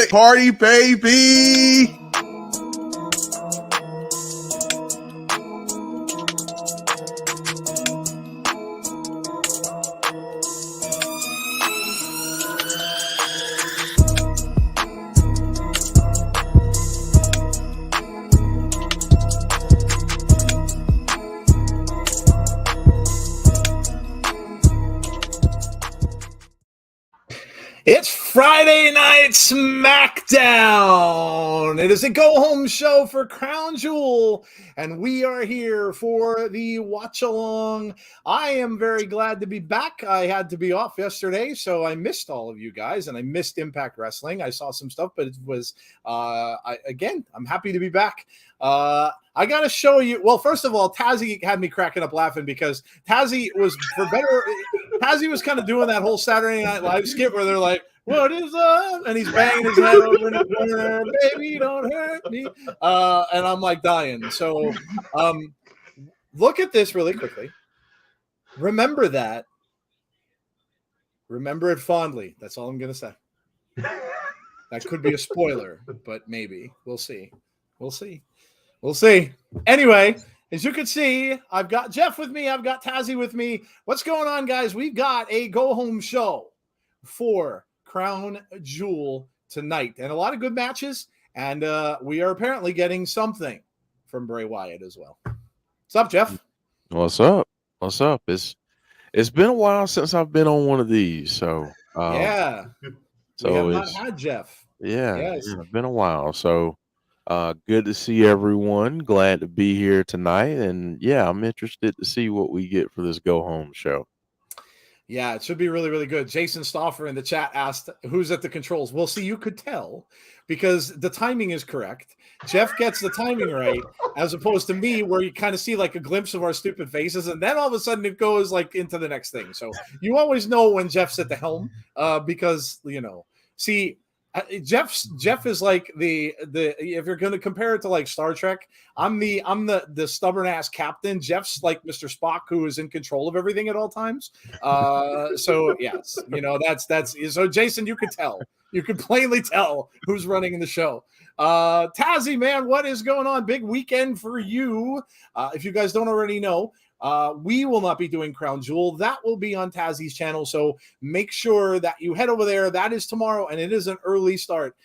Wyatt party, baby. It's Friday Night SmackDown. It is a go-home show for Crown Jewel, and we are here for the watch-along. I am very glad to be back. I had to be off yesterday, so I missed all of you guys, and I missed Impact Wrestling. I saw some stuff, but it was, I'm happy to be back. I got to show you. Well, first of all, Tazzy had me cracking up laughing because Tazzy was kind of doing that whole Saturday Night Live skit where they're like, "What is up?" and he's banging his head over in the corner, "Baby, don't hurt me." And I'm like dying. So, look at this really quickly. Remember that. Remember it fondly. That's all I'm gonna say. That could be a spoiler, but maybe we'll see. We'll see. We'll see. Anyway, as you can see, I've got Jeff with me. I've got Tazzy with me. What's going on, guys? We've got a go-home show for Crown Jewel tonight. And a lot of good matches. And we are apparently getting something from Bray Wyatt as well. What's up, Jeff? What's up? What's up? It's been a while since I've been on one of these. So yeah. So we have not had Jeff. Yeah, yes. It's been a while. So good to see everyone. Glad to be here tonight. And yeah, I'm interested to see what we get for this go home show. Yeah, it should be really, really good. Jason Stauffer in the chat asked, who's at the controls? Well, see, you could tell because the timing is correct. Jeff gets the timing right, as opposed to me, where you kind of see like a glimpse of our stupid faces, and then all of a sudden it goes like into the next thing. So you always know when Jeff's at the helm, because see. Jeff is like the if you're going to compare it to like Star Trek, I'm the stubborn ass captain. Jeff's like Mr. Spock, who is in control of everything at all times. So yes, that's so Jason, you could plainly tell who's running the show. Tazzy, man, what is going on? Big weekend for you. If you guys don't already know, we will not be doing Crown Jewel. That will be on Tazzy's channel. So make sure that you head over there. That is tomorrow, and it is an early start,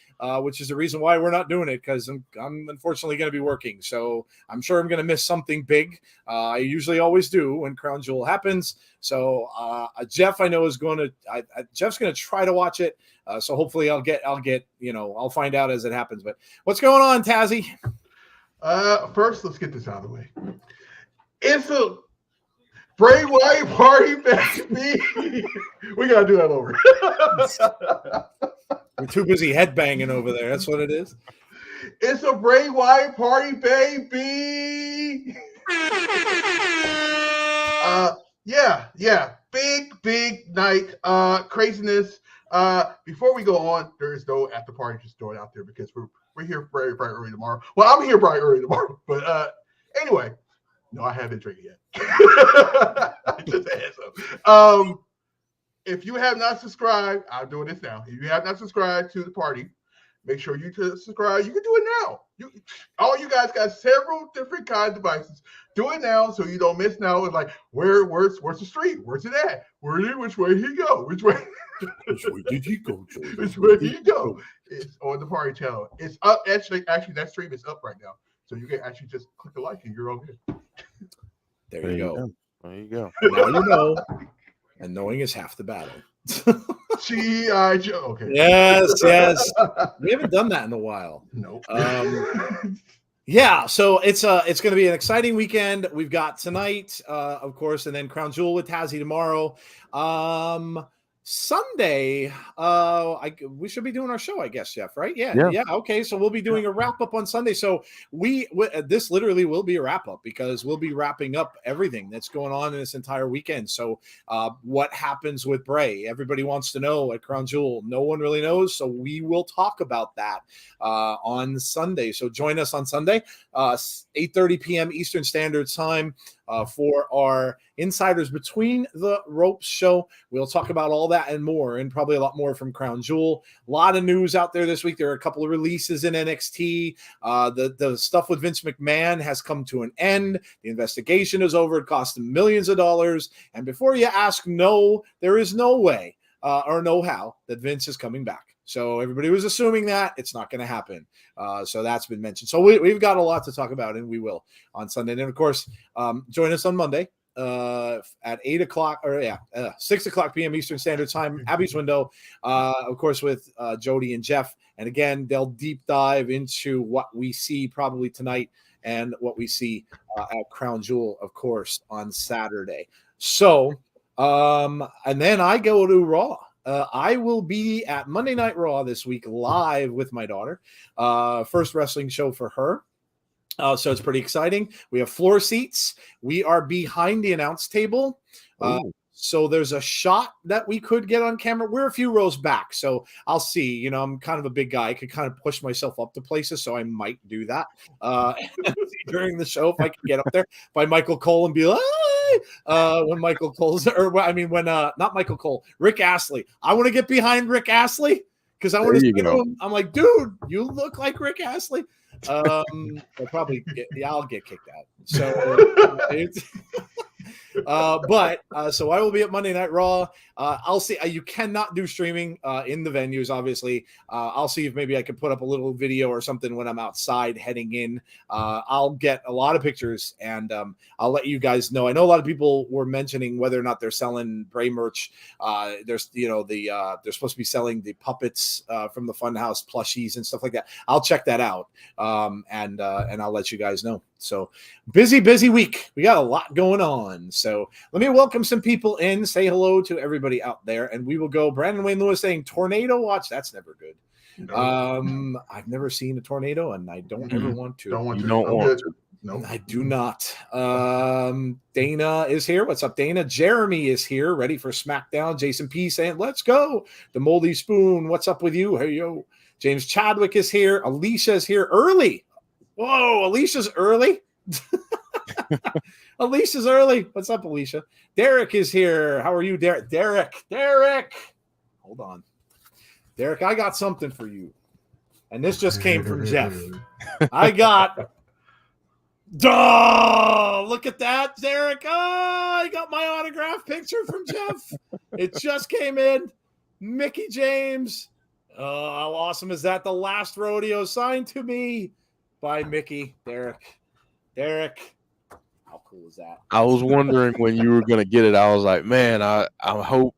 which is the reason why we're not doing it, because I'm unfortunately going to be working. So I'm sure I'm going to miss something big. I usually always do when Crown Jewel happens. So Jeff, I know, is going to Jeff's going to try to watch it. So hopefully I'll find out as it happens. But what's going on, Tazzy? First, let's get this out of the way. It's a Bray Wyatt party, baby. We gotta do that over. We're too busy headbanging over there. That's what it is. It's a Bray Wyatt party, baby. Big night. Craziness. Before we go on, there is no after party. Just throw it out there because we're here bright early tomorrow. Well, I'm here bright early tomorrow, but anyway. No, I haven't drinking yet. Just a heads up. If you have not subscribed, I'm doing this now. If you have not subscribed to the party, make sure you subscribe. You can do it now. All you guys got several different kinds of devices. Do it now so you don't miss now. It's like, where's the street? Where's it at? Which way he go? Which way did he go? Which way did he go? It's on the party channel. It's up. Actually, that stream is up right now. So you can actually just click the like and you're all good. There you go. There you go. Now you know, and knowing is half the battle. G.I. Joe. Okay. Yes. We haven't done that in a while. Nope. Yeah, so it's going to be an exciting weekend. We've got tonight, of course, and then Crown Jewel with Tazzy tomorrow. Sunday, we should be doing our show, I guess, Jeff, right? Yeah. Okay, so we'll be doing a wrap up on Sunday. So this literally will be a wrap up because we'll be wrapping up everything that's going on in this entire weekend. So what happens with Bray? Everybody wants to know at Crown Jewel. No one really knows, so we will talk about that on Sunday. So join us on Sunday, 8:30 p.m. Eastern Standard Time. for our Insiders Between the Ropes show. We'll talk about all that and more, and probably a lot more from Crown Jewel. A lot of news out there this week. There are a couple of releases in NXT. The stuff with Vince McMahon has come to an end. The investigation is over. It cost him millions of dollars. And before you ask, no, there is no way or no how that Vince is coming back. So everybody was assuming that it's not going to happen. So that's been mentioned. So we've got a lot to talk about, and we will on Sunday. And of course, join us on Monday at 6 o'clock p.m. Eastern Standard Time, Abby's Window, of course, with Jody and Jeff. And again, they'll deep dive into what we see probably tonight and what we see at Crown Jewel, of course, on Saturday. So, and then I go to Raw. I will be at Monday Night Raw this week live with my daughter. First wrestling show for her. So it's pretty exciting. We have floor seats. We are behind the announce table. So there's a shot that we could get on camera. We're a few rows back, so I'll see. You know, I'm kind of a big guy. I could kind of push myself up to places, so I might do that during the show if I can get up there by Michael Cole and be like, when Michael Cole's, when not Michael Cole, Rick Astley. I want to get behind Rick Astley because I want to say to him, I'm like, dude, you look like Rick Astley. I'll get kicked out. So so I will be at Monday Night Raw. I'll see. You cannot do streaming in the venues, obviously. I'll see if maybe I can put up a little video or something when I'm outside heading in. I'll get a lot of pictures and I'll let you guys know. I know a lot of people were mentioning whether or not they're selling Bray merch. There's they're supposed to be selling the puppets from the Funhouse plushies and stuff like that. I'll check that out and I'll let you guys know. So busy week. We got a lot going on. So let me welcome some people in, say hello to everybody out there, and we will go. Brandon Wayne Lewis saying tornado watch. That's never good. No. I've never seen a tornado, and I don't ever want to. Don't want to. No, I do not. Dana is here. What's up, Dana? Jeremy is here, ready for SmackDown. Jason P saying, let's go. The Moldy Spoon, what's up with you? Hey, yo. James Chadwick is here. Alicia is here early. Whoa, Alicia's early. Alicia's early. What's up, Alicia? Derek is here. How are you, Derek? Derek. Hold on. Derek, I got something for you. And this just came from Jeff. I got... Duh! Look at that, Derek. Oh, I got my autograph picture from Jeff. It just came in. Mickey James. Oh, how awesome is that? The Last Rodeo signed to me by Mickey. Derek. How cool is that? I was wondering when you were gonna get it. I was like, man, I hope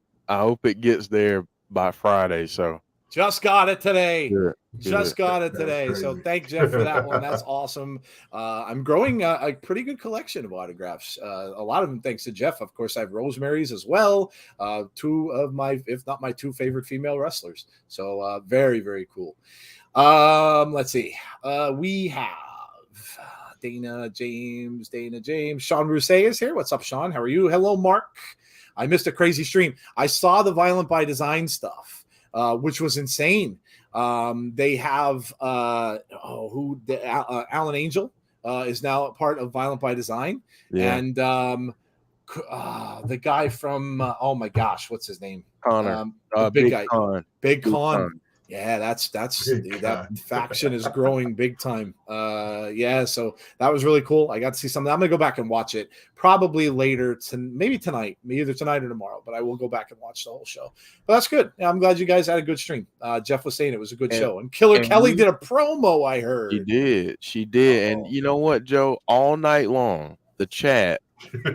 it gets there by Friday. So just got it today. Good. Just got it today. So thank Jeff for that one. That's awesome. I'm growing a pretty good collection of autographs. A lot of them thanks to Jeff. Of course, I have Rosemary's as well. Two of my, if not my two favorite female wrestlers. So very, very cool. Let's see. We have Dana James. Sean Rousset is here. What's up, Sean? How are you? Hello, Mark. I missed a crazy stream. I saw the Violent by Design stuff, which was insane. They have Alan Angel is now a part of Violent by Design, and the guy from oh my gosh, what's his name? Connor, the big guy, Big Con. Yeah, that faction is growing big time. Yeah, so that was really cool. I got to see something. I'm gonna go back and watch it probably later maybe tonight, either tonight or tomorrow. But I will go back and watch the whole show. But that's good. I'm glad you guys had a good stream. Jeff was saying it was a good show, and Killer Kelly did a promo. I heard she did, and you know what, Joe? All night long, the chat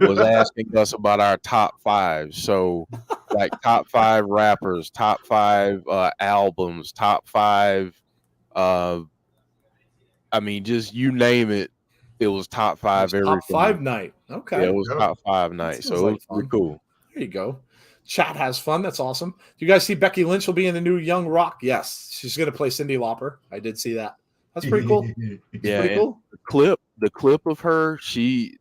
was asking us about our top 5. So like top 5 rappers, top 5 albums, top 5 I mean, just you name it, it was top 5 everything. Top 5 night. Okay. Yeah, it was top 5 night. So it was pretty cool. There you go. Chat has fun. That's awesome. Do you guys see Becky Lynch will be in the new Young Rock? Yes. She's gonna play Cyndi Lauper. I did see that. That's pretty cool. Yeah, pretty cool. The clip of her, she's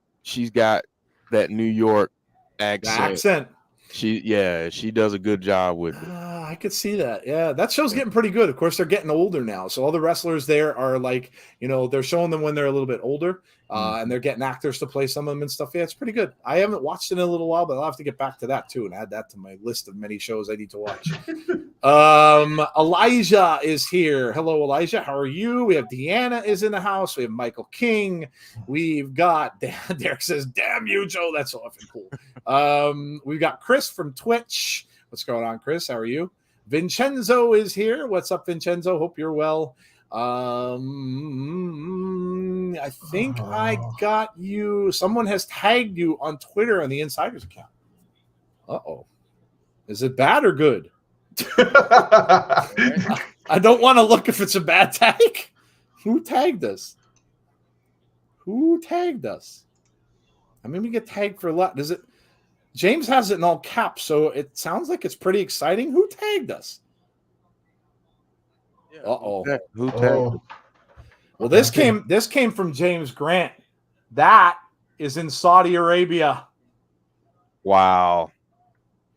got that New York accent. She does a good job with it. I could see that. Yeah, that show's getting pretty good. Of course, they're getting older now, so all the wrestlers there are like, they're showing them when they're a little bit older, and they're getting actors to play some of them and stuff. Yeah, it's pretty good. I haven't watched it in a little while, but I'll have to get back to that too and add that to my list of many shows I need to watch. Elijah is here. Hello, Elijah. How are you? We have Deanna is in the house. We have Michael King. We've got Derek says, "Damn you, Joe." That's often cool. We've got Chris from Twitch. What's going on, Chris? How are you? Vincenzo is here. What's up, Vincenzo? Hope you're well. I think I got you. Someone has tagged you on Twitter on the Insiders account. Uh-oh. Is it bad or good? I don't want to look if it's a bad tag. Who tagged us? I mean, we get tagged for a lot. Does it? James has it in all caps, so it sounds like it's pretty exciting. Who tagged us? Yeah, Uh-oh. Who tagged us? Well, this came from James Grant. That is in Saudi Arabia. Wow.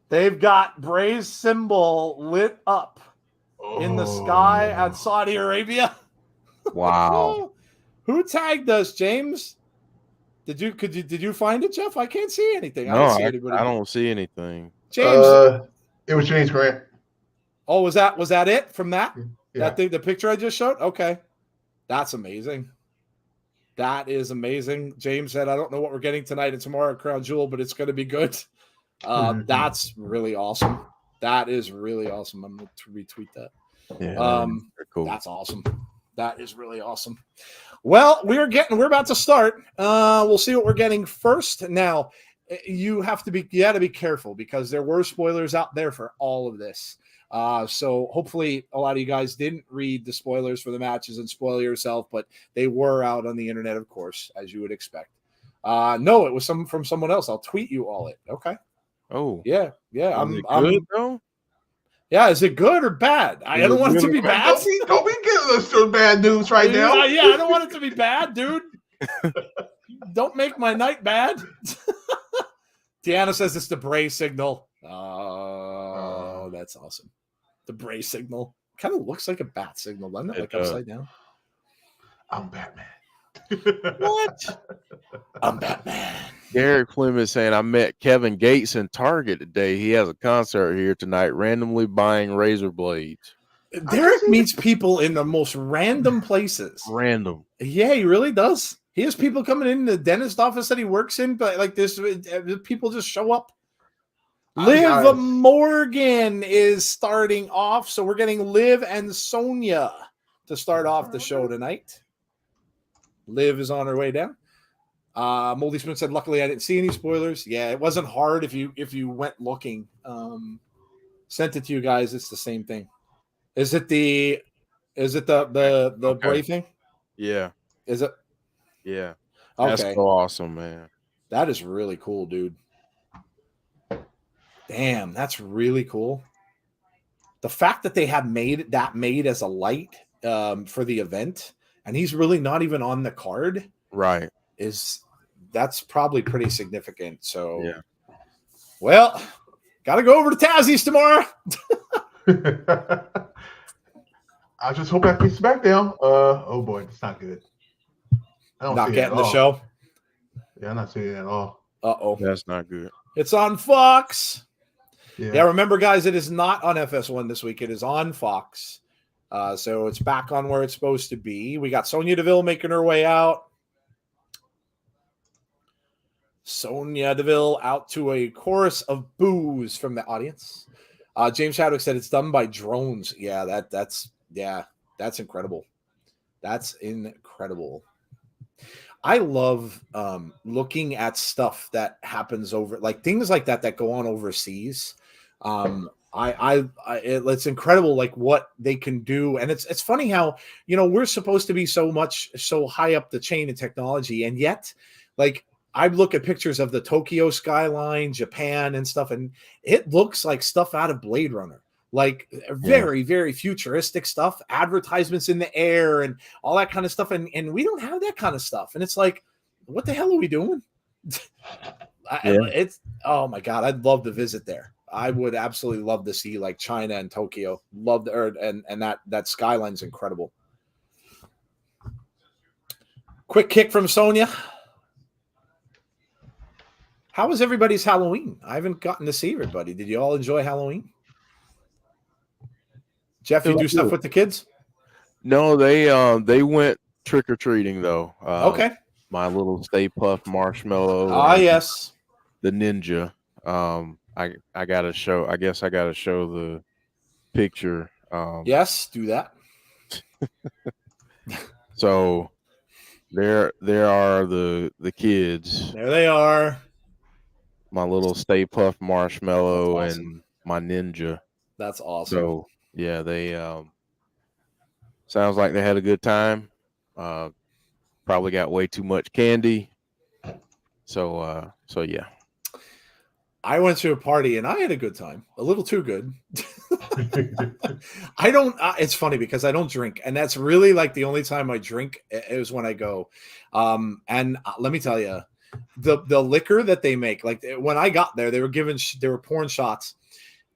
They've got Bray's symbol lit up in the sky at Saudi Arabia. Wow. Who tagged us, James? Did you find it, Jeff? I can't see anything. No, I don't see anything. James, it was James Grant. Oh, was that it from that? Yeah. That thing, the picture I just showed? Okay. That's amazing. That is amazing. James said, I don't know what we're getting tonight and tomorrow at Crown Jewel, but it's going to be good. That's really awesome. That is really awesome. I'm going to retweet that. Yeah, cool. That's awesome. That is really awesome. Well, we're about to start. We'll see what we're getting first. Now, you have to be careful because there were spoilers out there for all of this. So hopefully a lot of you guys didn't read the spoilers for the matches and spoil yourself, but they were out on the internet, of course, as you would expect. No, it was from someone else. I'll tweet you all it. Okay. Oh, yeah. I'm good though. Yeah, is it good or bad? I don't want it to be bad. Don't be giving us some bad news right now. Yeah, I don't want it to be bad, dude. Don't make my night bad. Deanna says it's the Bray signal. Oh, that's awesome. The Bray signal kind of looks like a bat signal, doesn't it? Like upside down. I'm Batman. What? I'm Batman. Derek Flim is saying, I met Kevin Gates in Target today. He has a concert here tonight, randomly buying razor blades. Derek meets people in the most random places. Random. Yeah, he really does. He has people coming in the dentist office that he works in, but like this, people just show up. Liv Morgan is starting off, so we're getting Liv and Sonya to start off the show tonight. Liv is on her way down. Moldy Smith said, luckily I didn't see any spoilers. Yeah, it wasn't hard if you went looking. Sent it to you guys. It's the same thing. Is it the okay. Bray thing? Yeah. Is it? Yeah. Okay. That's so awesome, man. That is really cool, dude. Damn, that's really cool. The fact that they have made as a light for the event, and he's really not even on the card. Right. That's probably pretty significant. So, yeah. Well, got to go over to Tazzie's tomorrow. I just hope after SmackDown. Oh boy, it's not good. I don't not getting the show. Yeah, I'm not seeing it at all. Uh-oh. That's not good. It's on Fox. Yeah, remember, guys, it is not on FS1 this week. It is on Fox. So it's back on where it's supposed to be. We got Sonya Deville making her way out. Sonya Deville out to a chorus of boos from the audience. James Chadwick said it's done by drones. Yeah, that's incredible. That's incredible. I love looking at stuff that happens over, like things like that go on overseas. It's incredible, like what they can do, and it's funny how we're supposed to be so high up the chain in technology, and yet, like I look at pictures of the Tokyo skyline, Japan, and stuff, and it looks like stuff out of Blade Runner. Like very, very futuristic stuff, advertisements in the air and all that kind of stuff. And we don't have that kind of stuff. And it's like, what the hell are we doing? It's, oh my God, I'd love to visit there. I would absolutely love to see like China and Tokyo. Love the and that skyline's incredible. Quick kick from Sonia. How was everybody's Halloween? I haven't gotten to see everybody. Did you all enjoy Halloween? Jeff, you do stuff with the kids? No, they went trick or treating though. Okay. My little Stay Puft Marshmallow. Yes. The ninja. I gotta show. I guess I gotta show the picture. Yes, do that. So there are the kids. There they are. My little Stay Puft Marshmallow awesome. and my ninja. That's awesome. So yeah, they sounds like they had a good time. Probably got way too much candy. So yeah. I went to a party and I had a good time. A little too good. I don't. It's funny because I don't drink, and that's really like the only time I drink is when I go. And let me tell you, the liquor that they make, like when I got there, they were pouring shots.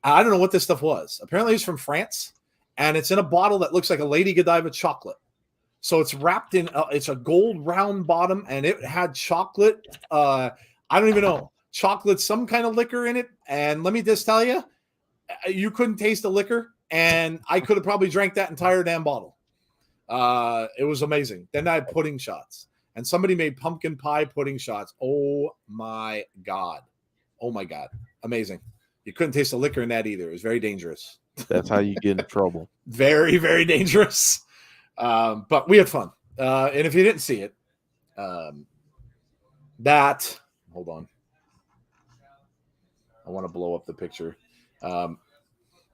I don't know what this stuff was. Apparently, it's from France, and it's in a bottle that looks like a Lady Godiva chocolate. So it's wrapped in. It's a gold round bottom, and it had chocolate. I don't even know. Chocolate, some kind of liquor in it. And let me just tell you, you couldn't taste the liquor, and I could have probably drank that entire damn bottle. It was amazing. Then I had pudding shots, and somebody made pumpkin pie pudding shots. Oh my God. Amazing. You couldn't taste the liquor in that either. It was very dangerous. That's how you get in trouble. Very, very dangerous. But we had fun. And if you didn't see it, hold on. I want to blow up the picture.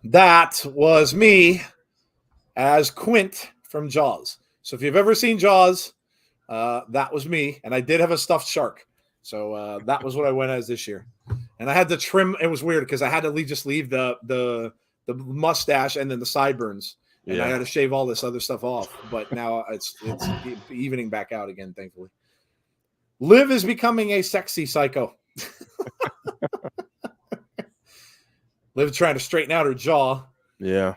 That was me as Quint from Jaws. So if you've ever seen Jaws, that was me. And I did have a stuffed shark. So that was what I went as this year. And I had to trim. It was weird because I had to just leave the mustache and then the sideburns. And I had to shave all this other stuff off. But now it's evening back out again, thankfully. Liv is becoming a sexy psycho. Liv trying to straighten out her jaw. Yeah.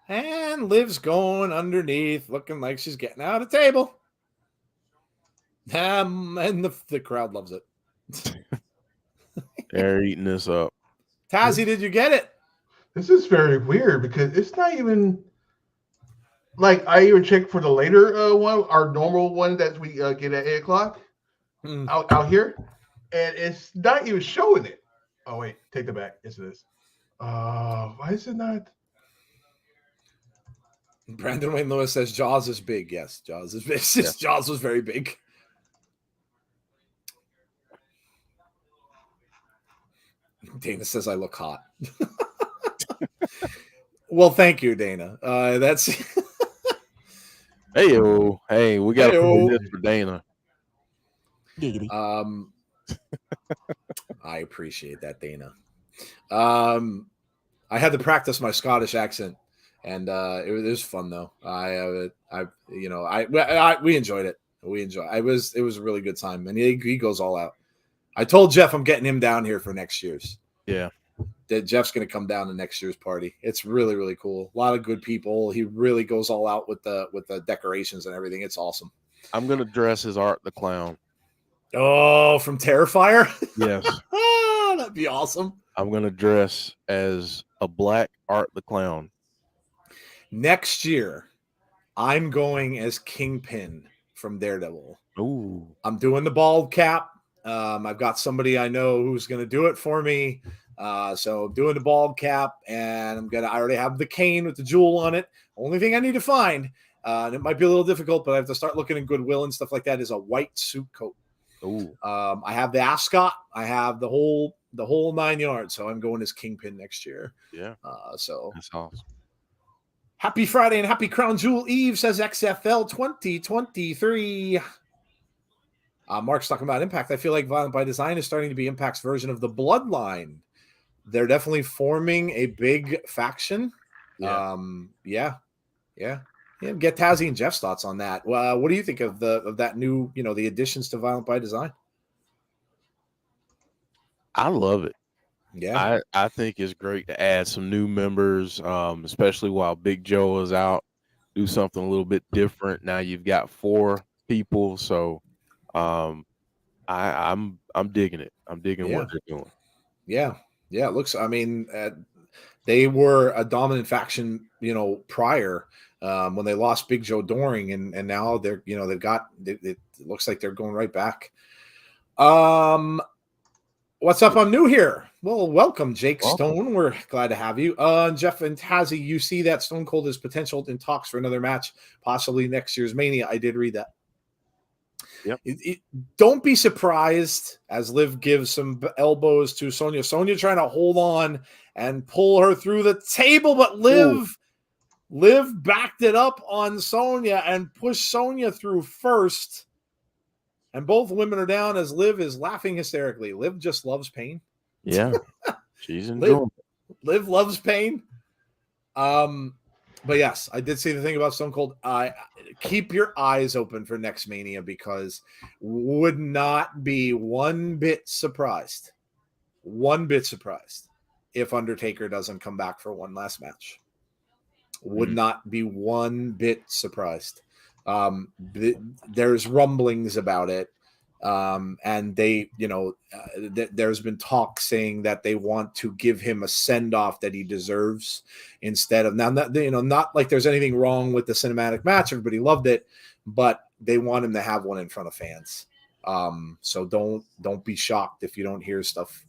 And Liv's going underneath, looking like she's getting out of table. And the crowd loves it. They're eating this up. Tazzy, did you get it? This is very weird because it's not even like I even checked for the later one, our normal one that we get at 8 o'clock out here, and it's not even showing it. Oh wait, take it back. It's this. Why is it not? Brandon Wayne Lewis says Jaws is big. Yes, Jaws is big. Yeah. Jaws was very big. Dana says I look hot. Well, thank you, Dana. That's Hey, we got to put this for Dana. I appreciate that, Dana. I had to practice my Scottish accent, and it was fun though. We enjoyed it. It was a really good time, and he goes all out. I told Jeff I'm getting him down here for next year's. Yeah. That Jeff's going to come down to next year's party. It's really, really cool. A lot of good people. He really goes all out with the decorations and everything. It's awesome. I'm going to dress as Art the Clown. Oh, from Terrifier? Yes. That'd be awesome. I'm going to dress as a black Art the Clown. Next year, I'm going as Kingpin from Daredevil. Ooh. I'm doing the bald cap. I've got somebody I know who's going to do it for me. So I'm doing the bald cap, and I already have the cane with the jewel on it. Only thing I need to find, and it might be a little difficult, but I have to start looking in Goodwill and stuff like that, is a white suit coat. Ooh. I have the ascot. I have the whole 9 yards. So I'm going as Kingpin next year. Yeah. So that's awesome. Happy Friday and happy Crown Jewel Eve, says XFL 2023. Mark's talking about Impact. I feel like Violent by Design is starting to be Impact's version of the Bloodline. They're definitely forming a big faction. Yeah. Get Tazzy and Jeff's thoughts on that. What do you think of that new, the additions to Violent by Design? I love it. Yeah. I think it's great to add some new members, especially while Big Joe is out. Do something a little bit different. Now you've got 4 people, so um, I'm digging it. I'm digging Yeah. what they're doing. Yeah. Yeah. It looks, I mean, they were a dominant faction, prior when they lost Big Joe Doring, and now they're, they've got, it looks like they're going right back. What's up? I'm new here. Well, welcome, Jake Stone. We're glad to have you. Jeff and Tazzy, you see that Stone Cold is potential in talks for another match, possibly next year's Mania. I did read that. Yep. Don't be surprised as Liv gives some elbows to Sonya. Sonya trying to hold on and pull her through the table, but Liv backed it up on Sonya and pushed Sonya through first. And both women are down as Liv is laughing hysterically. Liv just loves pain. Yeah, she's enjoying it. Liv loves pain. But yes, I did see the thing about Stone Cold. Keep your eyes open for next Mania, because would not be one bit surprised if Undertaker doesn't come back for one last match. Would not be one bit surprised. There's rumblings about it. And they, there's been talk saying that they want to give him a send-off that he deserves instead of, now, not like there's anything wrong with the cinematic match. Everybody loved it, but they want him to have one in front of fans. So don't be shocked if you don't hear stuff,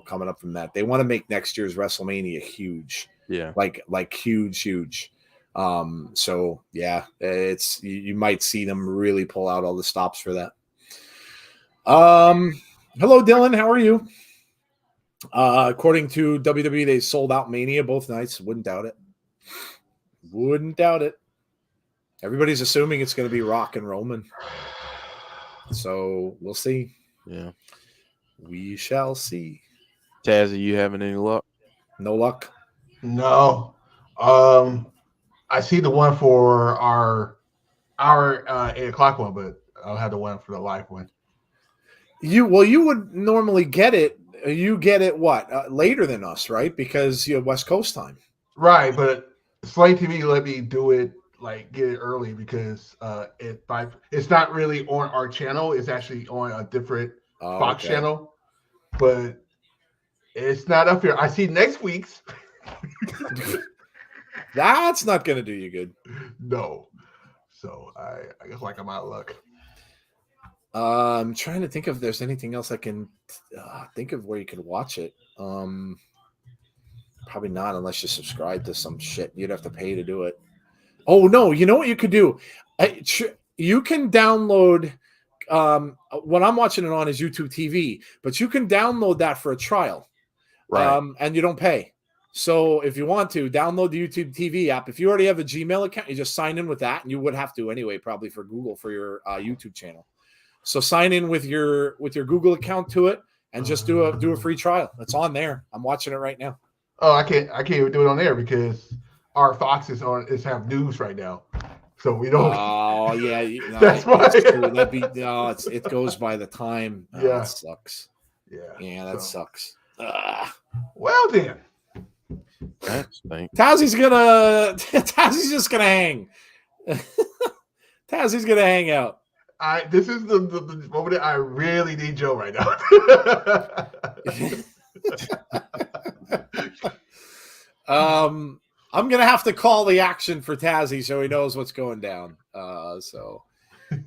coming up from that. They want to make next year's WrestleMania huge. Yeah. Like huge. So yeah, you might see them really pull out all the stops for that. Hello, Dylan. How are you? According to WWE, they sold out Mania both nights. Wouldn't doubt it. Everybody's assuming it's going to be Rock and Roman. So we'll see. Yeah. We shall see. Taz, are you having any luck? No luck. No. I see the one for our 8 o'clock one, but I'll have the one for the live one. You would normally get it. You get it later than us, right? Because you have West Coast time. Right, but Sling TV let me do it, get it early, because it's not really on our channel. It's actually on a different Fox channel, but it's not up here. I see next week's. That's not going to do you good. No. So I guess I'm out of luck. I'm trying to think if there's anything else I can think of where you could watch it. Probably not, unless you subscribe to some shit. You'd have to pay to do it. Oh, no. You know what you could do? You can download what I'm watching it on is YouTube TV, but you can download that for a trial. Right. And you don't pay. So if you want to, download the YouTube TV app. If you already have a Gmail account, you just sign in with that, and you would have to anyway, probably for Google, for your YouTube channel. So sign in with your Google account to it, and just do a free trial. It's on there. I'm watching it right now. Oh, I can't even do it on there because our Fox is have news right now, so we don't. Oh yeah, that's why. It goes by the time. Yeah, it sucks. Yeah, that sucks. Well then. Tazzy's just gonna hang. Tazzy's gonna hang out. This is the moment that I really need Joe right now. I'm gonna have to call the action for Tazzy so he knows what's going down. So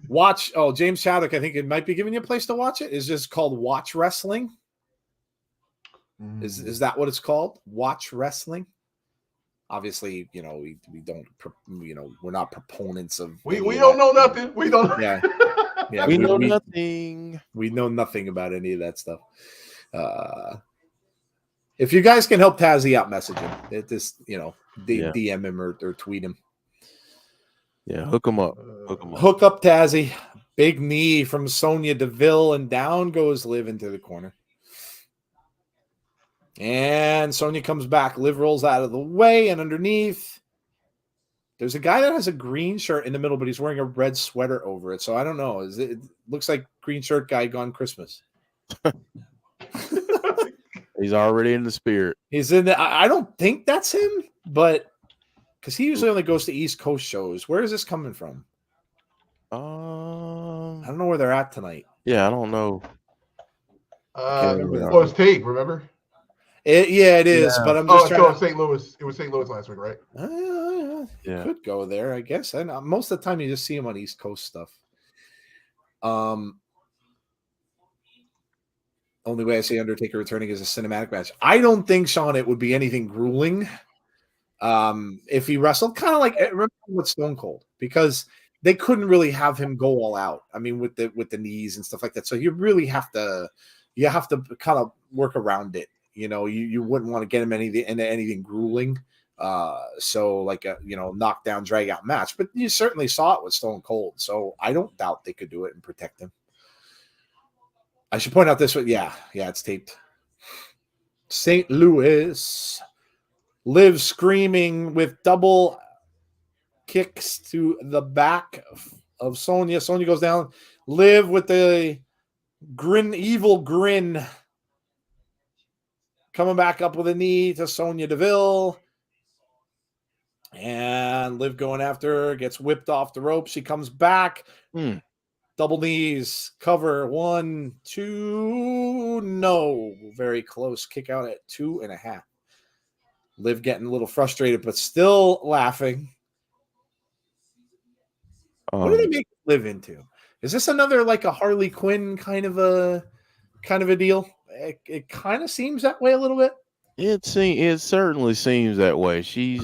watch. Oh, James Chadwick, I think it might be giving you a place to watch it. Is just called Watch Wrestling. Is that what it's called? Watch Wrestling. Obviously, we don't, we're not proponents of. We don't know nothing. We don't. Yeah. We know nothing. We know nothing about any of that stuff. If you guys can help Tazzy out, message him. DM him or tweet him. Yeah, hook him up. Hook up Tazzy. Big knee from Sonya Deville, and down goes Liv into the corner. And Sonya comes back. Liv rolls out of the way, and underneath, there's a guy that has a green shirt in the middle, but he's wearing a red sweater over it. So I don't know. It looks like green shirt guy gone Christmas. He's already in the spirit. He's in the. I don't think that's him, but because he usually only goes to East Coast shows. Where is this coming from? I don't know where they're at tonight. Yeah, I don't know. Well, it's tape, remember? It is, but I'm just trying to St. Louis. It was St. Louis last week, right? Yeah, could go there, I guess. And most of the time, you just see him on East Coast stuff. Only way I see Undertaker returning is a cinematic match. I don't think, Sean, it would be anything grueling. If he wrestled, kind of like remember with Stone Cold, because they couldn't really have him go all out. I mean, with the knees and stuff like that. So you really have to kind of work around it. You wouldn't want to get him into anything grueling. So like a knockdown, drag out match. But you certainly saw it with Stone Cold. So I don't doubt they could do it and protect him. I should point out this one. Yeah, it's taped. St. Louis. Liv screaming with double kicks to the back of Sonya. Sonya goes down. Liv with the evil grin. Coming back up with a knee to Sonya Deville. And Liv going after her. Gets whipped off the rope. She comes back. Double knees. Cover. 1, 2. No. Very close. Kick out at 2.5. Liv getting a little frustrated, but still laughing. What do they make Liv into? Is this another like a Harley Quinn kind of a deal? It kind of seems that way a little bit. It certainly seems that way. She's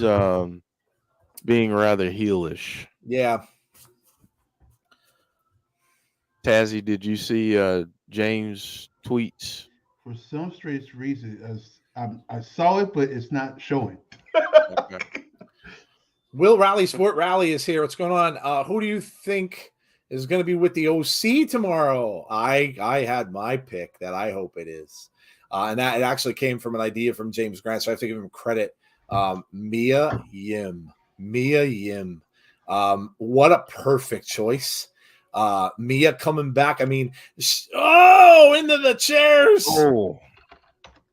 being rather heelish. Yeah. Tazzy, did you see James' tweets? For some strange reason, I saw it, but it's not showing. Okay. Will Rally Sport Rally is here. What's going on? Who do you think is going to be with the OC tomorrow? I had my pick that I hope it is. And that it actually came from an idea from James Grant, so I have to give him credit. Mia Yim. What a perfect choice. Mia coming back. I mean, into the chairs. Oh.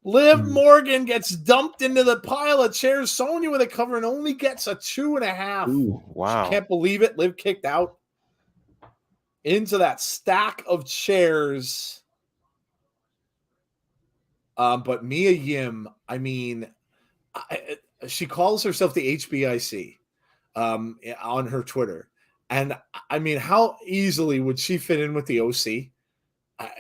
Liv Morgan gets dumped into the pile of chairs. Sonya with a cover and only gets a 2.5. Ooh, wow. She can't believe it. Liv kicked out into that stack of chairs. But Mia Yim, I mean, she calls herself the HBIC on her Twitter. And I mean, how easily would she fit in with the OC?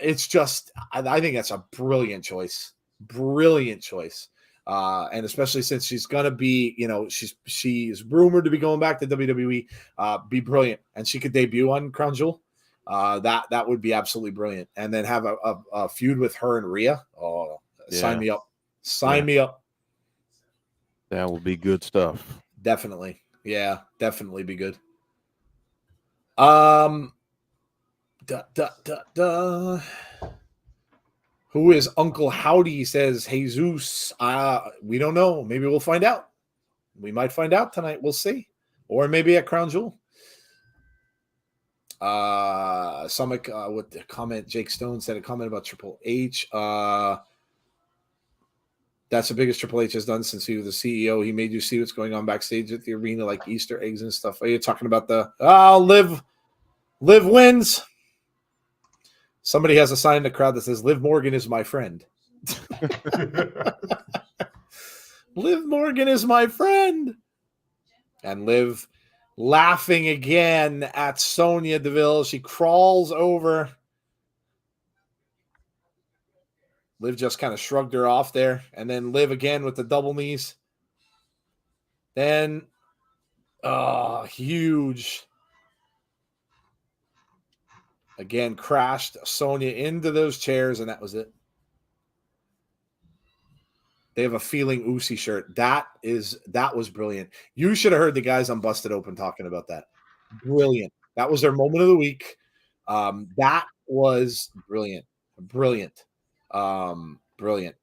It's just, I think that's a brilliant choice. And especially since she's going to be, she's rumored to be going back to WWE, be brilliant. And she could debut on Crown Jewel. That would be absolutely brilliant. And then have a feud with her and Rhea. Oh, yeah. Sign me up. Sign me up. That would be good stuff. Definitely. Yeah, definitely be good. Who is Uncle Howdy? Says Jesus. We don't know. Maybe we'll find out. We might find out tonight. We'll see. Or maybe at Crown Jewel. Summit with the comment. Jake Stone said a comment about Triple H. That's the biggest Triple H has done since he was the CEO. He made you see what's going on backstage at the arena, like Easter eggs and stuff. Are you talking about Liv wins? Somebody has a sign in the crowd that says, Liv Morgan is my friend. Liv Morgan is my friend. And Liv laughing again at Sonya Deville. She crawls over. Liv just kind of shrugged her off there. And then Liv again with the double knees. Then, huge. Again, crashed Sonya into those chairs, and that was it. They have a Feeling Usi shirt. That was brilliant. You should have heard the guys on Busted Open talking about that. Brilliant. That was their moment of the week. That was brilliant. Brilliant. Brilliant.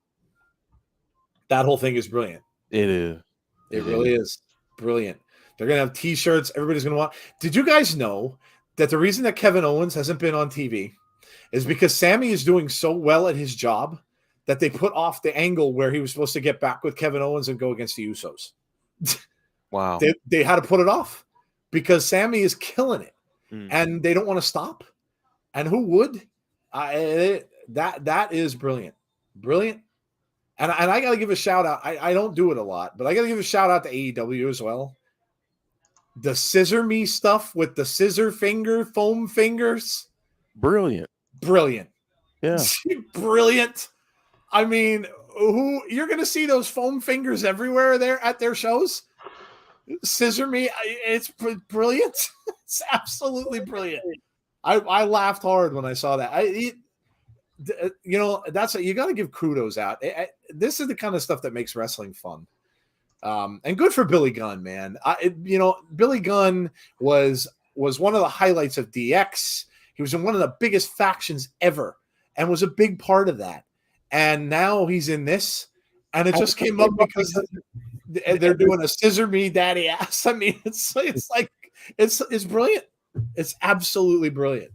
That whole thing is brilliant. It is. It really is. Brilliant. They're going to have t-shirts. Everybody's going to want. Did you guys know that the reason that Kevin Owens hasn't been on TV is because Sammy is doing so well at his job that they put off the angle where he was supposed to get back with Kevin Owens and go against the Usos. Wow. They had to put it off because Sammy is killing it, and they don't want to stop. And who would? That is brilliant. And I got to give a shout out. I don't do it a lot, but I got to give a shout out to AEW as well. The scissor me stuff with the scissor finger, foam fingers. Brilliant. Yeah. Brilliant. I mean, you're going to see those foam fingers everywhere there at their shows. Scissor me. It's brilliant. It's absolutely brilliant. I laughed hard when I saw that. That's you got to give kudos out. This is the kind of stuff that makes wrestling fun. And good for Billy Gunn, man. Billy Gunn was one of the highlights of DX. He was in one of the biggest factions ever and was a big part of that. And now he's in this, and it just came up because they're doing a scissor me daddy ass. I mean, it's like it's brilliant. It's absolutely brilliant.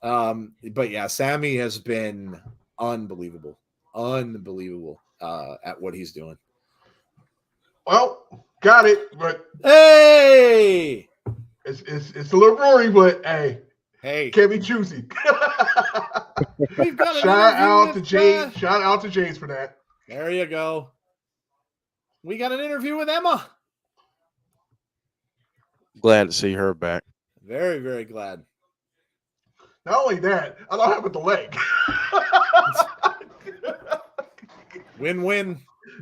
But yeah, Sammy has been unbelievable at what he's doing. Well, got it, but hey, it's a little Rory, but hey, can't be choosy. Shout out to James. Shout out to James for that. There you go. We got an interview with Emma. Glad to see her back. Very, very glad. Not only that, I don't have a delay. Win-win.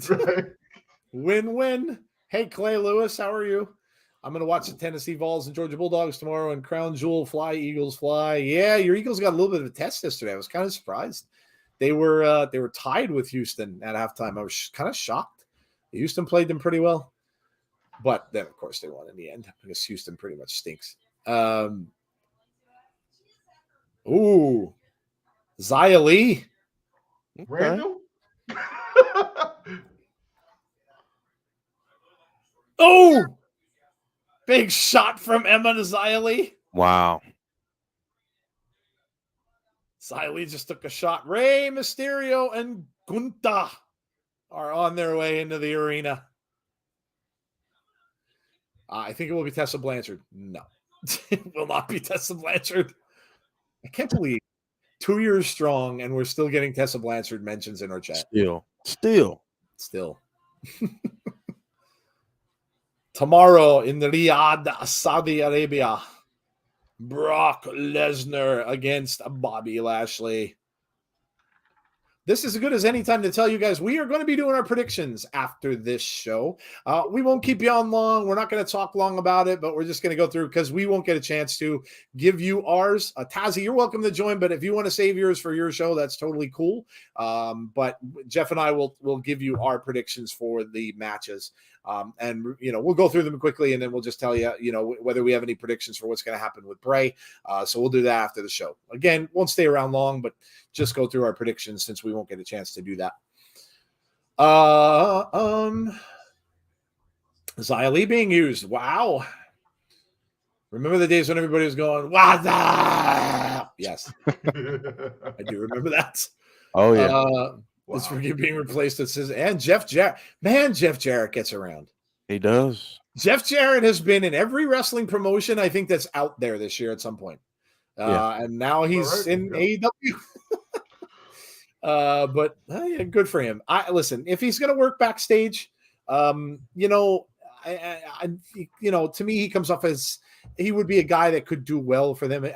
Right. Win-win. Hey, Clay Lewis, how are you? I'm going to watch the Tennessee Vols and Georgia Bulldogs tomorrow, and Crown Jewel fly, Eagles fly. Yeah, your Eagles got a little bit of a test yesterday. I was kind of surprised. They were tied with Houston at halftime. I was kind of shocked. Houston played them pretty well. But then, of course, they won in the end because Houston pretty much stinks. Xia Li. Randall? Oh! Big shot from Emma to Xia Li. Wow. Xia Li just took a shot. Rey Mysterio and Gunther are on their way into the arena. I think it will be Tessa Blanchard. No, it will not be Tessa Blanchard. I can't believe 2 years strong and we're still getting Tessa Blanchard mentions in our chat. Still. Tomorrow in Riyadh, Saudi Arabia, Brock Lesnar against Bobby Lashley. This is as good as any time to tell you guys we are going to be doing our predictions after this show. We won't keep you on long. We're not going to talk long about it, but we're just going to go through because we won't get a chance to give you ours. Tazzy, you're welcome to join, but if you want to save yours for your show, that's totally cool. But Jeff and I will give you our predictions for the matches. And we'll go through them quickly, and then we'll just tell you, whether we have any predictions for what's going to happen with Bray. So we'll do that after the show. Again, won't stay around long, but just go through our predictions since we won't get a chance to do that. Xia Li being used. Wow. Remember the days when everybody was going, what's up? Yes. I do remember that. Oh, yeah. It's for being replaced with Scissor. And Jeff Jarrett. Man, Jeff Jarrett gets around. He does. Jeff Jarrett has been in every wrestling promotion, I think, that's out there this year at some point. And now he's in AEW. But yeah, good for him. Listen, if he's going to work backstage, to me, he comes off as he would be a guy that could do well for them.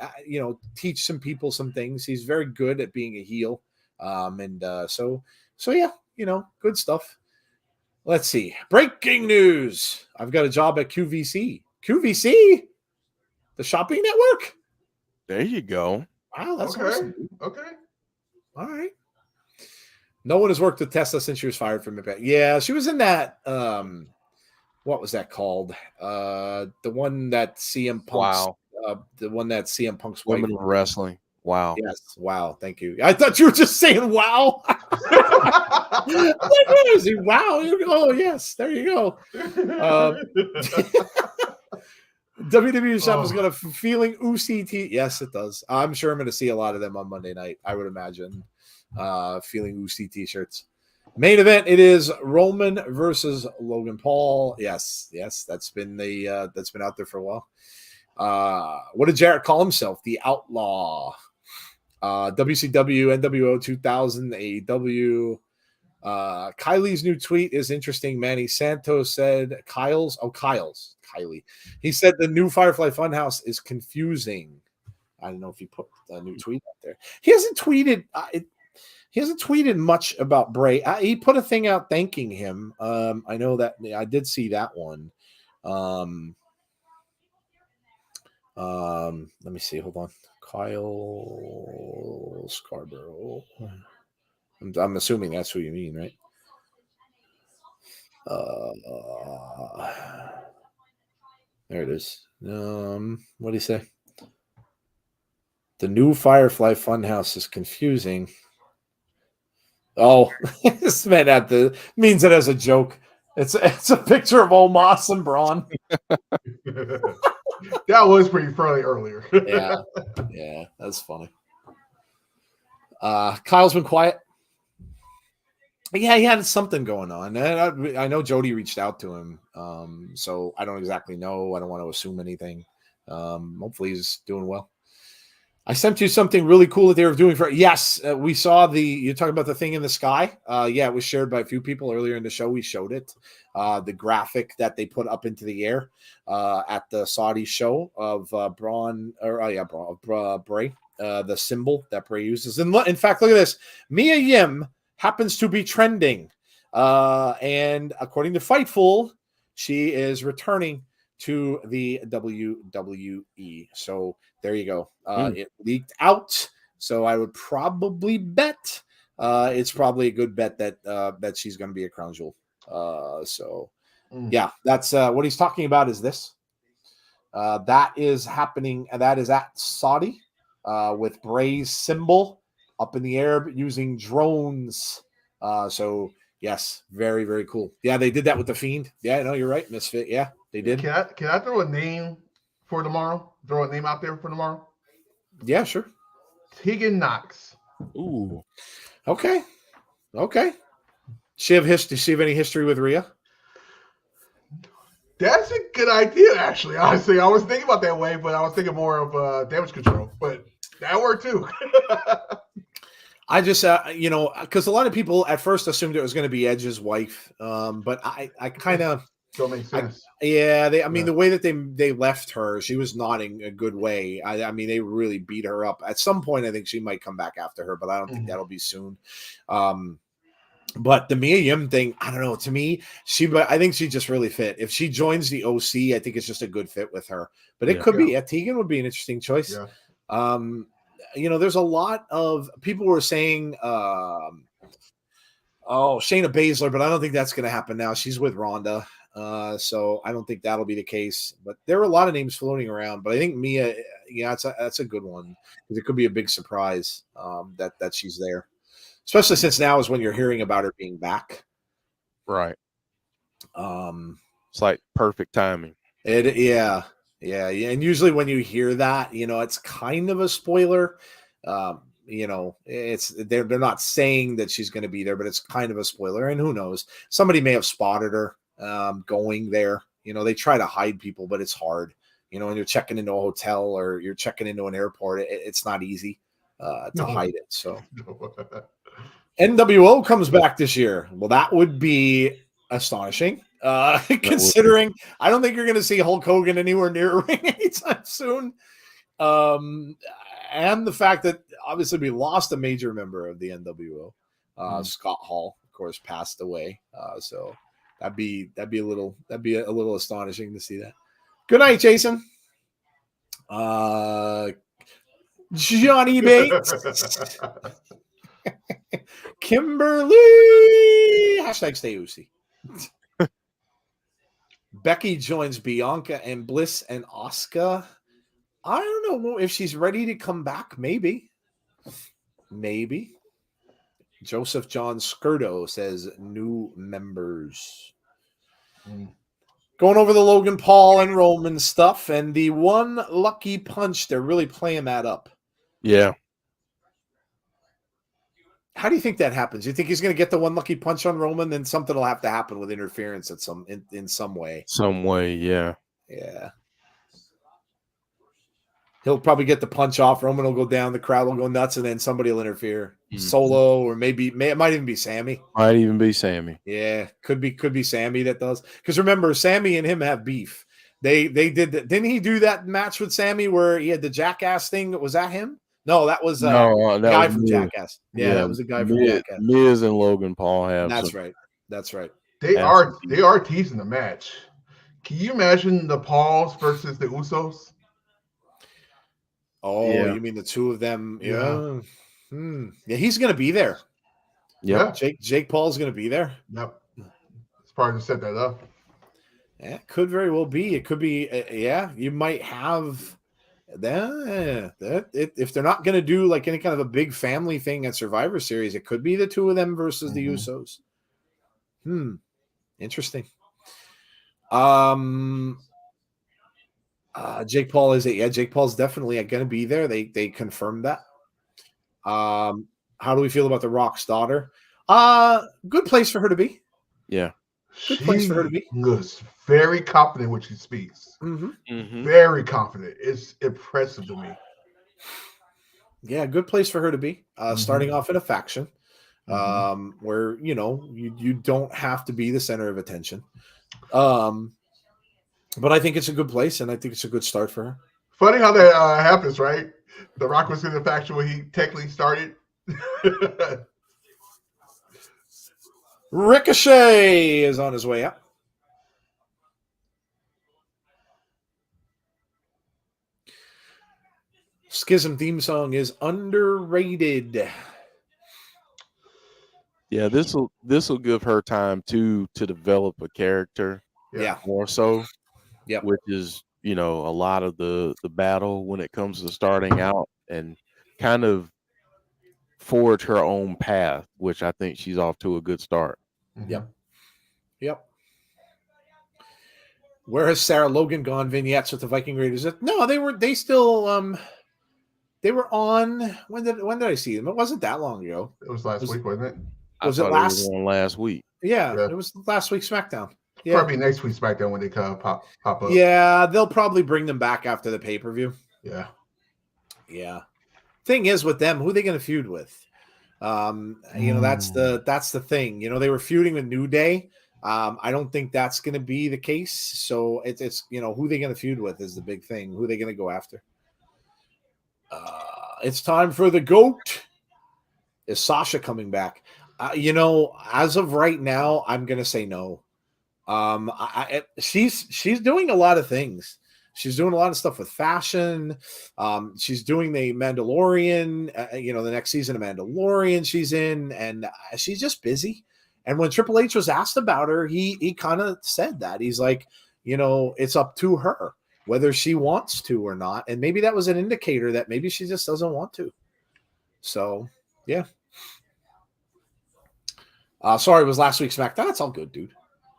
Teach some people some things. He's very good at being a heel. So yeah, good stuff. Let's see. Breaking news. I've got a job at QVC. QVC? The shopping network? There you go. Wow, that's awesome. Okay. All right. No one has worked with Tessa since she was fired from Impact. Yeah, she was in that. What was that called? The one that CM Punk's. Wow. The one that CM Punk's Women of Wrestling. Wow. Yes. Wow. Thank you. I thought you were just saying wow. Wow. Oh, yes. There you go. WWE Shop has got a feeling UCT. Yes, it does. I'm sure I'm going to see a lot of them on Monday night, I would imagine. Feeling Oozy t-shirts. Main event, it is Roman versus Logan Paul. Yes, that's been out there for a while. What did Jarrett call himself? The Outlaw. WCW, NWO 2000, AEW. Kylie's new tweet is interesting. Manny Santos said Kyle's. Kylie. He said the new Firefly Funhouse is confusing. I don't know if he put a new tweet out there. He hasn't tweeted. He hasn't tweeted much about Bray. He put a thing out thanking him. I know that I did see that one. Let me see. Hold on. Kyle Scarborough. I'm assuming that's who you mean, right? There it is. What do you say? The new Firefly Funhouse is confusing. Oh, this man means it as a joke. It's a picture of Omos and Braun. That was pretty fairly earlier. yeah, that's funny. Kyle's been quiet. Yeah, he had something going on. And I know Jody reached out to him, so I don't exactly know. I don't want to assume anything. Hopefully he's doing well. I sent you something really cool that they were doing for. Yes, we saw you're talking about the thing in the sky. Yeah, it was shared by a few people earlier in the show. We showed it. The graphic that they put up into the air at the Saudi show of Bray, the symbol that Bray uses. And in fact, look at this. Mia Yim happens to be trending. And according to Fightful, she is returning to the WWE. So there you go. It leaked out. So I would probably bet it's probably a good bet that she's going to be a crown jewel. Yeah, that's what he's talking about is this. That is happening. That is at Saudi with Bray's symbol up in the air using drones. So yes, very, very cool. Yeah, they did that with the Fiend. Yeah, no, you're right, Misfit. Yeah, they did. Can I throw a name for tomorrow? Throw a name out there for tomorrow? Yeah, sure. Tegan Knox. Ooh. Okay. She have any history with Rhea? That's a good idea, actually. Honestly, I was thinking about that way, but I was thinking more of Damage Control. But that worked too. I just, because a lot of people at first assumed it was going to be Edge's wife, but I kind of don't make sense. The way that they left her, she was not in a good way. I mean, they really beat her up. At some point, I think she might come back after her, but I don't think that'll be soon. But the Mia Yim thing, I don't know. To me, I think she just really fit. If she joins the OC, I think it's just a good fit with her. But it could be. Tegan would be an interesting choice. Yeah. There's a lot of people were saying, Shayna Baszler, but I don't think that's going to happen now. She's with Ronda. So I don't think that'll be the case. But there are a lot of names floating around. But I think Mia, that's a good one. Because it could be a big surprise that she's there. Especially since now is when you're hearing about her being back. Right. It's like perfect timing. Yeah. And usually when you hear that, it's kind of a spoiler. It's they're not saying that she's going to be there, but it's kind of a spoiler. And who knows? Somebody may have spotted her going there. They try to hide people, but it's hard. When you're checking into a hotel or you're checking into an airport, it's not easy to hide it. So NWO comes back this year. Well, that would be astonishing. Considering I don't think you're going to see Hulk Hogan anywhere near a ring anytime soon. And the fact that obviously we lost a major member of the NWO, Scott Hall, of course, passed away. So that'd be a little astonishing to see that. Good night, Jason. Johnny Bates. Kimberly. #stay Uzi. Becky joins Bianca and Bliss and Asuka. I don't know if she's ready to come back. Maybe. Joseph John Skirdo says new members. Going over the Logan Paul and Roman stuff and the one lucky punch. They're really playing that up. Yeah. How do you think that happens? You think he's going to get the one lucky punch on Roman, then something will have to happen with interference at in some way. Some way, yeah. Yeah. He'll probably get the punch off. Roman will go down. The crowd will go nuts, and then somebody will interfere. Mhm. Solo, or it might even be Sammy. Might even be Sammy. Yeah, could be Sammy that does. Because remember, Sammy and him have beef. They did that. Didn't he do that match with Sammy where he had the Jackass thing? Was that him? No, that was that guy was from Miz. Jackass. Yeah, that was a guy from Jackass. Miz and Logan Paul have. That's right. That's right. They are teasing the match. Can you imagine the Pauls versus the Usos? Oh, Yeah. you mean the two of them? Yeah. Yeah, he's going to be there. Yep. Jake Paul's going to be there. Yep. It's probably to set that up. Yeah, it could very well be. It could be. You might have that. If they're not going to do like any kind of a big family thing at Survivor Series, it could be the two of them versus the Usos. Interesting. Jake Paul is it? Yeah, Jake Paul's definitely going to be there. They confirmed that. How do we feel about the Rock's daughter? Good place for her to be. Yeah. Good place for her to be. She's very confident when she speaks. Very confident. It's impressive to me. Yeah, good place for her to be. Starting off in a faction, where you don't have to be the center of attention. But I think it's a good place, and I think it's a good start for her. Funny how that happens, right? The Rock was in the faction when he technically started. Ricochet is on his way up. Schism theme song is underrated. Yeah, this will give her time to develop a character. Yeah. More so. Yep. Which is, a lot of the battle when it comes to starting out and kind of forge her own path, which I think she's off to a good start. Yep. Where has Sarah Logan gone? Vignettes with the Viking Raiders? No, they were on. When did I see them? It wasn't that long ago. It was last week, wasn't it? Was it last week? Yeah, it was last week's SmackDown. Yeah. Probably next week's SmackDown when they come pop up. Yeah, they'll probably bring them back after the pay-per-view. Yeah. Thing is with them, who are they going to feud with? That's the thing. They were feuding with New Day. I don't think that's going to be the case. So it's who they going to feud with is the big thing. Who are they going to go after? It's time for the GOAT. Is Sasha coming back? As of right now, I'm going to say no. She's doing a lot of things. She's doing a lot of stuff with fashion. She's doing the Mandalorian, the next season of Mandalorian she's in, and she's just busy. And when Triple H was asked about her, he kind of said that. He's like, it's up to her whether she wants to or not. And maybe that was an indicator that maybe she just doesn't want to. So, yeah. Sorry, it was last week's SmackDown. That's all good, dude.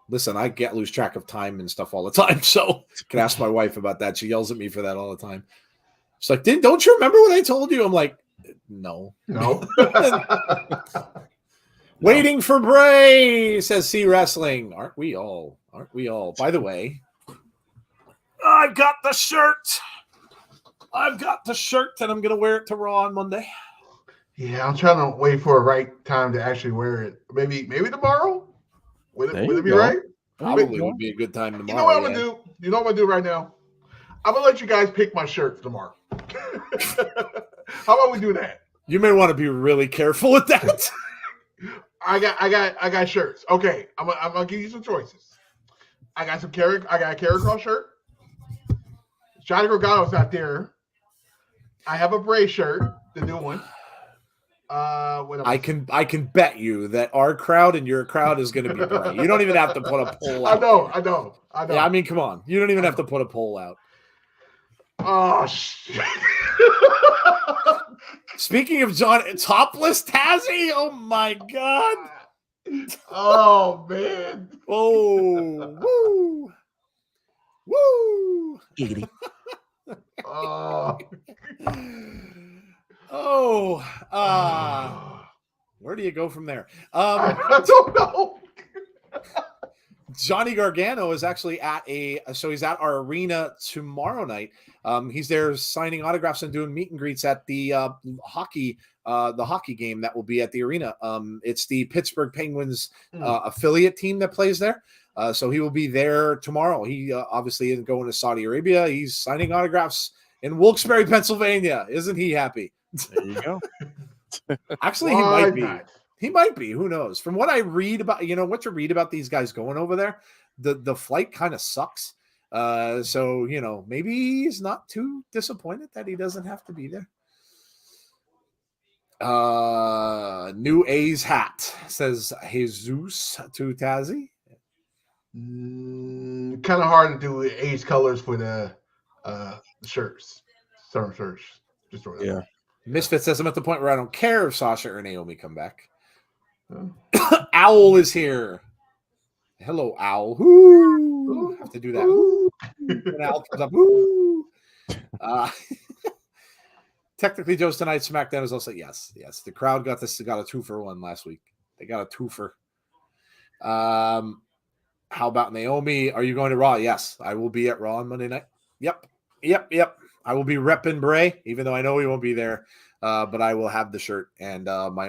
Listen, I lose track of time and stuff all the time, so I can ask my wife about that. She yells at me for that all the time. She's like, don't you remember what I told you? I'm like, no. Waiting for Bray, says C Wrestling. Aren't we all? By the way, I've got the shirt. And I'm going to wear it to Raw on Monday. Yeah, I'm trying to wait for a right time to actually wear it. Maybe tomorrow? Would it be right? Probably would be a good time tomorrow. You know what I'm going to do? You know what I'm going to do right now? I'm going to let you guys pick my shirt tomorrow. How about we do that? You may want to be really careful with that. I got shirts. Okay, I'm gonna give you some choices. I got a Carry Cross shirt. Johnny Gargano's out there. I have a Bray shirt, the new one. I can bet you that our crowd and your crowd is going to be Bray. You don't even have to put a poll out. I know. Yeah, I mean, come on. You don't even have to put a poll out. Oh shit. Speaking of John, topless Tazzy. Oh my god. Oh man. Oh, woo. Woo. Giggity. Oh. Oh. Where do you go from there? I don't know. Johnny Gargano is actually he's at our arena tomorrow night. He's there signing autographs and doing meet and greets at the hockey game that will be at the arena. It's the Pittsburgh Penguins affiliate team that plays there. So he will be there tomorrow. He obviously isn't going to Saudi Arabia. He's signing autographs in Wilkes-Barre, Pennsylvania. Isn't he happy? There you go. Actually, he might be. He might be. Who knows? From what I read about, what you read about these guys going over there, the flight kind of sucks. So, maybe he's not too disappointed that he doesn't have to be there. New A's hat, says Jesus to Tazzy. Kind of hard to do A's colors for the shirts. Certain shirts. Just throw it out. Misfit says, I'm at the point where I don't care if Sasha or Naomi come back. Owl is here. Hello, Owl. Woo! Have to do that. Woo! When Owl comes up. Woo! Technically, Joe's tonight SmackDown is also yes. The crowd got a 2-for-1 last week. They got a 2-for. How about Naomi? Are you going to Raw? Yes, I will be at Raw on Monday night. Yep. I will be repping Bray, even though I know he won't be there. But I will have the shirt and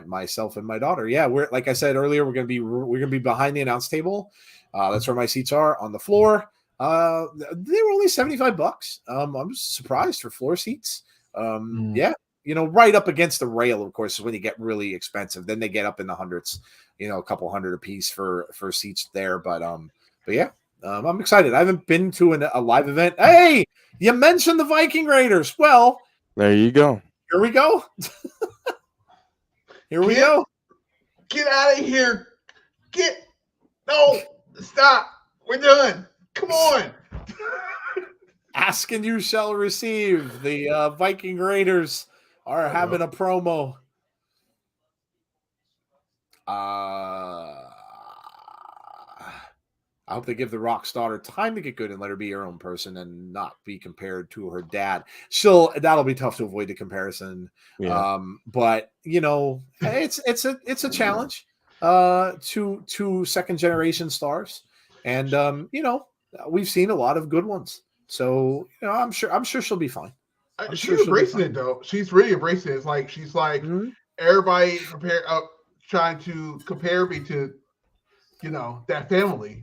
myself and my daughter. Yeah, we're like I said earlier, we're gonna be behind the announce table. That's where my seats are on the floor. They were only $75. I'm surprised for floor seats. Yeah, right up against the rail, of course, is when you get really expensive. Then they get up in the hundreds, a couple hundred a piece for seats there. But yeah, I'm excited. I haven't been to a live event. Hey, you mentioned the Viking Raiders. Well, there you go. Here we go. Go. Get out of here. No, stop. We're done. Come on. Ask and you shall receive. The Viking Raiders are having a promo. I hope they give the Rock's daughter time to get good and let her be her own person and not be compared to her dad. That'll be tough to avoid the comparison. Yeah. But it's a challenge to second generation stars, and we've seen a lot of good ones. So I'm sure she'll be fine. She's embracing it though. She's really embracing it. It's like she's like everybody trying to compare me to that family.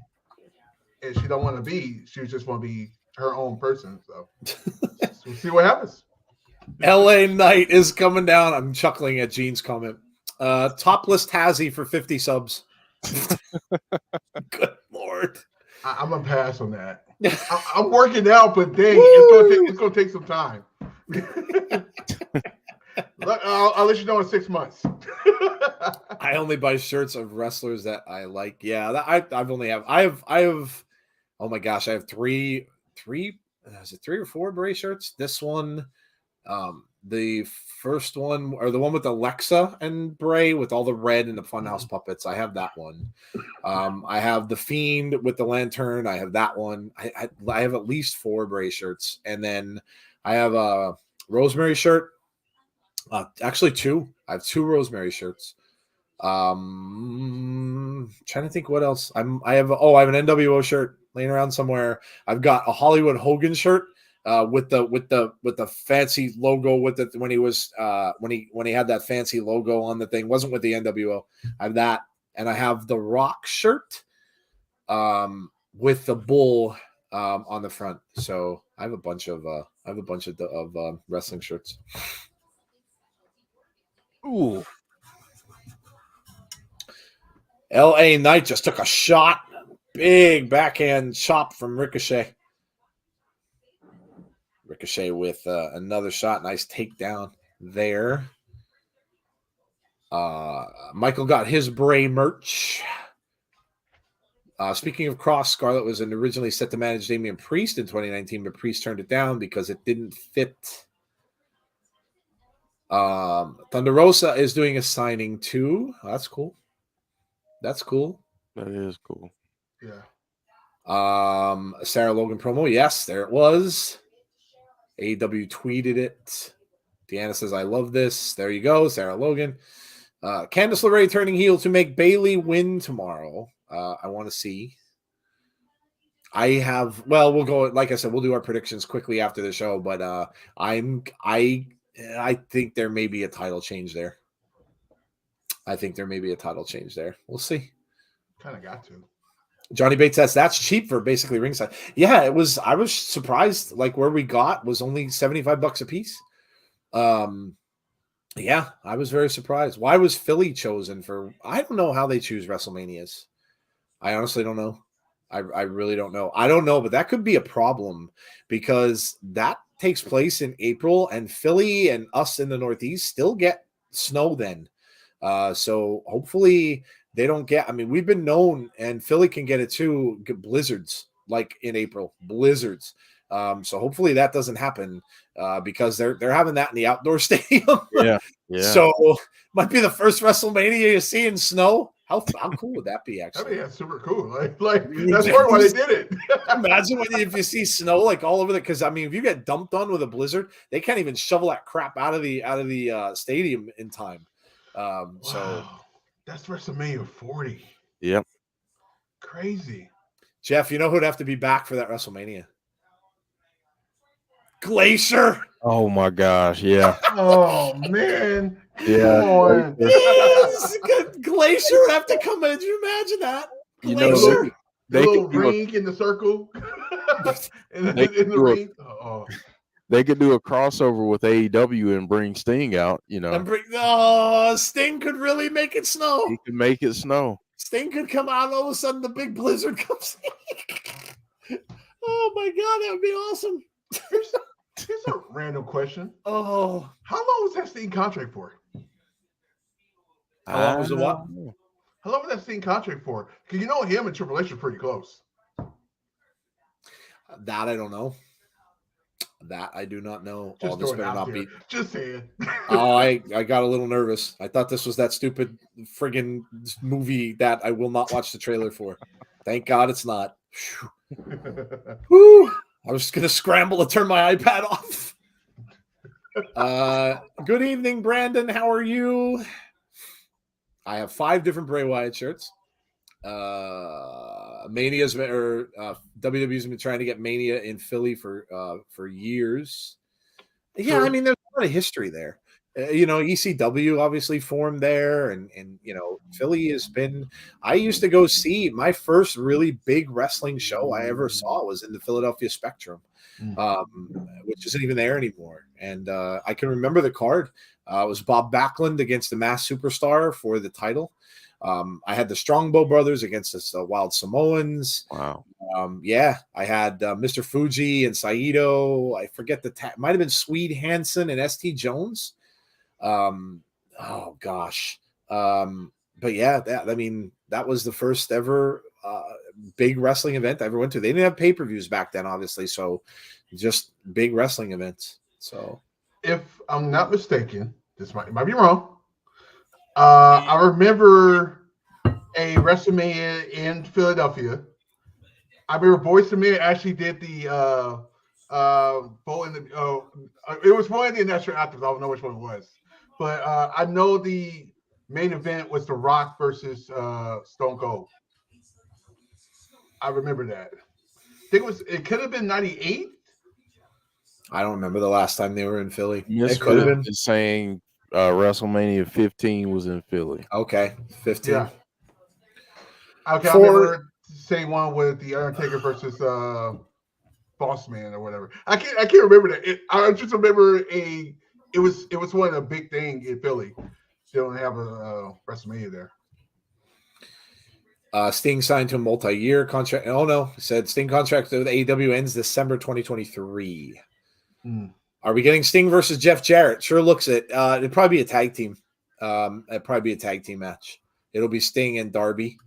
And she don't want to be. She just want to be her own person. So we'll see what happens. LA Knight is coming down. I'm chuckling at Gene's comment. Topless Tazzy for 50 subs. Good Lord. I'm gonna pass on that. I'm working out, but dang, it's gonna take some time. I'll let you know in 6 months. I only buy shirts of wrestlers that I like. Yeah, I have. Oh my gosh, I have three. Is it 3 or 4 Bray shirts? This one, the first one, or the one with Alexa and Bray with all the red and the Funhouse puppets. I have that one. I have the Fiend with the lantern. I have that one. I have at least 4 Bray shirts, and then I have a Rosemary shirt. Actually 2. I have 2 Rosemary shirts. Trying to think what else. I have an NWO shirt laying around somewhere. I've got a Hollywood Hogan shirt with the fancy logo with it when he was when he had that fancy logo on the thing. Wasn't with the NWO. I have that, and I have the Rock shirt with the bull on the front. So I have a bunch of wrestling shirts. Ooh. LA Knight just took a shot. Big backhand chop from Ricochet. Ricochet with another shot. Nice takedown there. Michael got his Bray merch. Speaking of Cross, Scarlett was originally set to manage Damian Priest in 2019, but Priest turned it down because it didn't fit. Thunder Rosa is doing a signing too. That's cool. That is cool. Yeah. Sarah Logan promo. Yes, there it was. AEW tweeted it. Deanna says, I love this. There you go, Sarah Logan. Candice LeRae turning heel to make Bayley win tomorrow. I want to see. We'll go, like I said, we'll do our predictions quickly after the show, but I think there may be a title change there. We'll see. Kind of got to. Johnny Bates says that's cheap for basically ringside. Yeah, it was. I was surprised. Like where we got was only $75 a piece. Yeah, I was very surprised. Why was Philly chosen for? I don't know how they choose WrestleManias. I honestly don't know. I really don't know. I don't know, but that could be a problem because that takes place in April, and Philly and us in the Northeast still get snow then. So hopefully they don't get. I mean, we've been known, and Philly can get it too. Get blizzards like in April, blizzards. So hopefully that doesn't happen because they're having that in the outdoor stadium. Yeah. So might be the first WrestleMania you see in snow. How cool would that be? Actually, I mean, that's super cool. Like that's part of why they did it. Imagine if you see snow like all over because I mean, if you get dumped on with a blizzard, they can't even shovel that crap out of the stadium in time. Wow. So that's WrestleMania 40. Yep. Crazy. Jeff, you know who'd have to be back for that WrestleMania? Glacier. Oh my gosh, yeah. Oh man. Yeah. Yes, Glacier would have to come in. Did you imagine that? Glacier. They little ring in the circle. in the ring. They could do a crossover with AEW and bring Sting out, you know. Sting could really make it snow. He could make it snow. Sting could come out, all of a sudden the big blizzard comes in. Oh my God, that would be awesome. Here's a random question. Oh. How long was that Sting contract for? How long was it what? How long was that Sting contract for? Because you know him and Triple H are pretty close. That I don't know. That I do not know. Just this better not be. Just saying. I got a little nervous. I thought this was that stupid friggin' movie that I will not watch the trailer for. Thank God it's not. Whew. I was going to scramble to turn my iPad off. Good evening, Brandon. How are you? I have 5 different Bray Wyatt shirts. WWE's been trying to get Mania in Philly for years. Yeah, I mean, there's a lot of history there. ECW obviously formed there, and Philly has been. I used to go see my first really big wrestling show I ever saw was in the Philadelphia Spectrum, which isn't even there anymore. And I can remember the card. It was Bob Backlund against the Masked Superstar for the title. I had the Strongbow brothers against the Wild Samoans. Wow. I had Mr. Fuji and Saito. I forget might have been Swede Hansen and ST Jones. Oh gosh. But yeah, that was the first ever big wrestling event I ever went to. They didn't have pay-per-views back then, obviously, so just big wrestling events. So if I'm not mistaken, this might be wrong. I remember a WrestleMania in Philadelphia. I remember Boyz II Men actually did the it was one of the national anthems. I don't know which one it was, but I know the main event was The Rock versus Stone Cold. I remember that. I think it could have been 98. I don't remember the last time they were in Philly. It could have been saying WrestleMania 15 was in Philly. Okay, 15. Yeah. Okay, I remember the same one with the Undertaker versus Boss Man or whatever. I can't remember that. I just remember it was one of the big things in Philly. They don't have a WrestleMania there. Sting signed to a multi-year contract. Oh no, said Sting contract with AEW ends December 2023. Are we getting Sting versus Jeff Jarrett? Sure looks it. It'd probably be a tag team. It'd probably be a tag team match. It'll be Sting and Darby.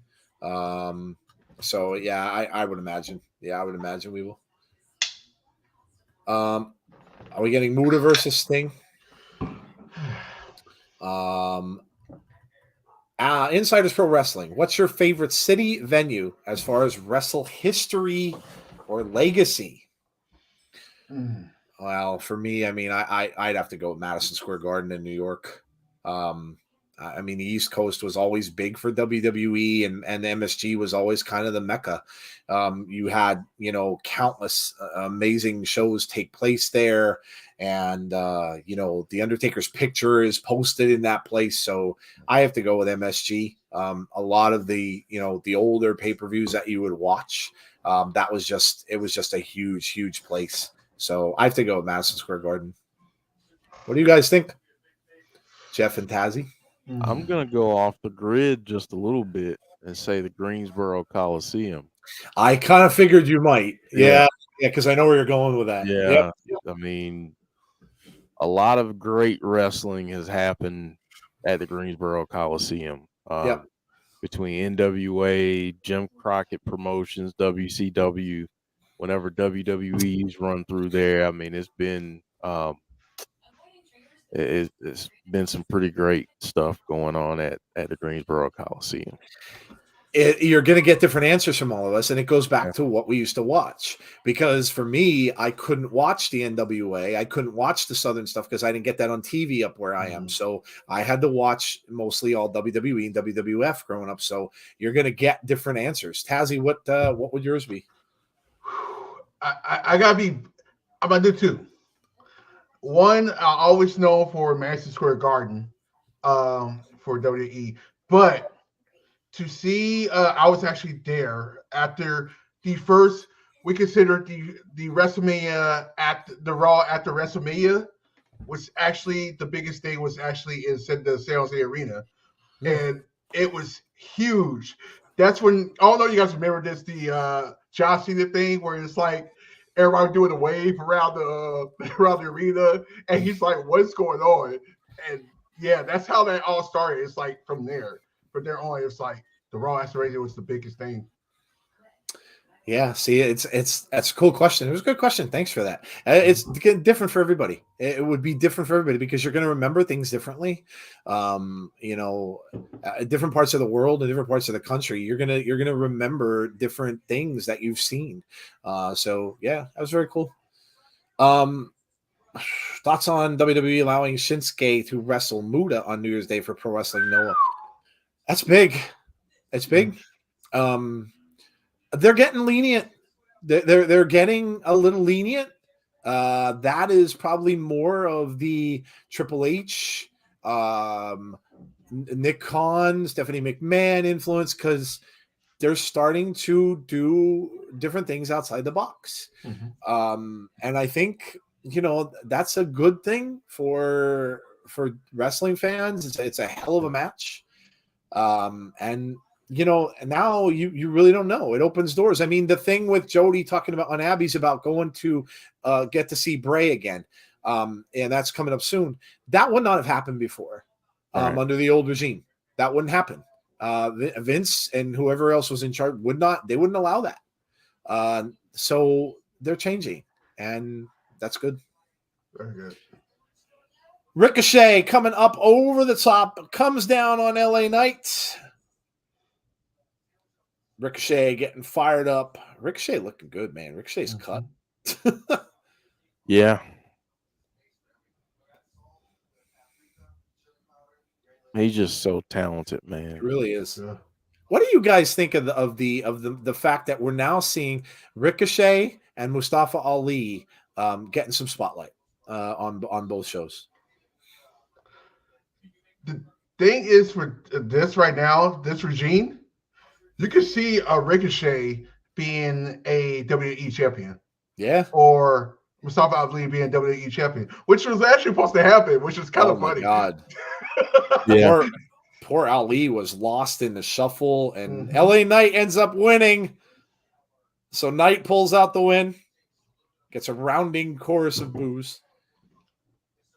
So yeah, I would imagine. Yeah, I would imagine we will. Are we getting Muta versus Sting? Insiders Pro Wrestling. What's your favorite city venue as far as wrestle history or legacy? Well, for me, I mean, I'd have to go with Madison Square Garden in New York. I mean, the East Coast was always big for WWE, and MSG was always kind of the mecca. You had, countless amazing shows take place there. And, the Undertaker's picture is posted in that place. So I have to go with MSG. A lot of the older pay-per-views that you would watch, it was just a huge, huge place. So I have to go with Madison Square Garden. What do you guys think? Jeff and Tazzy? I'm going to go off the grid just a little bit and say the Greensboro Coliseum. I kind of figured you might. Yeah, because I know where you're going with that. Yeah. Yep. I mean, a lot of great wrestling has happened at the Greensboro Coliseum. Between NWA, Jim Crockett Promotions, WCW, whenever WWE's run through there, I mean, it's been it's been some pretty great stuff going on at the Greensboro Coliseum. You're going to get different answers from all of us, and it goes back to what we used to watch. Because for me, I couldn't watch the NWA. I couldn't watch the Southern stuff because I didn't get that on TV up where I am. So I had to watch mostly all WWE and WWF growing up. So you're going to get different answers. Tazzy, what would yours be? I'm going to do two. One, I always know for Madison Square Garden for WWE, but to see, I was actually there after the first. We considered the WrestleMania at the Raw after WrestleMania was actually the biggest thing. Was actually in the San Jose Arena, and it was huge. That's when I don't know. You guys remember this? The John Cena thing where it's like everybody doing a wave around the arena, and he's like, "What's going on?" And yeah, that's how that all started. It's like from there on, it's like the Raw Aspiration was the biggest thing. Yeah, see, that's a cool question. It was a good question. Thanks for that. It's different for everybody. It would be different for everybody because you're going to remember things differently. Different parts of the world and different parts of the country, you're gonna remember different things that you've seen. So yeah, that was very cool. Thoughts on WWE allowing Shinsuke to wrestle Muta on New Year's Day for Pro Wrestling Noah? That's big. It's big. They're getting lenient. They're getting a little lenient. That is probably more of the Triple H, Nick Khan, Stephanie McMahon influence because they're starting to do different things outside the box. And I think that's a good thing for wrestling fans. It's a hell of a match, and now you really don't know. It opens doors. I mean, the thing with Jody talking about on Abby's about going to get to see Bray again, and that's coming up soon. That would not have happened before under the old regime. That wouldn't happen. Vince and whoever else was in charge they wouldn't allow that. So they're changing, and that's good. Very good. Ricochet coming up over the top, comes down on LA Knight. Ricochet getting fired up. Ricochet looking good, man. Ricochet's cut. Yeah. He's just so talented, man. He really is. Yeah. What do you guys think of the fact that we're now seeing Ricochet and Mustafa Ali getting some spotlight on both shows? The thing is for this right now, this regime, you can see a Ricochet being a WWE champion. Yeah. Or Mustafa Ali being WWE champion, which was actually supposed to happen, which is kind of funny. God. Yeah. Poor Ali was lost in the shuffle, and LA Knight ends up winning. So Knight pulls out the win, gets a rounding chorus of boos.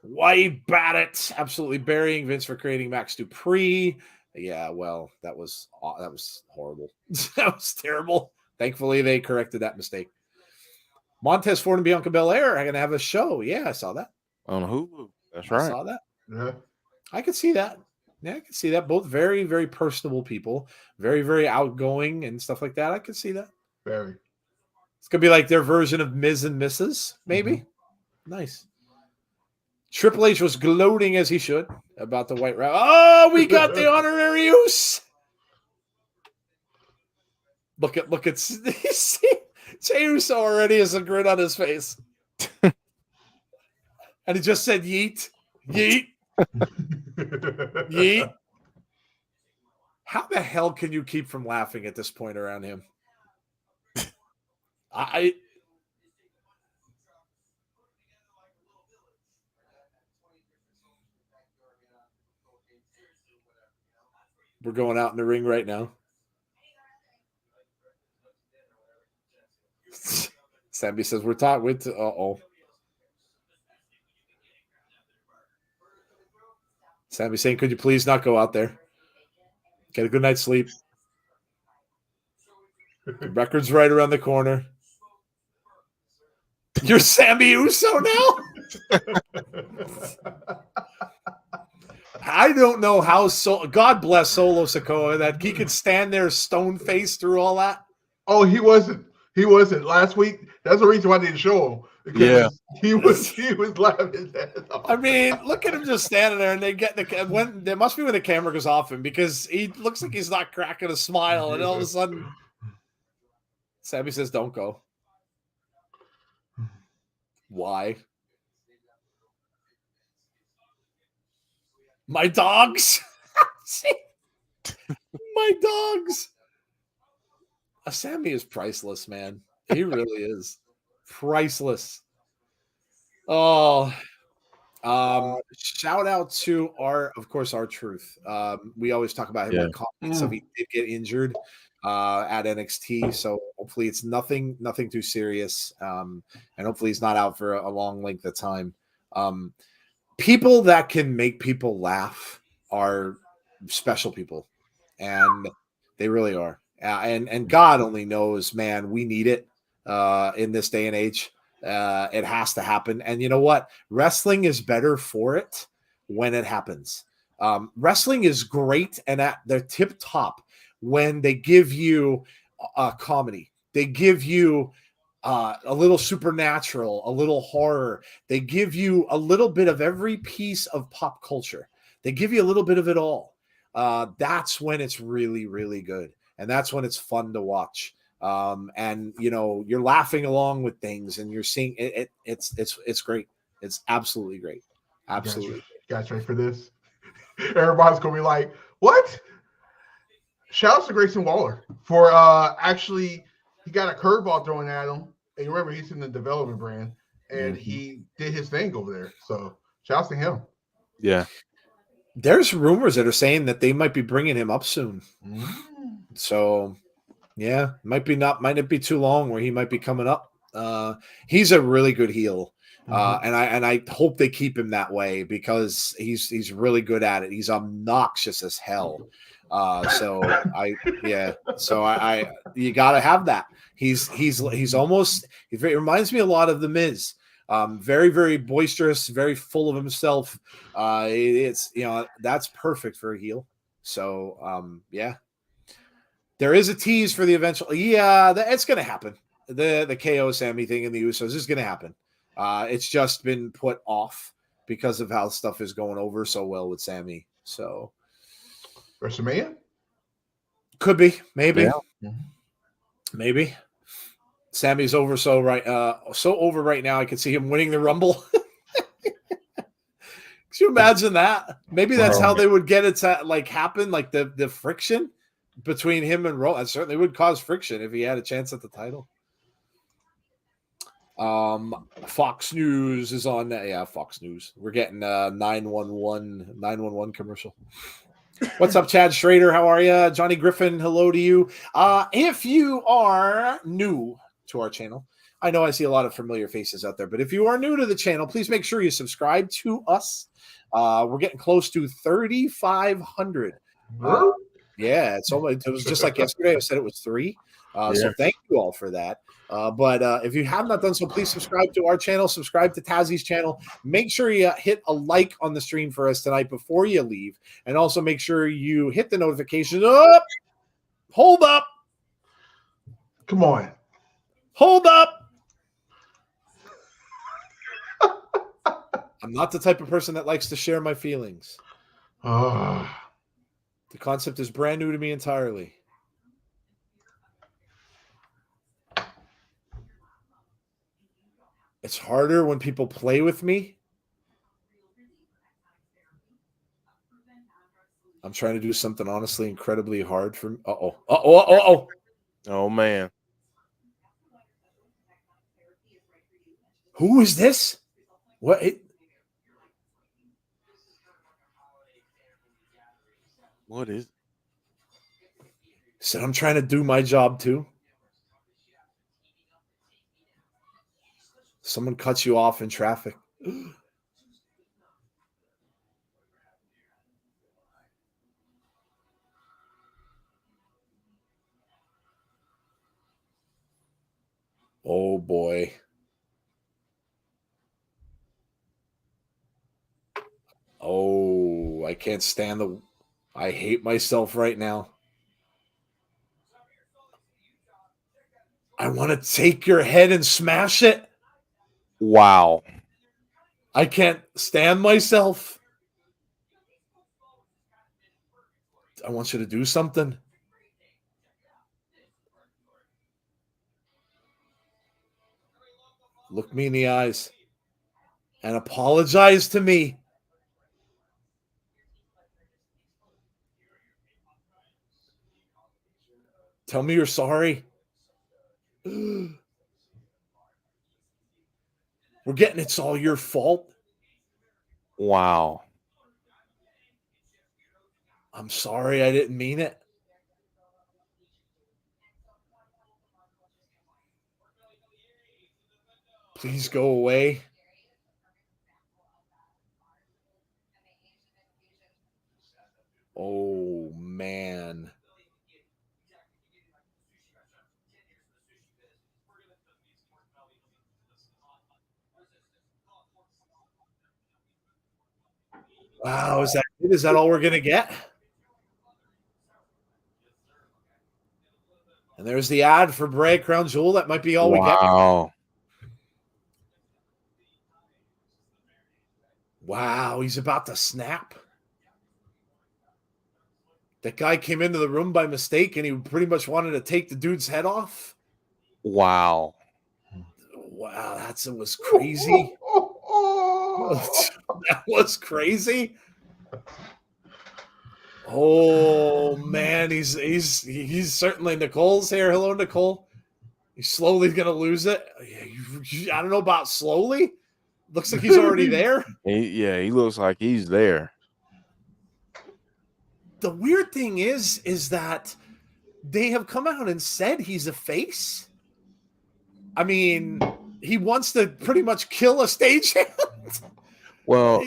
Wade Barrett absolutely burying Vince for creating Max Dupree. Yeah, well, that was horrible. That was terrible. Thankfully, they corrected that mistake. Montez Ford and Bianca Belair are going to have a show. Yeah, I saw that. On Hulu. That's right. I saw that. Yeah. I could see that. Yeah, I could see that. Both very, very personable people. Very, very outgoing and stuff like that. I could see that. Very. It's going to be like their version of Ms. and Mrs., maybe. Nice. Triple H was gloating as he should about the White Rabbit. Oh, we got the honorary use. Look at Jey Uso already has a grin on his face. And he just said yeet. Yeet. Yeet. How the hell can you keep from laughing at this point around him? We're going out in the ring right now. Sammy says we're talking with Sammy saying, could you please not go out there? Get a good night's sleep. The record's right around the corner. You're Sammy Uso now? I don't know how God bless Solo Sikoa that he could stand there stone faced through all that. Oh, he wasn't. He wasn't last week. That's the reason why I didn't show him. Because he was laughing his ass off. I mean, look at him just standing there, and they get there must be when the camera goes off him because he looks like he's not cracking a smile, and all of a sudden, Sammy says, "Don't go." Why? My dogs. My dogs. Sammy is priceless, man. He really is priceless. Oh, shout out to our Truth. We always talk about him when comments, so he did get injured at NXT. So hopefully it's nothing too serious. And hopefully he's not out for a long length of time. People that can make people laugh are special people, and they really are. And God only knows, man, we need it in this day and age. It has to happen. And you know what? Wrestling is better for it when it happens. Wrestling is great and at their tip top when they give you a comedy. They give you a little supernatural, a little horror. They give you a little bit of every piece of pop culture. They give you a little bit of it all. That's when it's really, really good. And that's when it's fun to watch. And you know, you're laughing along with things and you're seeing it. It's great. It's absolutely great. Absolutely. You guys ready for this? Everybody's going to be like, what? Shout out to Grayson Waller for actually, he got a curveball thrown at him. And you remember he's in the development brand and he did his thing over there. So shout out to him. Yeah. There's rumors that are saying that they might be bringing him up soon. So, yeah, might not be too long where he might be coming up. He's a really good heel, and I hope they keep him that way because he's really good at it. He's obnoxious as hell. So you got to have that. He's almost. It reminds me a lot of The Miz. Very, very boisterous, very full of himself. It's that's perfect for a heel. So yeah. There is a tease for the eventual. Yeah, it's going to happen. The KO Sammy thing in the Usos is going to happen. It's just been put off because of how stuff is going over so well with Sammy. So WrestleMania could be, maybe, yeah. Maybe. Sammy's over so over right now. I can see him winning the Rumble. Could you imagine that? Maybe that's how they would get it to like happen, like the friction between him and Roman. That certainly would cause friction if he had a chance at the title. Fox News is on that. Yeah, Fox News. We're getting 911 commercial. What's up, Chad Schrader? How are you? Johnny Griffin, hello to you. If you are new to our channel, I know I see a lot of familiar faces out there, but if you are new to the channel, please make sure you subscribe to us. We're getting close to 3,500. Yeah, it was just like yesterday. I said it was 3. So thank you all for that. But if you have not done so, please subscribe to our channel, subscribe to Tazzy's channel. Make sure you hit a like on the stream for us tonight before you leave. And also make sure you hit the notification. Hold up. Come on. Hold up. I'm not the type of person that likes to share my feelings. The concept is brand new to me entirely. It's harder when people play with me. I'm trying to do something honestly incredibly hard for me. Oh man. Who is this? What? What is? Said I'm trying to do my job too. Someone cuts you off in traffic. Oh boy. Oh, I can't stand I hate myself right now. I want to take your head and smash it. Wow. I can't stand myself. I want you to do something. Look me in the eyes and apologize to me. Tell me you're sorry. We're getting it's all your fault. Wow. I'm sorry, I didn't mean it. Please go away. Oh, man. Wow, is that it? Is that all we're going to get? And there's the ad for Bray Crown Jewel. That might be all we get. Wow. Wow, he's about to snap. That guy came into the room by mistake and he pretty much wanted to take the dude's head off. Wow. Wow, that was crazy. That was crazy. Oh man, he's certainly Nicole's here. Hello, Nicole. He's slowly gonna lose it. I don't know about slowly. Looks like he's already there. He looks like he's there. The weird thing is that they have come out and said he's a face. I mean, he wants to pretty much kill a stagehand. Well,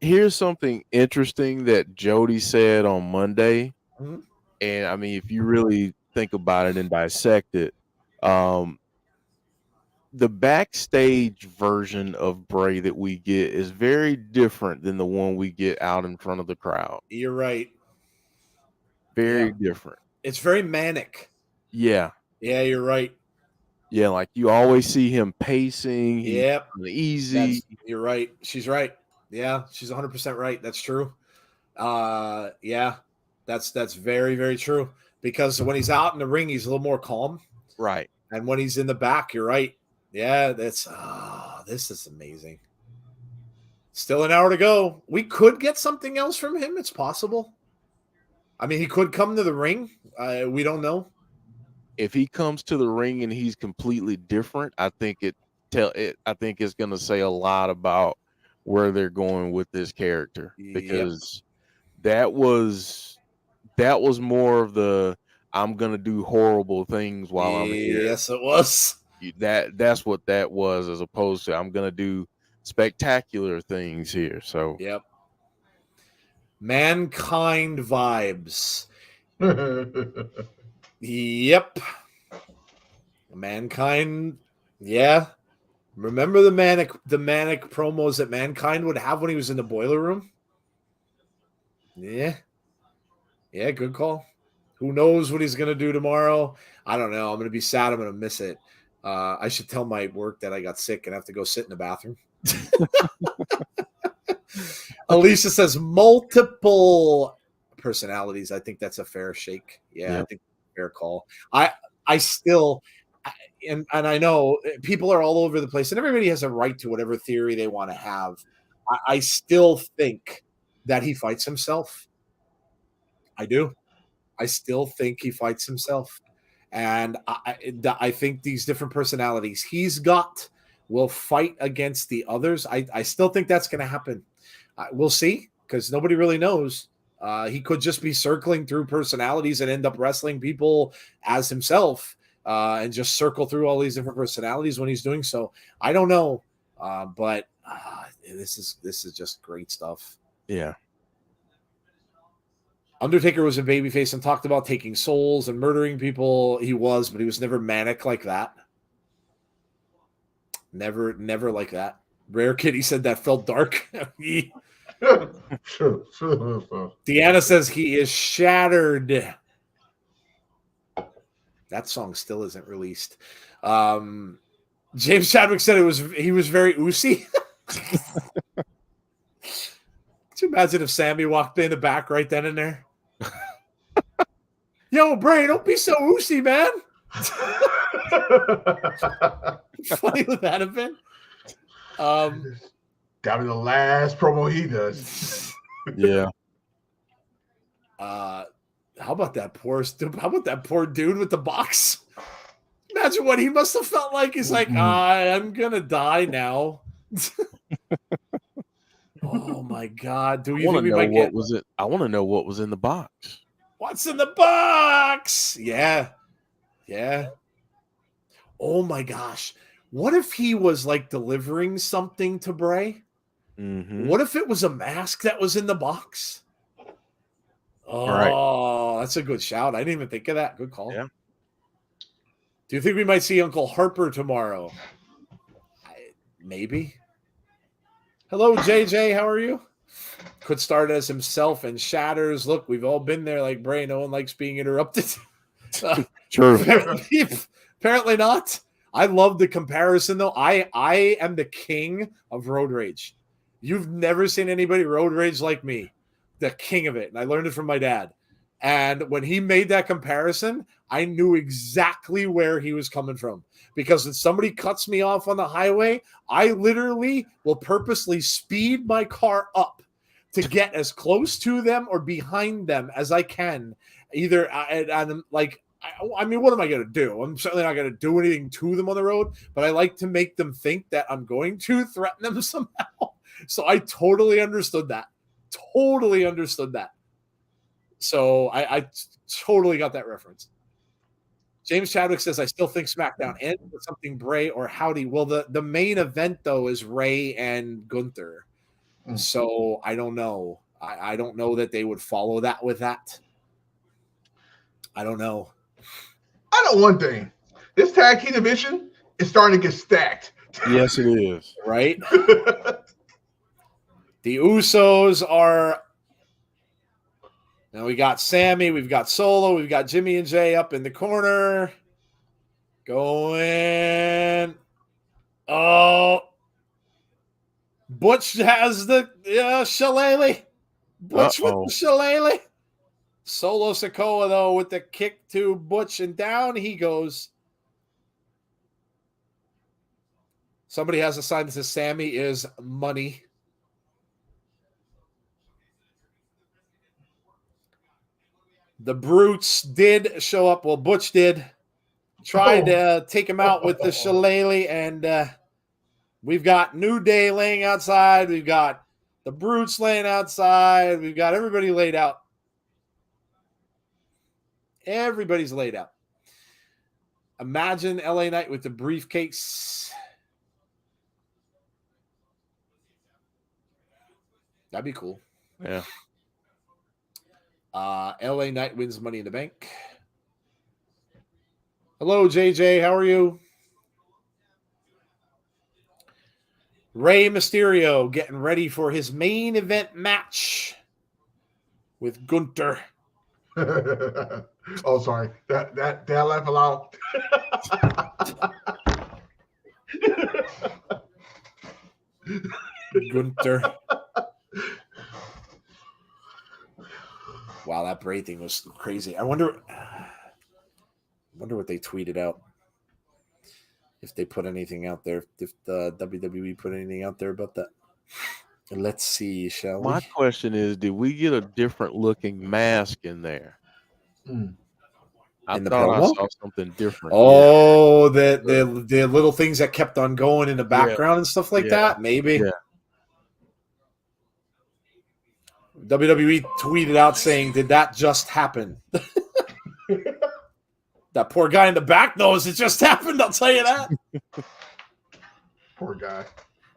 here's something interesting that Jody said on Monday. Mm-hmm. And I mean, if you really think about it and dissect it, the backstage version of Bray that we get is very different than the one we get out in front of the crowd. You're right. Very different. It's very manic. Yeah. Yeah, you're right. Yeah, like you always see him pacing. Yep. Easy. You're right. She's right. Yeah, she's 100% right. That's true. Yeah, that's very, very true. Because when he's out in the ring, he's a little more calm. Right. And when he's in the back, you're right. Yeah, this is amazing. Still an hour to go. We could get something else from him. It's possible. I mean, he could come to the ring. We don't know. If he comes to the ring and he's completely different, I think it's going to say a lot about where they're going with this character, because that was more of the I'm going to do horrible things while I'm here. Yes, it was. That's what that was, as opposed to I'm going to do spectacular things here. So, yep. Mankind vibes. Yep. Mankind. Yeah. Remember the manic promos that Mankind would have when he was in the boiler room? Yeah. Yeah, good call. Who knows what he's going to do tomorrow? I don't know. I'm going to be sad. I'm going to miss it. I should tell my work that I got sick and have to go sit in the bathroom. Alicia says multiple personalities. I think that's a fair shake. Yeah, I think fair call. I still, and I know people are all over the place, and everybody has a right to whatever theory they want to have. I still think that he fights himself. I do. I still think he fights himself. And I think these different personalities he's got will fight against the others. I still think that's going to happen. We'll see, because nobody really knows. He could just be circling through personalities and end up wrestling people as himself and just circle through all these different personalities when he's doing so. I don't know, but this is just great stuff. Yeah. Undertaker was a babyface and talked about taking souls and murdering people. He was, but he was never manic like that. Never like that. Rare Kitty said that felt dark. Deanna says he is shattered. That song still isn't released. James Chadwick said he was very oozy. Could you imagine if Sammy walked in the back right then and there? Yo, Bray, don't be so oozy, man. Funny would that have been? That'll be the last promo he does. Yeah. How about that poor dude with the box? Imagine what he must have felt like. He's like, I'm gonna die now. Oh my God! Do you think we might get? I want to know what was in the box. What's in the box? Yeah. Oh my gosh! What if he was like delivering something to Bray? Mm-hmm. What if it was a mask that was in the box? Oh, right. That's a good shout. I didn't even think of that. Good call. Yeah. Do you think we might see Uncle Harper tomorrow? Maybe. Hello, JJ. How are you? Could start as himself and shatters. Look, we've all been there like Bray. No one likes being interrupted. True. Apparently not. I love the comparison, though. I am the king of road rage. You've never seen anybody road rage like me. The king of it. And I learned it from my dad. And when he made that comparison, I knew exactly where he was coming from. Because when somebody cuts me off on the highway, I literally will purposely speed my car up to get as close to them or behind them as I can. Either, I mean, what am I going to do? I'm certainly not going to do anything to them on the road, but I like to make them think that I'm going to threaten them somehow. So I totally understood that. So I totally got that reference. James Chadwick says, I still think SmackDown ends with something Bray or Howdy. Well, the main event, though, is Ray and Gunther. So I don't know. I don't know that they would follow that with that. I don't know. I know one thing. This tag team division is starting to get stacked. Yes, it is. Right? The Usos are... Now we got Sammy, we've got Solo, we've got Jimmy and Jay up in the corner. Going. Oh. Butch has the shillelagh. Butch with the shillelagh. Solo Sikoa, though, with the kick to Butch, and down he goes. Somebody has a sign that says Sammy is money. The Brutes did show up. Well, Butch did. Tried to take him out with the shillelagh, and we've got New Day laying outside. We've got the Brutes laying outside. We've got everybody laid out. Everybody's laid out. Imagine LA Knight with the briefcase. That'd be cool. Yeah. LA Knight wins Money in the Bank. Hello, JJ. How are you? Rey Mysterio getting ready for his main event match with Gunther. Oh, sorry. That laugh aloud. Gunther. Wow, that Bray thing was crazy. I wonder what they tweeted out. If they put anything out there, if the WWE put anything out there about that. Let's see, shall we? My question is, did we get a different looking mask in there? I In the thought I promo? saw something different. Oh, the little things that kept on going in the background and stuff like that? Maybe. Yeah. WWE tweeted out saying, "Did that just happen?" That poor guy in the back knows it just happened, I'll tell you that. Poor guy.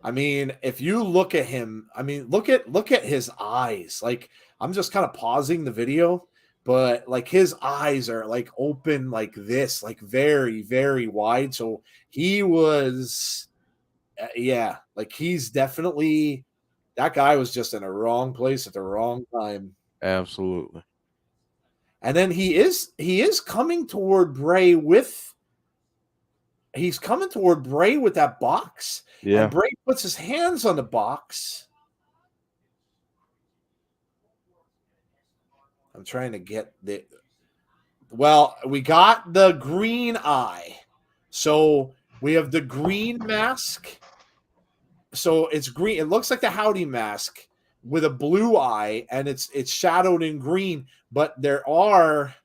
I mean, if you look at him, I mean, look at his eyes. Like, I'm just kind of pausing the video, but like his eyes are like open like this, like very, very wide. So he was, like he's definitely, that guy was just in the wrong place at the wrong time. Absolutely. And then he is coming toward Bray with that box. Yeah. And Bray puts his hands on the box. I'm trying to get we got the green eye. So we have the green mask. So it's green. It looks like the Howdy mask with a blue eye, and it's shadowed in green, but there are,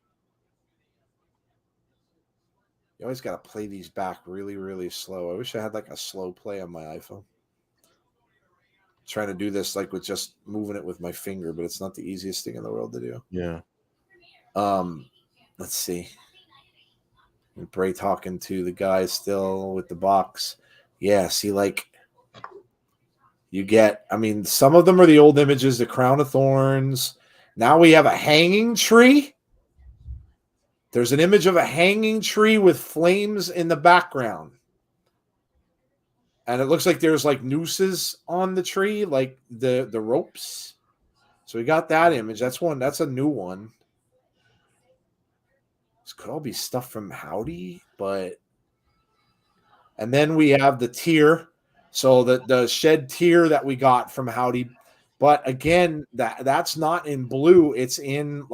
you always got to play these back really, really slow. I wish I had like a slow play on my iPhone. Trying to do this like with just moving it with my finger, but it's not the easiest thing in the world to do. Yeah. Let's see. Bray talking to the guy still with the box. Yeah, see, like you get, I mean, some of them are the old images, the crown of thorns. Now we have a hanging tree. There's an image of a hanging tree with flames in the background. And it looks like there's like nooses on the tree, like the ropes. So we got that image. That's a new one. This could all be stuff from Howdy, but. And then we have the tear. So the shed tear that we got from Howdy. But again, that's not in blue. It's in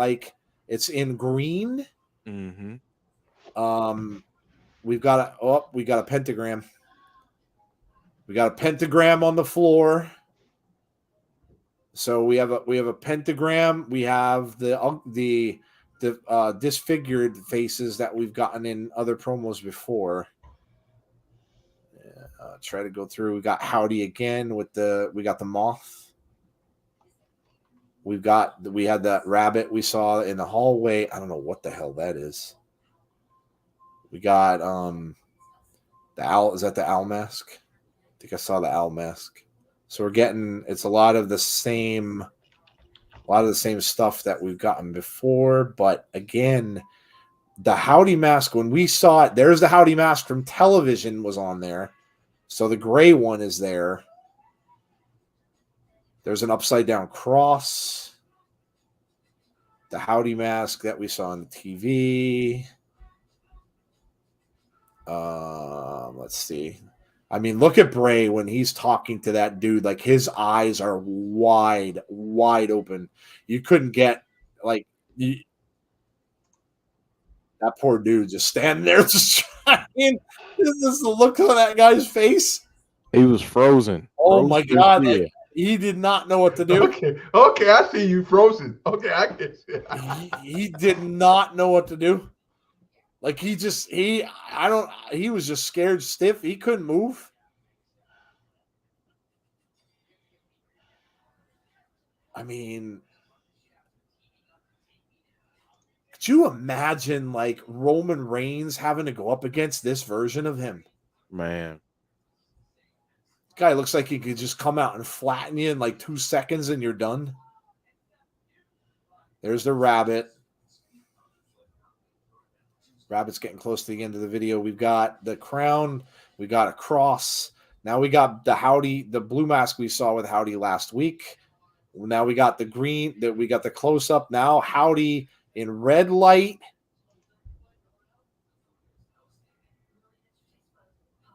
green. Mm-hmm. We got a pentagram. We got a pentagram on the floor. So we have a pentagram. We have the disfigured faces that we've gotten in other promos before. Try to go through. We got Howdy again we got the moth. We had that rabbit we saw in the hallway. I don't know what the hell that is. We got the owl. Is that the owl mask? I think I saw the owl mask. So we're getting, it's a lot of the same stuff that we've gotten before. But again, the Howdy mask, when we saw it, there's the Howdy mask from television was on there. So the gray one is there. There's an upside down cross. The Howdy mask that we saw on the TV. Let's see. I mean, look at Bray when he's talking to that dude. Like, his eyes are wide open. You couldn't get, like, that poor dude just standing there just trying. This is the look on that guy's face. He was frozen. Oh, my God. Like, he did not know what to do. Okay, I see you frozen. Okay, I get it. He did not know what to do. Like, he was just scared stiff. He couldn't move. I mean, could you imagine, like, Roman Reigns having to go up against this version of him? Man. Guy looks like he could just come out and flatten you in like 2 seconds and you're done. There's the rabbit. Rabbit's getting close to the end of the video. We've got the crown. We got a cross. Now we got the blue mask we saw with Howdy last week. Now we got the green, we got the close-up. Now Howdy in red light.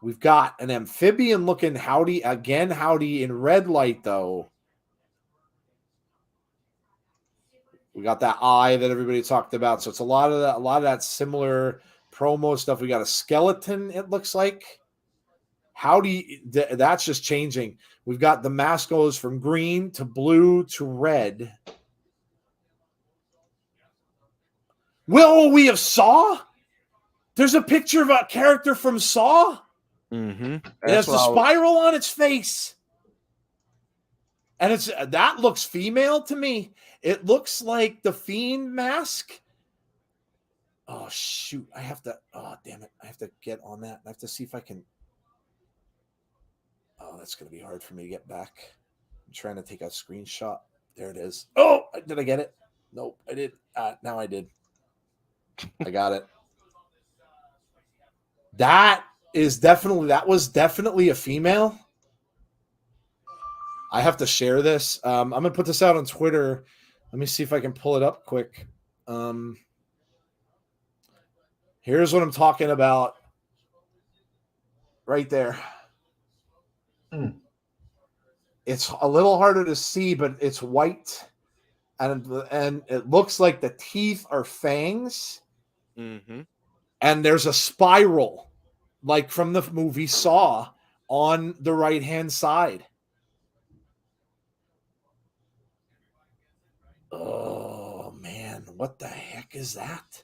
We've got an amphibian looking Howdy again. Howdy in red light though. We got that eye that everybody talked about. So it's a lot of that similar promo stuff. We got a skeleton. It looks like Howdy. That's just changing. We've got the mask goes from green to blue to red. Will we have Saw? There's a picture of a character from Saw. Mm-hmm. It has the spiral on its face. And that looks female to me. It looks like the Fiend mask. Oh, shoot. Oh, damn it. I have to get on that. I have to see if I can. Oh, that's going to be hard for me to get back. I'm trying to take a screenshot. There it is. Oh, did I get it? Nope, I did. Now I did. I got it. That was definitely a female. I have to share this. I'm going to put this out on Twitter. Let me see if I can pull it up quick. Here's what I'm talking about right there. It's a little harder to see, but it's white. And it looks like the teeth are fangs. Mm-hmm. And there's a spiral, like from the movie Saw, on the right-hand side. Oh, man. What the heck is that?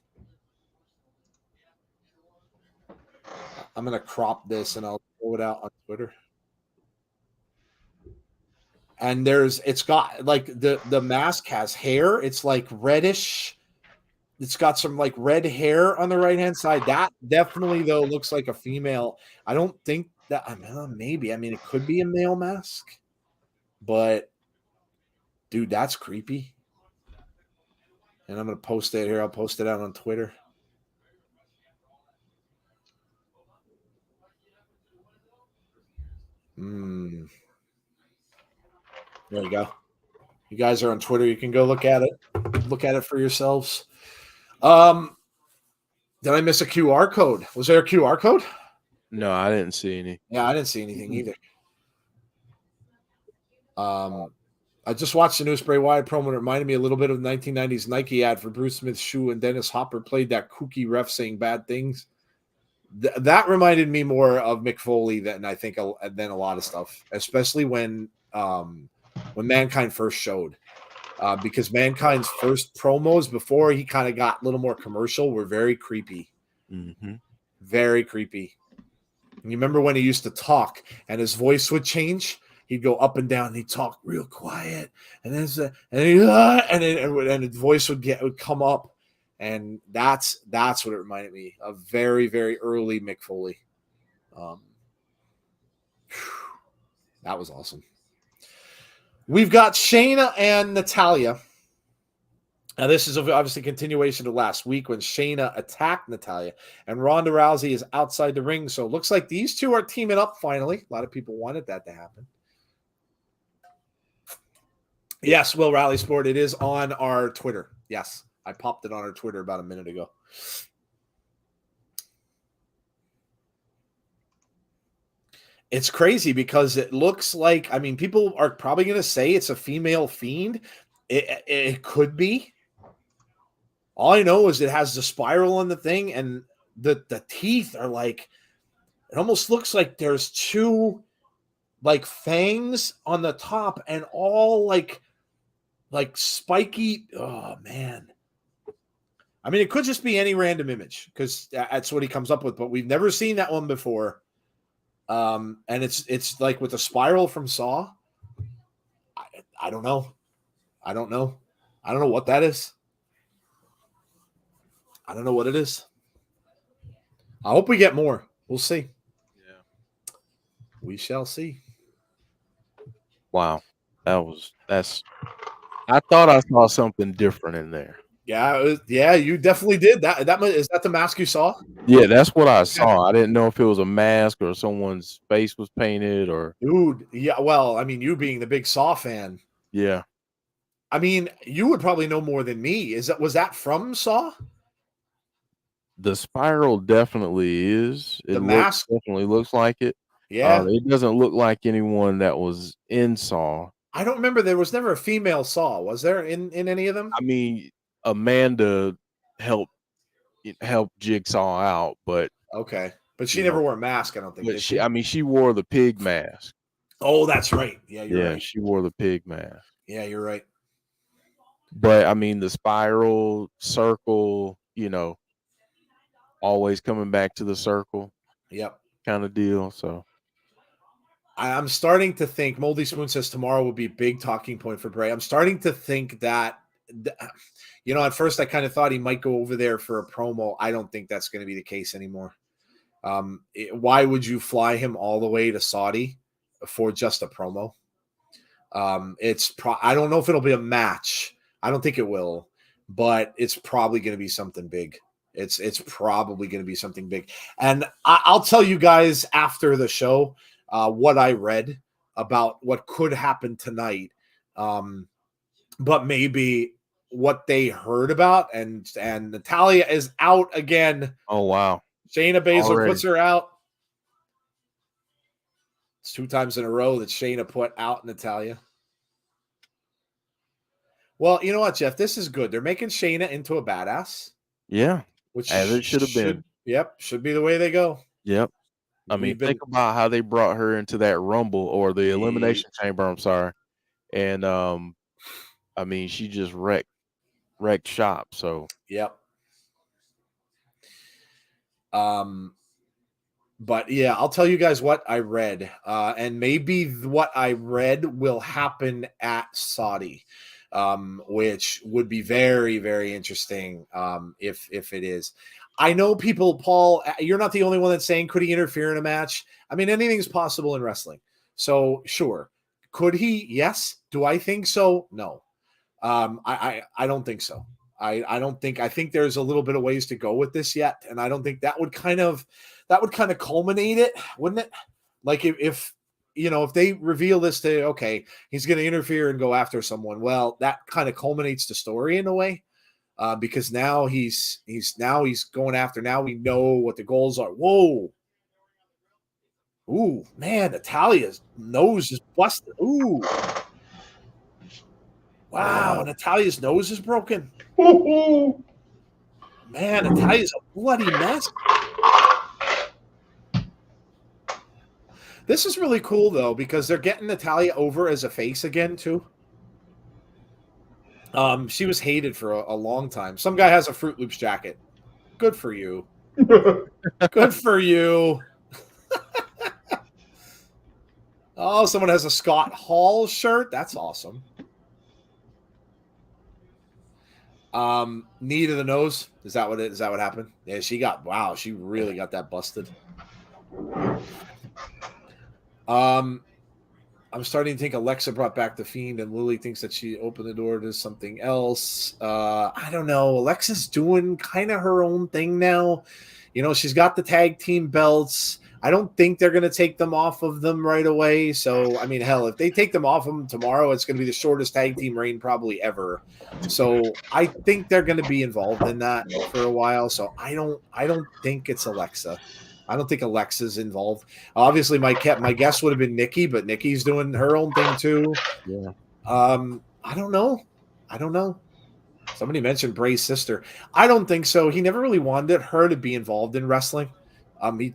I'm going to crop this and I'll throw it out on Twitter. And it's got like the mask has hair. It's like reddish. It's got some like red hair on the right-hand side. That definitely, though, looks like a female. I don't think that, maybe. I mean, it could be a male mask. But, dude, that's creepy. And I'm going to post it here. I'll post it out on Twitter. There you go. You guys are on Twitter. You can go look at it. Look at it for yourselves. Did I miss a QR code? Was there a QR code? No, I didn't see any. Yeah, I didn't see anything either. I just watched the newest Bray Wyatt promo. It reminded me a little bit of the 1990s Nike ad for Bruce Smith's shoe, and Dennis Hopper played that kooky ref saying bad things. That reminded me more of Mick Foley than I think than a lot of stuff, especially when Mankind first showed. Because Mankind's first promos before he kind of got a little more commercial were very creepy. Mm-hmm. Very creepy. And you remember when he used to talk and his voice would change? He'd go up and down and he'd talk real quiet. And then his voice would come up. And that's what it reminded me of. Very, very early Mick Foley. That was awesome. We've got Shayna and Natalya. Now, this is obviously a continuation of last week when Shayna attacked Natalya, and Ronda Rousey is outside the ring. So it looks like these two are teaming up finally. A lot of people wanted that to happen. Yes, Will Rally Sport. It is on our Twitter. Yes, I popped it on our Twitter about a minute ago. It's crazy because it looks like, people are probably going to say it's a female Fiend. It could be. All I know is it has the spiral on the thing, and the teeth are like, it almost looks like there's two like fangs on the top and all like spiky. Oh, man. It could just be any random image because that's what he comes up with, but we've never seen that one before. And it's like with a spiral from Saw. I don't know. I don't know what that is. I don't know what it is. I hope we get more. We'll see. Yeah. We shall see. Wow. That's I thought I saw something different in there. Yeah, you definitely did. Is that the mask you saw? Yeah, that's what I saw. I didn't know if it was a mask or someone's face was painted or. Dude, yeah. Well, you being the big Saw fan. Yeah. You would probably know more than me. Was that from Saw? The spiral definitely is. The mask definitely looks like it. Yeah. It doesn't look like anyone that was in Saw. I don't remember. There was never a female Saw, was there in any of them? I mean, Amanda helped Jigsaw out, but okay, but she never wore a mask. I don't think. but Did she, I mean, she wore the pig mask. Oh, that's right. Yeah, you're right. She wore the pig mask. Yeah, you're right. But I mean, the spiral circle, always coming back to the circle. Yep. Kind of deal. So I'm starting to think Moldy Spoon says tomorrow will be a big talking point for Bray. I'm starting to think that, at first I kind of thought he might go over there for a promo. I don't think that's going to be the case anymore. Why would you fly him all the way to Saudi for just a promo? I don't know if it'll be a match. I don't think it will, but it's probably going to be something big. It's probably going to be something big. And I'll tell you guys after the show what I read about what could happen tonight. But maybe what they heard about, and Natalya is out again. Oh, wow. Shayna Baszler puts her out. It's 2 times in a row that Shayna put out Natalya. Well, you know what, Jeff? This is good. They're making Shayna into a badass. Yeah. Which as it should have been. Yep. Should be the way they go. Yep. I mean, think about how they brought her into that Rumble or the Elimination Chamber. I'm sorry. And, I mean, she just wrecked shop. So, yep. But yeah, I'll tell you guys what I read, and maybe what I read will happen at Saudi, which would be very, very interesting if it is. I know people, Paul, you're not the only one that's saying, could he interfere in a match? I mean, anything's possible in wrestling. So sure. Could he? Yes. Do I think so? No. I don't think so. I think there's a little bit of ways to go with this yet. And I don't think that would kind of culminate it, wouldn't it? Like if they reveal this to, okay, he's going to interfere and go after someone. Well, that kind of culminates the story in a way, because now he's going after, now we know what the goals are. Whoa. Ooh, man, Natalya's nose is busted. Ooh. Wow, Natalya's nose is broken. Man, Natalya's a bloody mess. This is really cool, though, because they're getting Natalya over as a face again, too. She was hated for a long time. Some guy has a Fruit Loops jacket. Good for you. Good for you. Oh, someone has a Scott Hall shirt. That's awesome. Knee to the nose. Is that what happened? Yeah, she really got that busted. I'm starting to think Alexa brought back the Fiend, and Lily thinks that she opened the door to something else. I don't know. Alexa's doing kind of her own thing now. She's got the tag team belts. I don't think they're going to take them off of them right away. So, I mean, hell, if they take them off of them tomorrow, it's going to be the shortest tag team reign probably ever. So I think they're going to be involved in that for a while. So I don't think it's Alexa. I don't think Alexa's involved. Obviously, my guess would have been Nikki, but Nikki's doing her own thing too. Yeah. I don't know. Somebody mentioned Bray's sister. I don't think so. He never really wanted her to be involved in wrestling.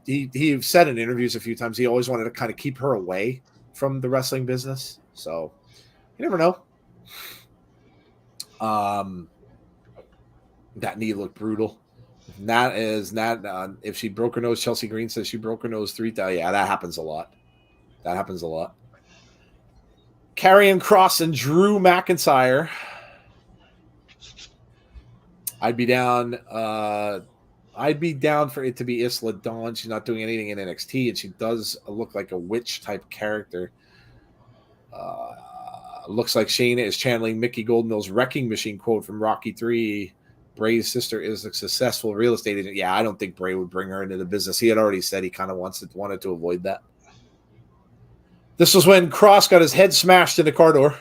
He said in interviews a few times he always wanted to kind of keep her away from the wrestling business. So you never know. That knee looked brutal. If she broke her nose, Chelsea Green says she broke her nose 3 times. Yeah, that happens a lot. Karrion Kross and Drew McIntyre. I'd be down for it to be Isla Dawn. She's not doing anything in NXT, and she does look like a witch type character. Looks like Shayna is channeling Mickey Goldmill's Wrecking Machine quote from Rocky 3. Bray's sister is a successful real estate agent. Yeah, I don't think Bray would bring her into the business. He had already said he kind of wanted to avoid that. This was when Kross got his head smashed in the car door,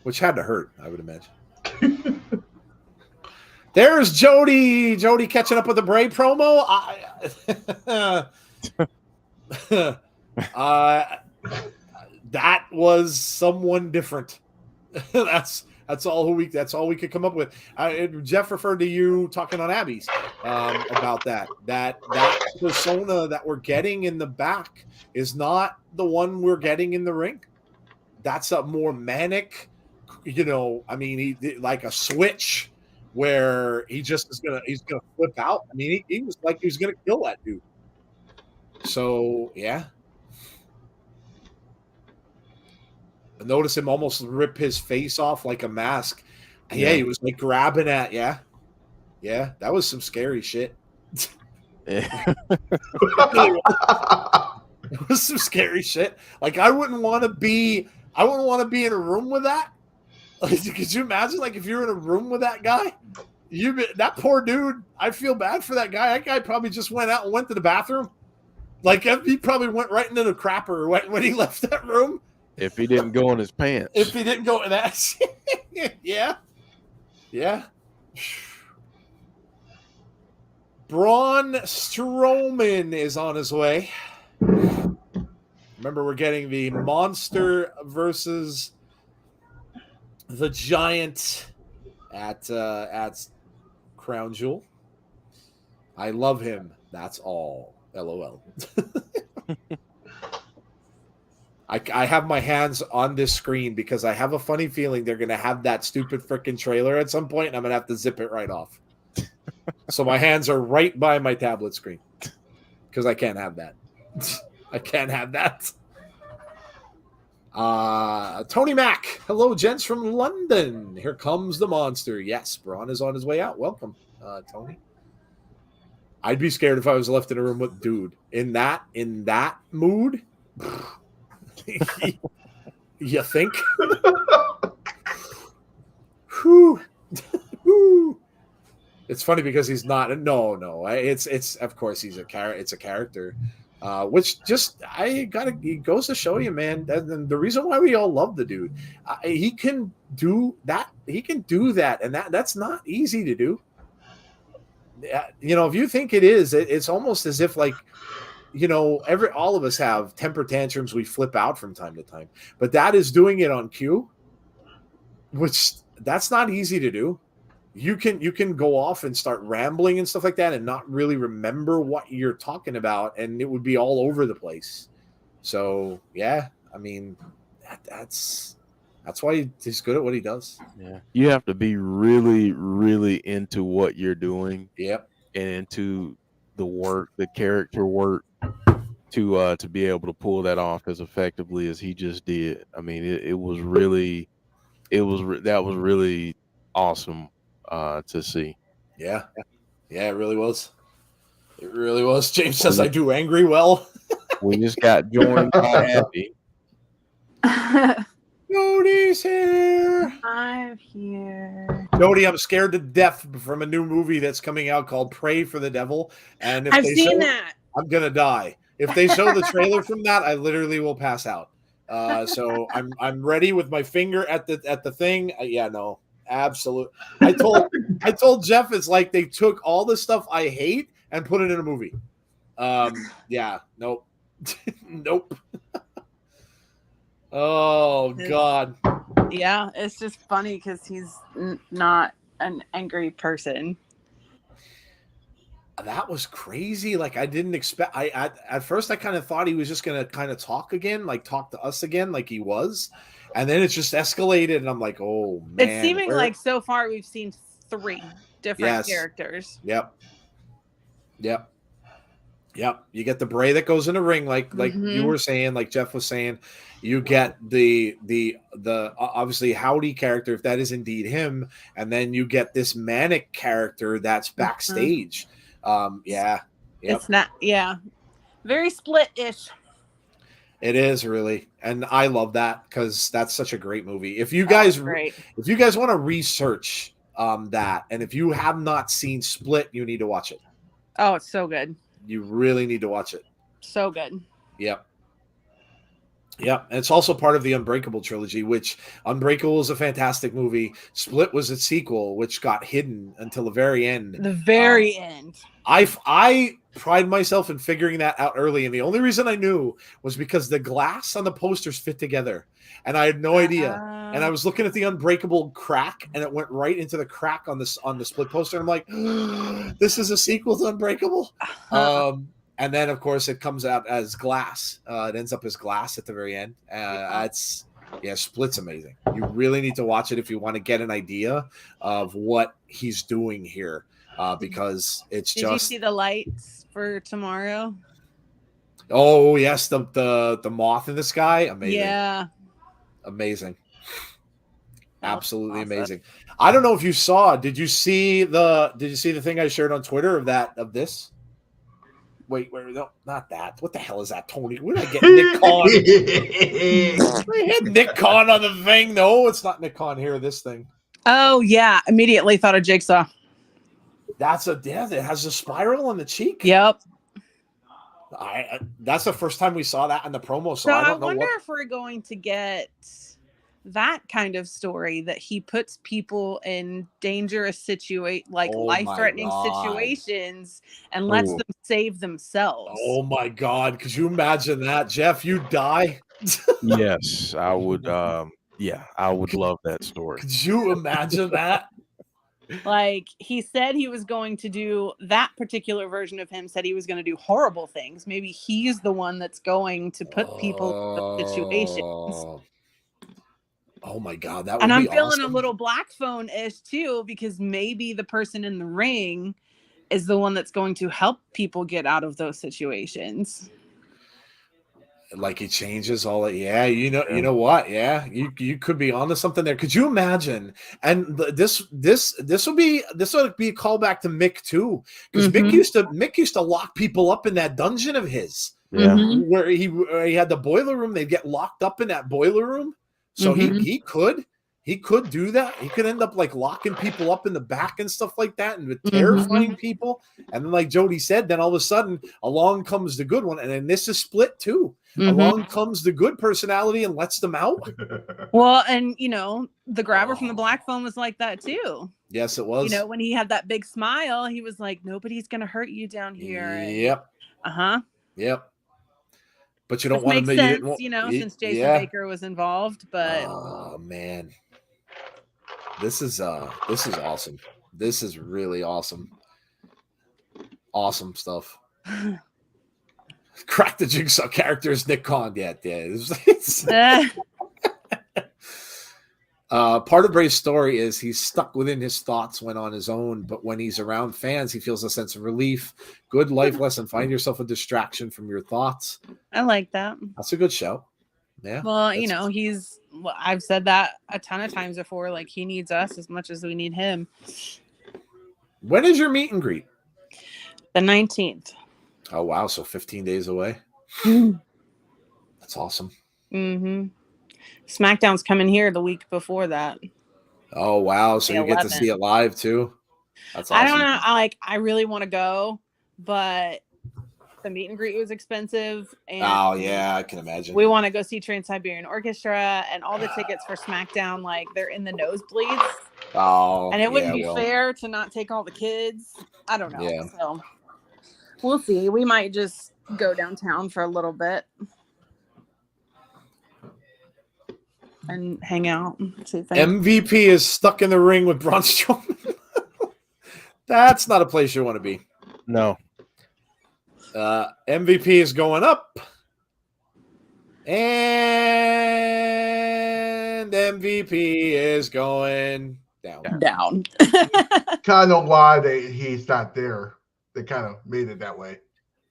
which had to hurt, I would imagine. There's Jody. Jody catching up with the Bray promo. That was someone different. That's all we could come up with. Jeff referred to you talking on Abby's about that persona that we're getting in the back is not the one we're getting in the ring. That's a more manic, I mean, he like a switch where he's gonna flip out. I mean, he was like he was gonna kill that dude. So yeah. Notice him almost rip his face off like a mask. Yeah, he was like grabbing at. Yeah, that was some scary shit. Yeah. It was some scary shit. Like I wouldn't want to be in a room with that. Like, could you imagine? Like if you're in a room with that guy, that poor dude. I feel bad for that guy. That guy probably just went out and went to the bathroom. Like he probably went right into the crapper when he left that room. If he didn't go in his pants. If he didn't go in that. Yeah. Braun Strowman is on his way. Remember, we're getting the Monster versus the Giant at Crown Jewel. I love him. That's all. LOL. I have my hands on this screen because I have a funny feeling they're going to have that stupid freaking trailer at some point, and I'm going to have to zip it right off. So my hands are right by my tablet screen because I can't have that. I can't have that. Tony Mack. Hello, gents from London. Here comes the monster. Yes, Braun is on his way out. Welcome, Tony. I'd be scared if I was left in a room with dude in that mood. You think? Whew. It's funny because he's not. No. It's of course he's a character. It's a character, which just it goes to show you, man. And the reason why we all love the dude, he can do that. He can do that, and that's not easy to do. If you think it is, it's almost as if like. All of us have temper tantrums we flip out from time to time, but that is doing it on cue, which that's not easy to do. You can go off and start rambling and stuff like that and not really remember what you're talking about, and it would be all over the place. So yeah, I mean, that's why he's good at what he does. Yeah, you have to be really, really into what you're doing. Yep, and into the work, the character work. To be able to pull that off as effectively as he just did. I mean, that was really awesome to see. Yeah, it really was. It really was. James says I do angry well. We just got joined by Abby. Jody's here. I'm here. Jody, I'm scared to death from a new movie that's coming out called Pray for the Devil. And if I've seen that. I'm gonna die. If they show the trailer from that, I literally will pass out. So I'm ready with my finger at the thing. No, absolutely. I told Jeff it's like they took all the stuff I hate and put it in a movie. Nope. Nope. Oh God. Yeah, it's just funny because he's not an angry person. That was crazy. Like I didn't expect. At first I kind of thought he was just gonna kind of talk again, like talk to us again, like he was, and then it's just escalated, and I'm like, oh man. It's seeming like so far we've seen 3 different characters. Yep. You get the Bray that goes in the ring, like you were saying, like Jeff was saying. You get the obviously Howdy character, if that is indeed him, and then you get this manic character that's backstage. It's not, very split-ish. It is really, and I love that because that's such a great movie. If you guys want to research that, and if you have not seen Split, you need to watch it. Oh, it's so good. You really need to watch it. So good. Yep. Yeah, and it's also part of the Unbreakable trilogy, which Unbreakable is a fantastic movie. Split was its sequel, which got hidden until the very end. The very end. I pride myself in figuring that out early, and the only reason I knew was because the glass on the posters fit together, and I had no idea. And I was looking at the Unbreakable crack, and it went right into the crack on the Split poster. I'm like, this is a sequel to Unbreakable. And then, of course, it comes out as glass. It ends up as glass at the very end. Split's amazing. You really need to watch it if you want to get an idea of what he's doing here, because it's Did you see the lights for tomorrow? Oh yes, the moth in the sky, amazing. Yeah, amazing, absolutely awesome. amazing. I don't know if you saw. Did you see the thing I shared on Twitter of this? Wait, no, not that. What the hell is that, Tony? Where did I get Nick Khan? I had Nick Khan on the thing. No, it's not Nick Khan here. This thing. Oh yeah, immediately thought of Jigsaw. That's it has a spiral on the cheek. Yep. That's the first time we saw that in the promo. So I wonder if we're going to get that kind of story that he puts people in dangerous life-threatening situations and lets them save themselves. Oh my God. Could you imagine that, Jeff? You die? Yes, I would. I would love that story. Could you imagine that? Like, he said he was going to do that particular version of him, said he was going to do horrible things. Maybe he's the one that's going to put people in situations. Oh my God, that would and I'm be feeling awesome. a little Black Phone-ish too, because maybe the person in the ring is the one that's going to help people get out of those situations. Like he changes all that. Yeah, you know what? Yeah, you could be onto something there. Could you imagine? And this will be a callback to Mick too, because Mick used to lock people up in that dungeon of his. Yeah, where he had the boiler room. They'd get locked up in that boiler room. So he could do that. He could end up like locking people up in the back and stuff like that, and terrifying people. And then, like Jody said, then all of a sudden along comes the good one, and then this is Split too. Along comes the good personality and lets them out. Well, and the grabber from the Black Phone was like that too. Yes, it was. When he had that big smile, he was like, "Nobody's gonna hurt you down here." Yep. Yep. But you don't want to make sense, since Jason Baker was involved. But oh man, this is awesome. This is really awesome. Awesome stuff. Crack the Jigsaw character is Nick Khan. Yeah. Part of Bray's story is he's stuck within his thoughts when on his own, but when he's around fans, he feels a sense of relief. Good life lesson. Find yourself a distraction from your thoughts. I like that. That's a good show. Yeah. Well, I've said that a ton of times before. Like, he needs us as much as we need him. When is your meet and greet? The 19th. Oh, wow. So 15 days away. That's awesome. SmackDown's coming here the week before that. Oh, wow. So you get to see it live too? That's awesome. I don't know. I really want to go, but the meet and greet was expensive. And oh, yeah. I can imagine. We want to go see Trans-Siberian Orchestra, and all the tickets for SmackDown, like, they're in the nosebleeds. Oh, and it wouldn't be fair to not take all the kids. I don't know. Yeah. So we'll see. We might just go downtown for a little bit and hang out. MVP is stuck in the ring with Braun Strowman. That's not a place you want to be. No. MVP is going up. And MVP is going down. Kind of know why he's not there. They kind of made it that way.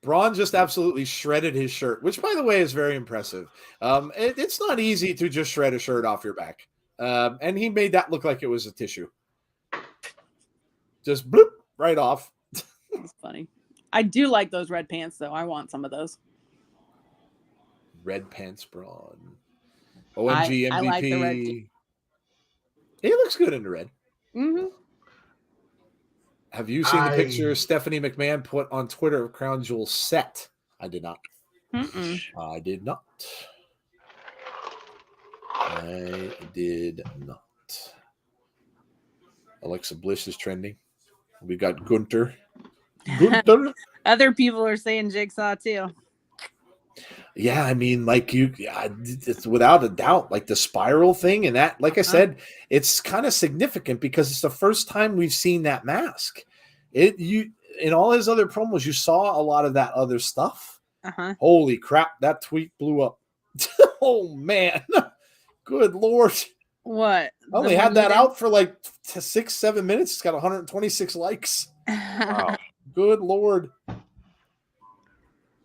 Braun just absolutely shredded his shirt, which, by the way, is very impressive. It's not easy to just shred a shirt off your back. And he made that look like it was a tissue. Just bloop, right off. That's funny. I do like those red pants, though. I want some of those. Red pants Braun. OMG MVP. I like the red. He looks good in the red. Have you seen the picture Stephanie McMahon put on Twitter of Crown Jewel set? I did not. I did not. I did not. Alexa Bliss is trending. We got Gunter. Other people are saying Jigsaw too. Yeah, I mean, it's without a doubt, like the spiral thing, and that, like I said, it's kind of significant because it's the first time we've seen that mask. In all his other promos, you saw a lot of that other stuff. Holy crap, that tweet blew up. Oh man, good Lord. What? I only had that out for like 6-7 minutes. It's got 126 likes. Wow. Good Lord.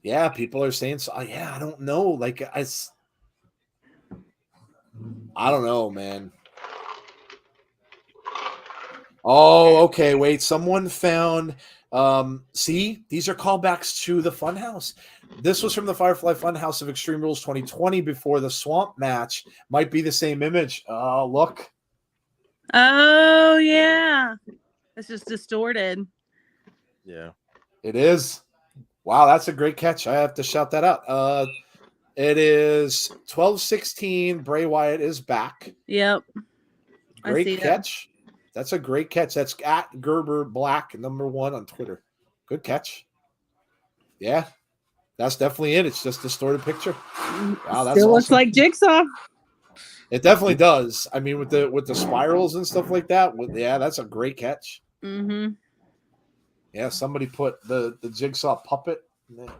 Yeah, people are saying so. Yeah, I don't know. Like, I don't know, man. Oh, okay. Wait, someone found. See, these are callbacks to the Funhouse. This was from the Firefly Funhouse of Extreme Rules 2020 before the Swamp match. Might be the same image. Oh, look. Oh, yeah. It's just distorted. Yeah. It is. Wow, that's a great catch. I have to shout that out. It is 12-16. Bray Wyatt is back. Yep. Great catch. That's a great catch. That's at Gerber Black, #1 on Twitter. Good catch. Yeah, that's definitely it. It's just a distorted picture. Wow, that's still awesome. looks like Jigsaw. It definitely does. I mean, with the spirals and stuff like that. Yeah, that's a great catch. Mm-hmm. Yeah, somebody put the Jigsaw puppet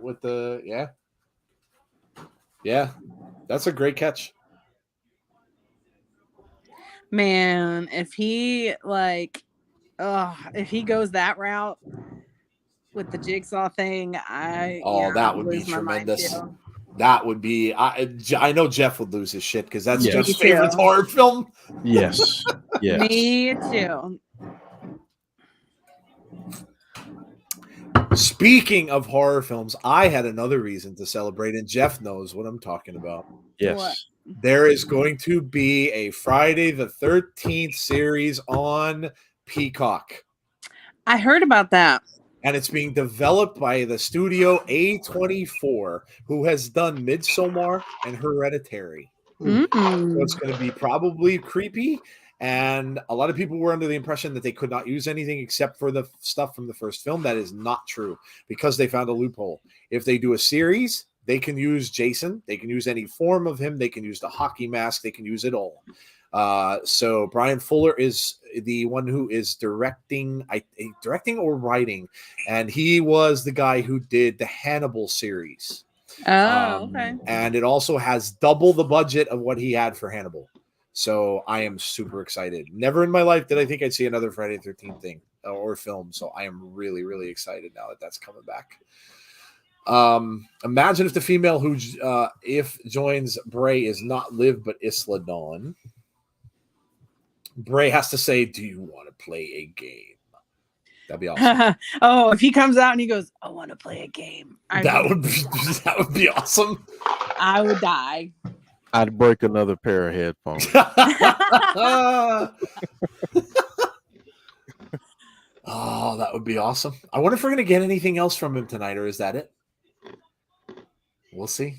with the yeah. That's a great catch. Man, if he goes that route with the Jigsaw thing, that would be tremendous. That would be. I know Jeff would lose his shit because that's Jeff's favorite horror film. Yes. Yes. Me too. Speaking of horror films, I had another reason to celebrate, and Jeff knows what I'm talking about. Yes. What? There is going to be a Friday the 13th series on Peacock. I heard about that. And it's being developed by the studio A24, who has done Midsommar and Hereditary. So it's going to be probably creepy. And a lot of people were under the impression that they could not use anything except for the stuff from the first film. That is not true because they found a loophole. If they do a series, they can use Jason. They can use any form of him. They can use the hockey mask. They can use it all. So Brian Fuller is the one who is directing or writing. And he was the guy who did the Hannibal series. Okay. And it also has double the budget of what he had for Hannibal. So I am super excited. Never in my life did I think I'd see another Friday the 13th thing or film. So I am really, really excited now that that's coming back. Imagine if the female who if joins Bray is not Liv but Isla Dawn. Bray has to say, "Do you want to play a game?" That'd be awesome. Oh, if he comes out and he goes, "I want to play a game," that would be awesome. I would die. I'd break another pair of headphones. Oh, that would be awesome. I wonder if we're going to get anything else from him tonight, or is that it? We'll see.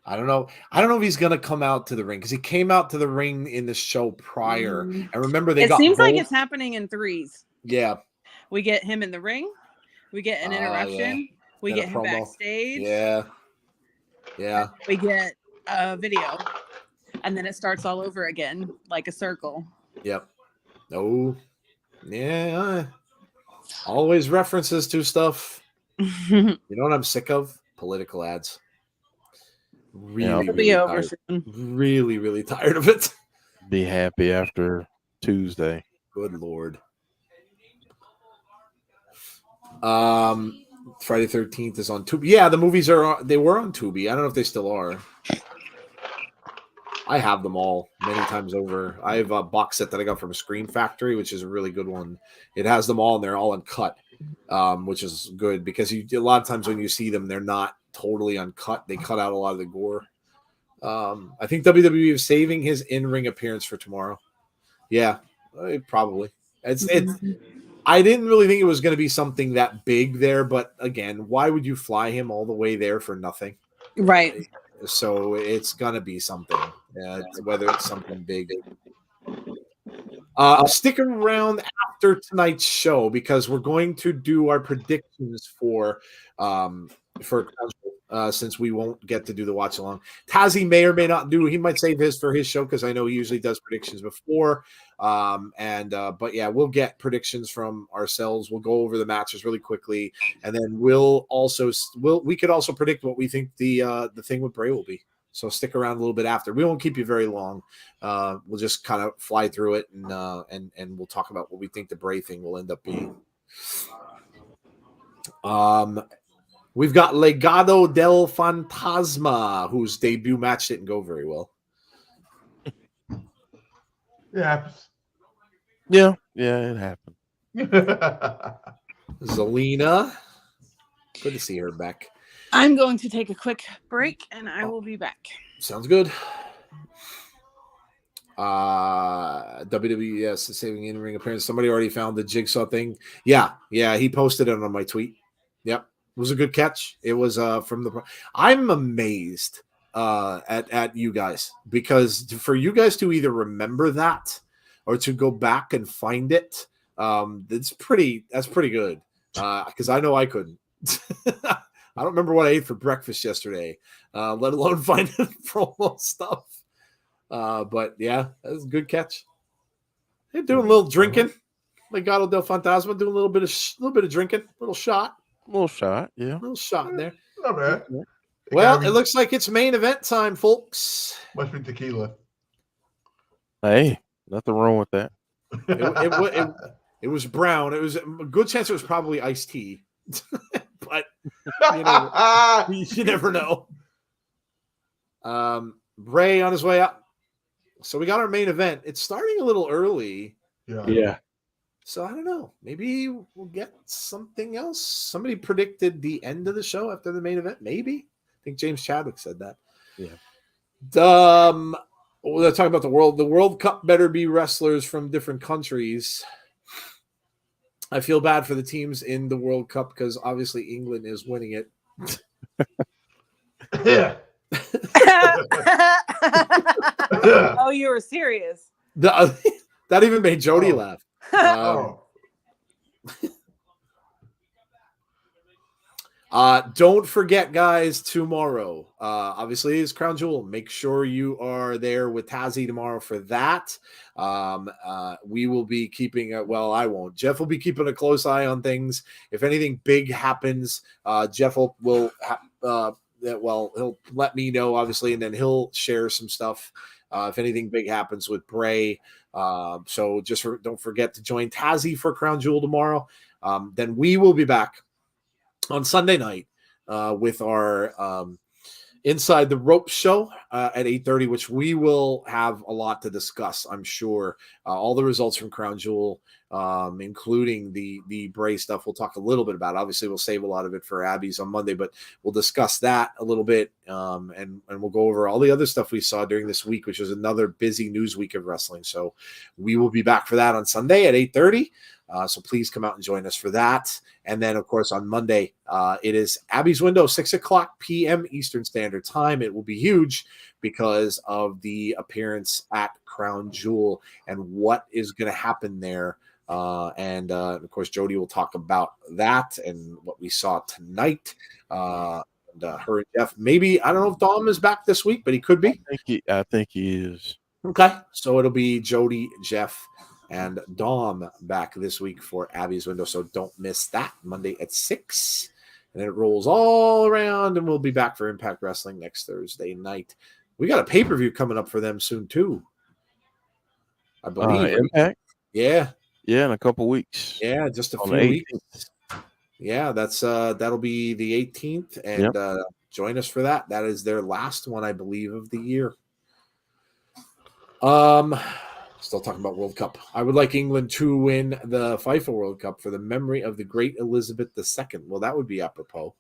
I don't know. I don't know if he's going to come out to the ring because he came out to the ring in the show prior. And remember, it seems like it's happening in threes. Yeah. We get him in the ring. We get an interruption. Yeah. We get him backstage. Yeah. Yeah. We get a video. And then it starts all over again, like a circle. Yep. Oh. Yeah. Always references to stuff. You know what I'm sick of? Political ads. Really, really, really tired of it. Be happy after Tuesday. Good Lord. Friday 13th is on Tubi. Yeah, the movies they were on Tubi. I don't know if they still are. I have them all many times over. I have a box set that I got from Screen Factory, which is a really good one. It has them all, and they're all uncut, which is good because a lot of times when you see them, they're not totally uncut. They cut out a lot of the gore. I think WWE is saving his in-ring appearance for tomorrow. Yeah, probably. It's. I didn't really think it was going to be something that big there, but again, why would you fly him all the way there for nothing? Right. So it's going to be something. whether it's something big. Stick around after tonight's show because we're going to do our predictions for since we won't get to do the watch along. Tazzy may or may not do. He might save his for his show because I know he usually does predictions before. But yeah, we'll get predictions from ourselves. We'll go over the matches really quickly, and then we could also predict what we think the thing with Bray will be. So stick around a little bit after. We won't keep you very long. We'll just kind of fly through it and we'll talk about what we think the Bray thing will end up being. We've got Legado del Fantasma, whose debut match didn't go very well. Yeah. Yeah, it happened. Zelina. Good to see her back. I'm going to take a quick break, and I will be back. Sounds good. WWE saving in-ring appearance. Somebody already found the Jigsaw thing. Yeah, he posted it on my tweet. Yep, it was a good catch. It was from the. I'm amazed at you guys because for you guys to either remember that or to go back and find it, that's pretty good. Because I know I couldn't. I don't remember what I ate for breakfast yesterday, let alone find the promo stuff. But yeah, that was a good catch. They're doing a little drinking. Legado del Fantasma doing a little bit of drinking, a little shot, yeah, a little shot in there. Not bad. Well, it looks like it's main event time, folks. Must be tequila. Hey, nothing wrong with that. It was brown. It was a good chance it was probably iced tea. But you never know. Bray on his way up. So we got our main event. It's starting a little early. Yeah. So I don't know. Maybe we'll get something else. Somebody predicted the end of the show after the main event. Maybe. I think James Chadwick said that. Yeah. We're talking about the World. The World Cup better be wrestlers from different countries. I feel bad for the teams in the World Cup because obviously England is winning it. Yeah. Oh, you were serious. That even made Jody laugh. Don't forget, guys, tomorrow. Obviously, it's Crown Jewel. Make sure you are there with Tazzy tomorrow for that. We will be keeping I won't. Jeff will be keeping a close eye on things. If anything big happens, Jeff will he'll let me know, obviously, and then he'll share some stuff. If anything big happens with Bray. So don't forget to join Tazzy for Crown Jewel tomorrow. Then we will be back on Sunday night with our Inside the Ropes show at 8:30, which we will have a lot to discuss, I'm sure. All the results from Crown Jewel, including the Bray stuff, we'll talk a little bit about. Obviously, we'll save a lot of it for Abby's on Monday, but we'll discuss that a little bit, and we'll go over all the other stuff we saw during this week, which was another busy news week of wrestling. So we will be back for that on Sunday at 8:30. So please come out and join us for that. And then, of course, on Monday, it is Abby's Window, 6:00 p.m. Eastern Standard Time. It will be huge because of the appearance at Crown Jewel and what is going to happen there. And of course, Jody will talk about that and what we saw tonight. Her and Jeff. Maybe, I don't know if Dom is back this week, but he could be. I think he is. Okay. So it'll be Jody, Jeff, and Dom back this week for Abby's Window. So don't miss that Monday at 6. And then it rolls all around, and we'll be back for Impact Wrestling next Thursday night. We got a pay-per-view coming up for them soon, too. I believe. Impact? Yeah. Yeah, in a couple weeks. Yeah, just a few weeks. Yeah, that'll be the 18th. And join us for that. That is their last one, I believe, of the year. Still talking about World Cup. I would like England to win the FIFA World Cup for the memory of the great Elizabeth II. Well, that would be apropos.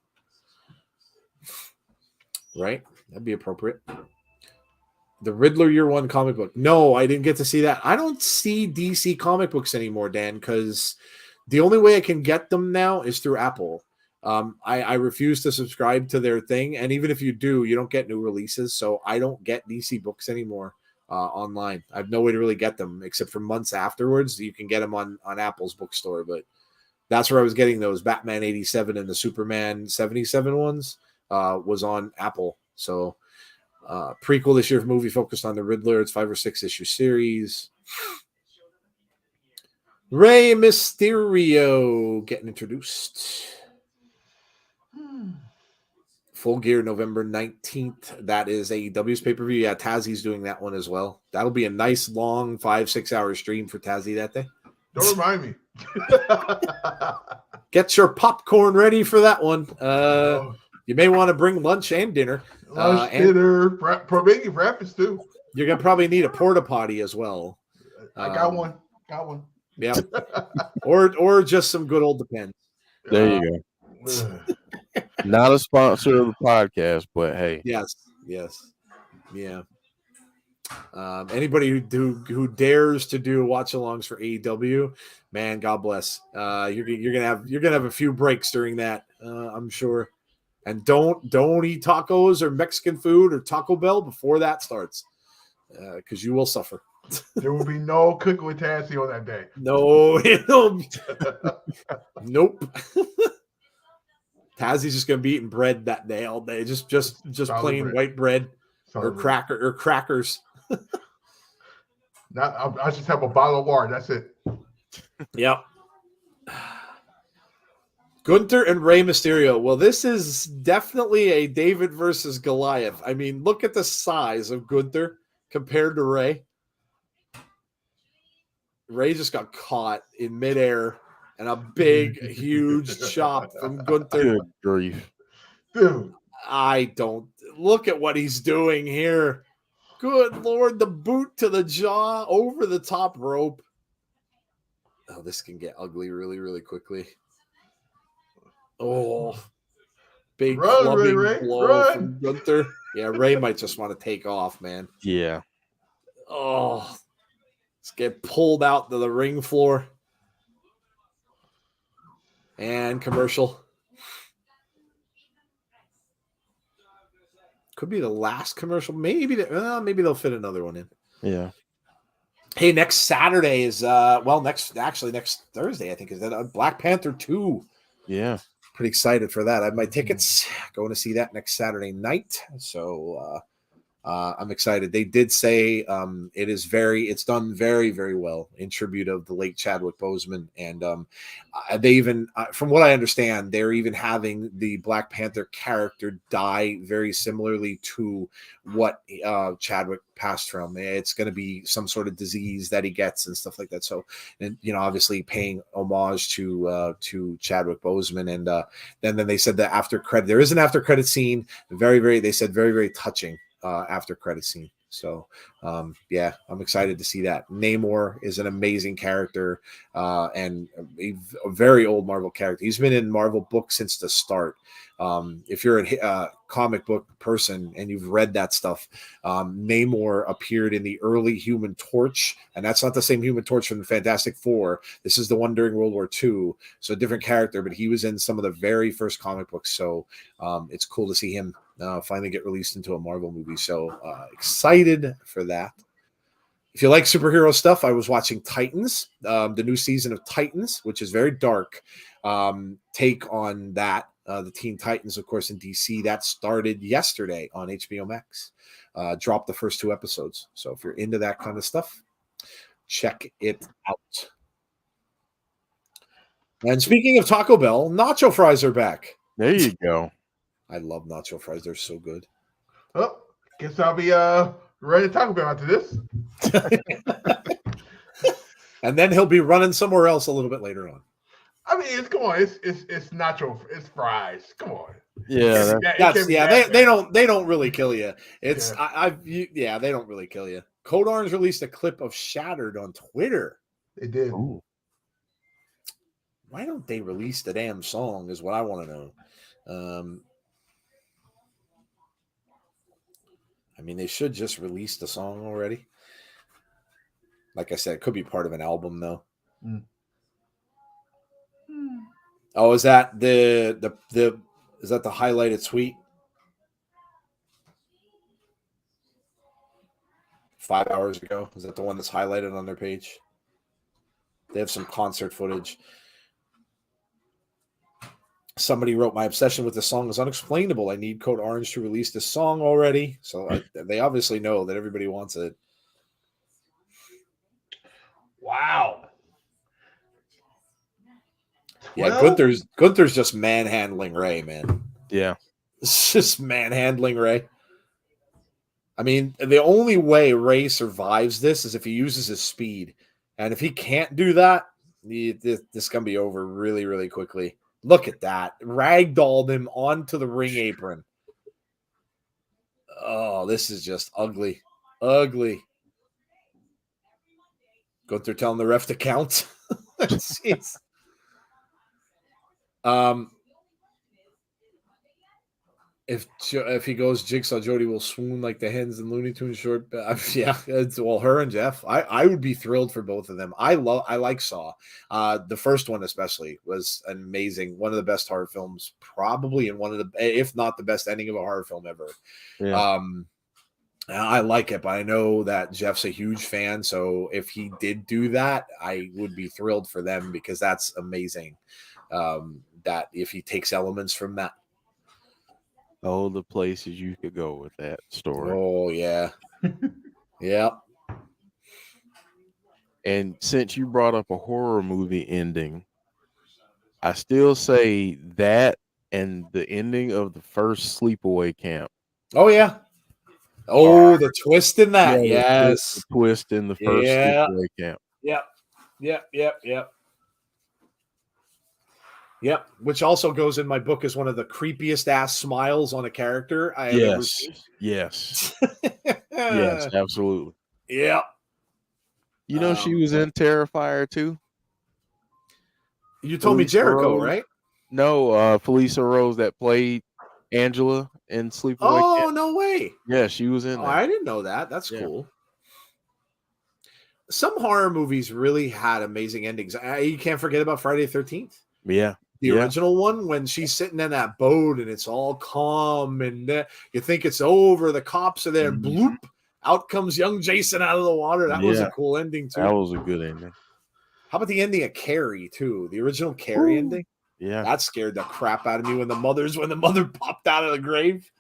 Right? That'd be appropriate. The Riddler Year One comic book. No, I didn't get to see that. I don't see DC comic books anymore, Dan, because the only way I can get them now is through Apple. I refuse to subscribe to their thing, and even if you do, you don't get new releases. So I don't get DC books anymore online. I have no way to really get them except for months afterwards. You can get them on Apple's bookstore, but that's where I was getting those Batman 87 and the Superman 77 ones was on Apple. So prequel this year movie focused on the Riddler. It's 5 or 6 issue series. Rey Mysterio getting introduced. Full Gear November 19th. That is AEW's pay-per-view. Yeah, Tazzy's doing that one as well. That'll be a nice long 5-6 hour stream for Tazzy that day. Don't remind me. Get your popcorn ready for that one. You may want to bring lunch and dinner. Dinner, maybe breakfast too. You're going to probably need a porta potty as well. I got one. Yeah. or just some good old Depends. There you go. Not a sponsor of the podcast, but hey. Yes. Yeah. Anybody who dares to do watch-alongs for AEW, man, God bless. You're gonna have a few breaks during that, I'm sure. And don't eat tacos or Mexican food or Taco Bell before that starts, because you will suffer. There will be no cooking with Tassie on that day. No, nope. Tazzie's just gonna be eating bread that day all day, just plain bread. White bread or crackers. I just have a bottle of water. That's it. Yep. Gunther and Rey Mysterio. Well, this is definitely a David versus Goliath. I mean, look at the size of Gunther compared to Rey. Rey just got caught in midair and a big, huge chop from Gunther. Good grief. Dude. I don't look at what he's doing here. Good Lord, the boot to the jaw over the top rope. Oh, this can get ugly really, really quickly. Oh, big clubbing blow from Gunther. Yeah, Rey might just want to take off, man. Yeah. Oh, let's get pulled out to the ring floor. And commercial. Could be the last commercial. Maybe they'll fit another one in. Yeah. Hey, next Saturday is next Thursday, I think, is that Black Panther 2. Yeah. Pretty excited for that. I have my tickets. Going to see that next Saturday night. So I'm excited. They did say it's done very, very well in tribute of the late Chadwick Boseman. And they even, from what I understand, they're even having the Black Panther character die very similarly to what Chadwick passed from. It's going to be some sort of disease that he gets and stuff like that. So, and obviously paying homage to Chadwick Boseman. And then they said that after credit, there is an after credit scene. They said very, very touching. After credit scene. So I'm excited to see that. Namor is an amazing character and a very old Marvel character. He's been in Marvel books since the start. If you're a comic book person and you've read that stuff, Namor appeared in the early Human Torch, and that's not the same Human Torch from the Fantastic Four. This is the one during World War II, so a different character, but he was in some of the very first comic books. So it's cool to see him finally get released into a Marvel movie. So excited for that. If you like superhero stuff, I was watching Titans, the new season of Titans, which is very dark take on that. The Teen Titans, of course, in DC, that started yesterday on HBO Max. Dropped the first 2 episodes. So if you're into that kind of stuff, check it out. And speaking of Taco Bell, nacho fries are back. There you go. I love nacho fries. They're so good. Well, guess I'll be ready to talk about after this. And then he'll be running somewhere else a little bit later on. I mean, come on, it's nacho, it's fries. Come on. Yeah, they don't really kill you. It's they don't really kill you. Code Orange released a clip of Shattered on Twitter. They did. Ooh. Why don't they release the damn song? Is what I want to know. I mean, they should just release the song already. Like I said, it could be part of an album, though. Oh, is that the is that the highlighted tweet? 5 hours ago. Is that the one that's highlighted on their page? They have some concert footage. Somebody wrote, "My obsession with this song is unexplainable. I need Code Orange to release this song already." So they obviously know that everybody wants it. Wow. Yeah, 12? Gunther's just manhandling Ray, man. Yeah. It's just manhandling Ray. I mean, the only way Ray survives this is if he uses his speed. And if he can't do that, this is going to be over really, really quickly. Look at that. Ragdolled him onto the ring apron. Oh, this is just ugly. Ugly. Gunther telling the ref to count. Jeez. If he goes Jigsaw, Jody will swoon like the hens in Looney Tunes short. Yeah, it's, well, her and Jeff. I would be thrilled for both of them. I like Saw. The first one especially was amazing. One of the best horror films, probably, and one of the, if not the best ending of a horror film ever. Yeah. I like it, but I know that Jeff's a huge fan. So if he did do that, I would be thrilled for them because that's amazing. That if he takes elements from that. Oh, the places you could go with that story. Oh, yeah. Yeah. And since you brought up a horror movie ending, I still say that and the ending of the first Sleepaway Camp. Oh, yeah. Oh, the twist in that. Yeah, Yes. the twist in the first Sleepaway Camp. Yep. Yep, which also goes in my book as one of the creepiest ass smiles on a character I have ever seen. Yes. Yes, absolutely. Yeah. You know, she was in Terrifier too. You told me Jericho, Rose. right? No, Felicia Rose that played Angela in Sleepaway Oh, Camp. no way. Yeah, she was in there. I didn't know that. That's cool. Some horror movies really had amazing endings. You can't forget about Friday the 13th. Yeah. The original one, when she's sitting in that boat and it's all calm and you think it's over, the cops are there, and bloop, out comes young Jason out of the water. That was a cool ending, too. That was a good ending. How about the ending of Carrie, too? The original Carrie ending? Yeah. That scared the crap out of me when the mother popped out of the grave.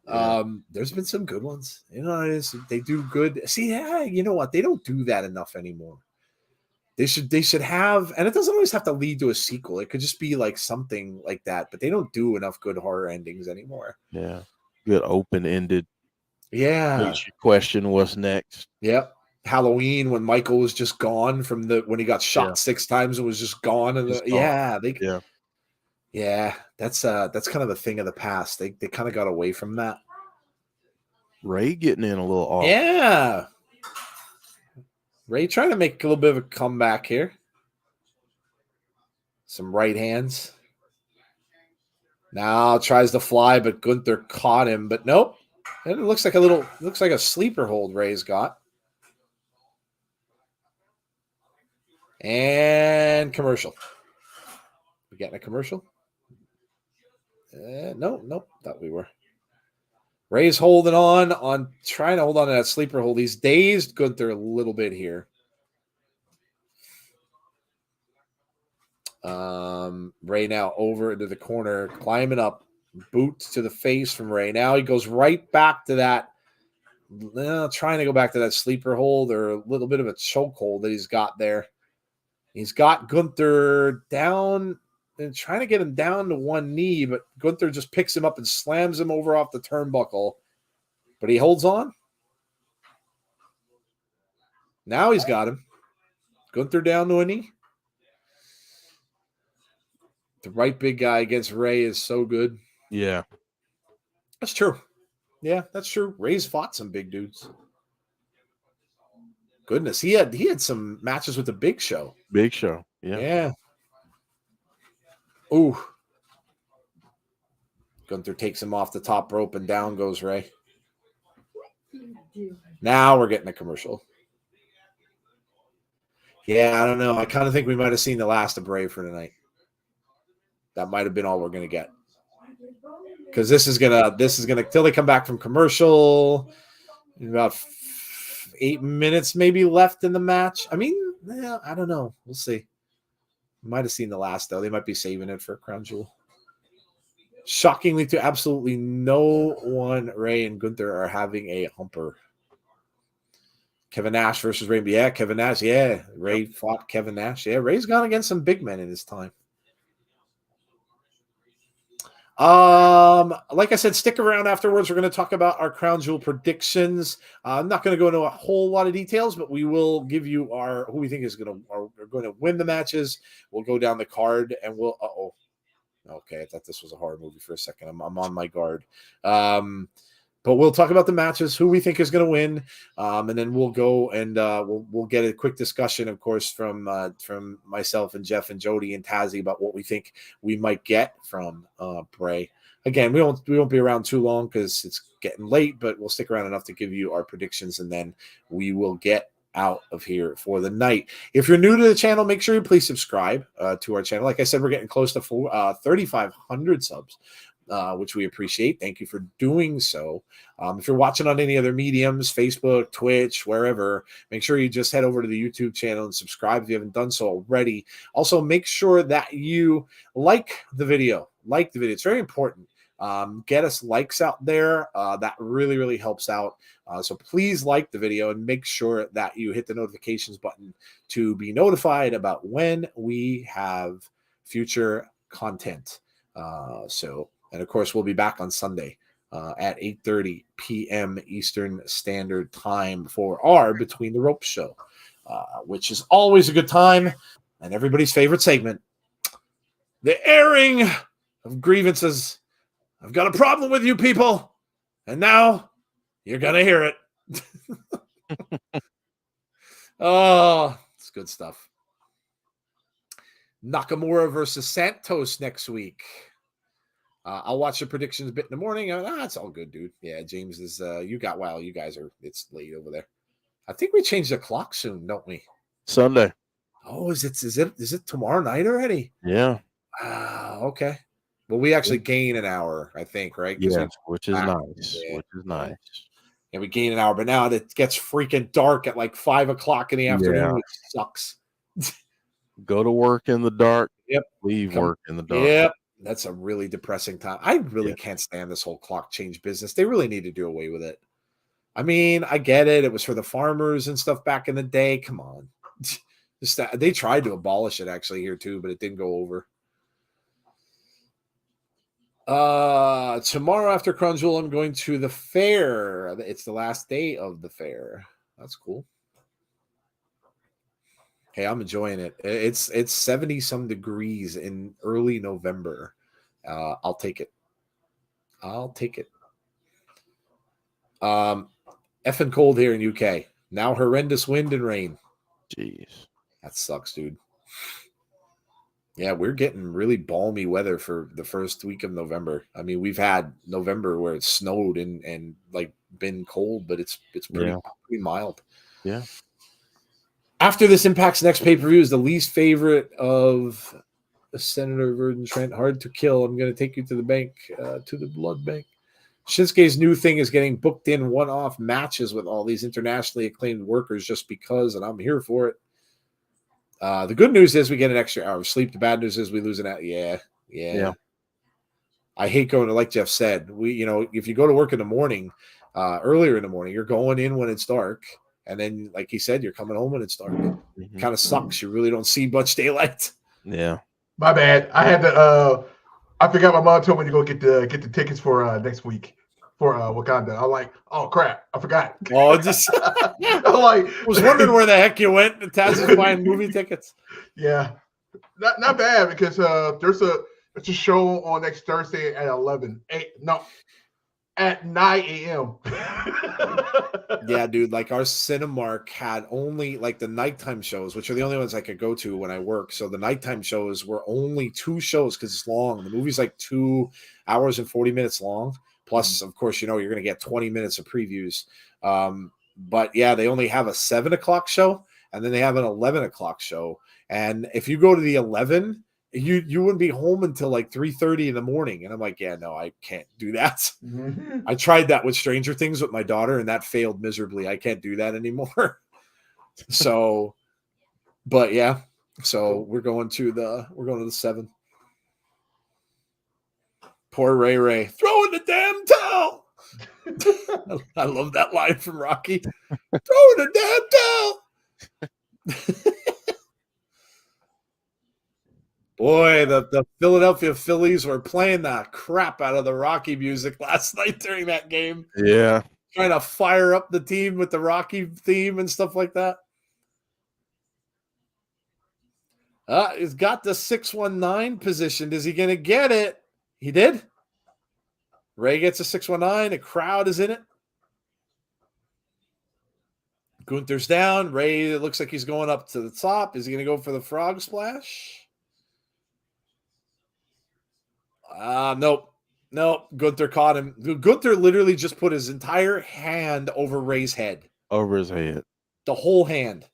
Yeah. There's been some good ones. You know, they do good. See, you know what? They don't do that enough anymore. They should have, and it doesn't always have to lead to a sequel. It could just be like something like that, but they don't do enough good horror endings anymore. Yeah. Good open-ended. Yeah. Makes you question what's next. Yep. Halloween, when Michael was just gone from when he got shot 6 times and was just gone. And yeah, that's kind of a thing of the past. They kind of got away from that. Ray getting in a little off. Yeah. Ray trying to make a little bit of a comeback here. Some right hands. Now tries to fly, but Gunther caught him. But nope. And it looks like a sleeper hold Ray's got. And commercial. We getting a commercial? Nope. Thought we were. Ray's holding on, trying to hold on to that sleeper hold. He's dazed Gunther a little bit here. Ray now over into the corner, climbing up, boots to the face from Ray. Now he goes right back to that, trying to go back to that sleeper hold or a little bit of a choke hold that he's got there. He's got Gunther down and trying to get him down to one knee, but Gunther just picks him up and slams him over off the turnbuckle. But he holds on. Now he's got him. Gunther down to a knee. The right big guy against Ray is so good. Yeah. That's true. Yeah, that's true. Ray's fought some big dudes. Goodness, he had some matches with the Big Show. Big Show. Yeah. Ooh. Gunther takes him off the top rope and down goes Ray. Now we're getting a commercial. Yeah, I don't know. I kind of think we might have seen the last of Bray for tonight. That might have been all we're gonna get. Because this is gonna till they come back from commercial. About 8 minutes maybe left in the match. I mean, yeah, I don't know. We'll see. Might have seen the last though. They might be saving it for Crown Jewel. Shockingly, to absolutely no one, Ray and Gunther are having a humper. Kevin Nash versus Ray. Yeah, Kevin Nash. Yeah, Ray fought Kevin Nash. Yeah, Ray's gone against some big men in his time. Like I said, stick around afterwards. We're going to talk about our Crown Jewel predictions. I'm not going to go into a whole lot of details, but we will give you who we think is going to win the matches. We'll go down the card and we'll. Okay, I thought this was a horror movie for a second. I'm on my guard. But we'll talk about the matches, who we think is going to win, and then we'll go and we'll get a quick discussion, of course, from myself and Jeff and Jody and Tazzy about what we think we might get from Bray. Again, we won't be around too long because it's getting late, but we'll stick around enough to give you our predictions, and then we will get out of here for the night. If you're new to the channel, make sure you please subscribe to our channel. Like I said, we're getting close to 3,500 subs. Which we appreciate. Thank you for doing so. If you're watching on any other mediums, Facebook, Twitch, wherever, make sure you just head over to the YouTube channel and subscribe if you haven't done so already. Also, make sure that you like the video. It's very important. Get us likes out there. That really, really helps out. So please like the video and make sure that you hit the notifications button to be notified about when we have future content. And of course, we'll be back on Sunday at 8:30 p.m. Eastern Standard Time for our Between the Ropes show, which is always a good time and everybody's favorite segment, the airing of grievances. I've got a problem with you people, and now you're going to hear it. Oh, it's good stuff. Nakamura versus Santos next week. I'll watch the predictions a bit in the morning. It's all good, dude. Yeah, James is. You guys are. It's late over there. I think we change the clock soon, don't we? Sunday. Oh, is it tomorrow night already? Yeah. Okay. Well, we actually gain an hour, I think, right? Yeah, which is nice. Yeah. Which is nice. Yeah, we gain an hour, but now it gets freaking dark at like 5 o'clock in the afternoon, which sucks. Go to work in the dark. Yep. Leave work in the dark. Yep. That's a really depressing time. I really can't stand this whole clock change business. They really need to do away with it. I mean, I get it. It was for the farmers and stuff back in the day. Come on. They tried to abolish it actually here too, but it didn't go over. Tomorrow after Crown Jewel, I'm going to the fair. It's the last day of the fair. That's cool. Hey, I'm enjoying it. It's 70 some degrees in early November. I'll take it. Effing cold here in UK. Now horrendous wind and rain. Jeez. That sucks, dude. Yeah, we're getting really balmy weather for the first week of November. I mean, we've had November where it snowed and like been cold, but it's pretty mild. Yeah. After this Impact's next pay-per-view is the least favorite of Senator Verdun Trent. Hard to kill. I'm going to take you to the bank, to the blood bank. Shinsuke's new thing is getting booked in one-off matches with all these internationally acclaimed workers just because, and I'm here for it. The good news is we get an extra hour of sleep. The bad news is we lose an hour. Yeah. I hate going to, like Jeff said, if you go to work in the morning, earlier in the morning, you're going in when it's dark. And then, like he said, you're coming home when it's dark. Mm-hmm. Kind of sucks. You really don't see much daylight. Yeah. My bad. I had to. I forgot. My mom told me to go get the tickets for next week for Wakanda. I'm like, oh crap, I forgot. Oh, just I'm like, was wondering where the heck you went. Taz is buying movie tickets. Yeah, not bad because there's a show on next Thursday at 9 a.m. Yeah, dude, like our Cinemark had only like the nighttime shows, which are the only ones I could go to when I work. So the nighttime shows were only 2 shows because it's long. The movie's like 2 hours and 40 minutes long. Plus, of course, you're going to get 20 minutes of previews. But yeah, they only have a 7 o'clock show and then they have an 11 o'clock show. And if you go to the 11, you wouldn't be home until like 3:30 in the morning. And I'm like, yeah, no, I can't do that. I tried that with Stranger Things with my daughter, and that failed miserably. I can't do that anymore. So, but yeah, so we're going to the 7. Poor Ray, throw in the damn towel. I love that line from Rocky. Throw in the damn towel. Boy, the Philadelphia Phillies were playing the crap out of the Rocky music last night during that game. Yeah. Trying to fire up the team with the Rocky theme and stuff like that. He's got the 619 positioned. Is he going to get it? He did. Ray gets a 619. The crowd is in it. Gunther's down. Ray, it looks like he's going up to the top. Is he going to go for the frog splash? Nope. Gunther caught him. Gunther literally just put his entire hand over Ray's head. Over his head. The whole hand.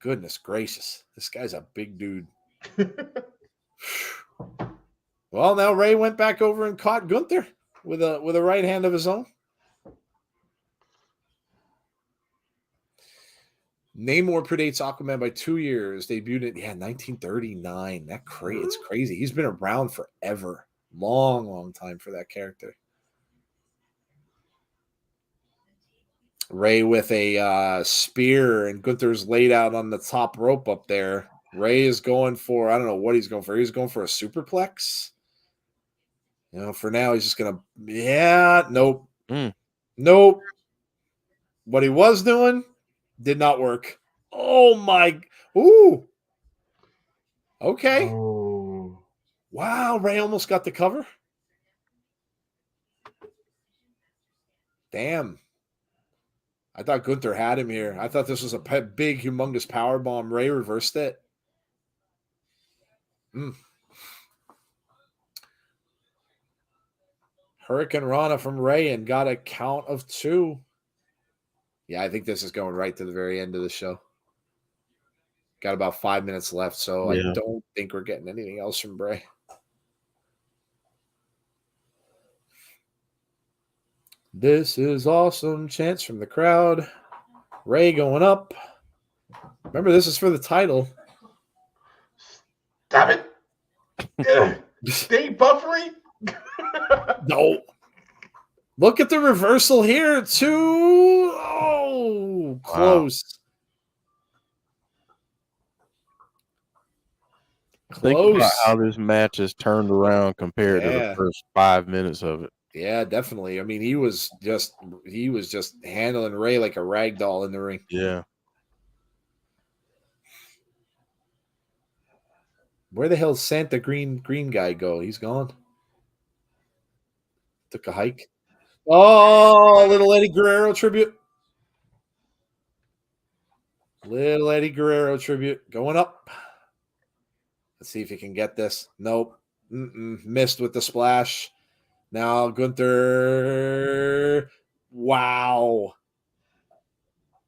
Goodness gracious. This guy's a big dude. Well, now Ray went back over and caught Gunther with a right hand of his own. Namor predates Aquaman by 2 years. Debuted in 1939. It's crazy. He's been around forever. Long time for that character. Ray with a spear, and Gunther's laid out on the top rope up there. Ray is going for, I don't know what he's going for. He's going for a superplex. For now, he's just going to, nope. Nope. What he was doing did not work. Oh, my. Ooh. Okay. Oh. Wow, Ray almost got the cover. Damn. I thought Gunther had him here. I thought this was a big, humongous power bomb. Ray reversed it. Hurricane Rana from Ray and got a count of 2. Yeah, I think this is going right to the very end of the show. Got about 5 minutes left, so I don't think we're getting anything else from Bray. This is awesome. Chants from the crowd. Ray going up. Remember, this is for the title. Stop it. Stay buffering. No. Look at the reversal here, too. Oh, close. Wow. Think about how this match has turned around compared to the first 5 minutes of it. Yeah, definitely. I mean, he was just handling Ray like a rag doll in the ring. Yeah. Where the hell Santa Green guy go? He's gone. Took a hike. Oh, little Eddie Guerrero tribute. Little Eddie Guerrero tribute going up. Let's see if he can get this. Nope. Missed with the splash. Now Gunther. Wow.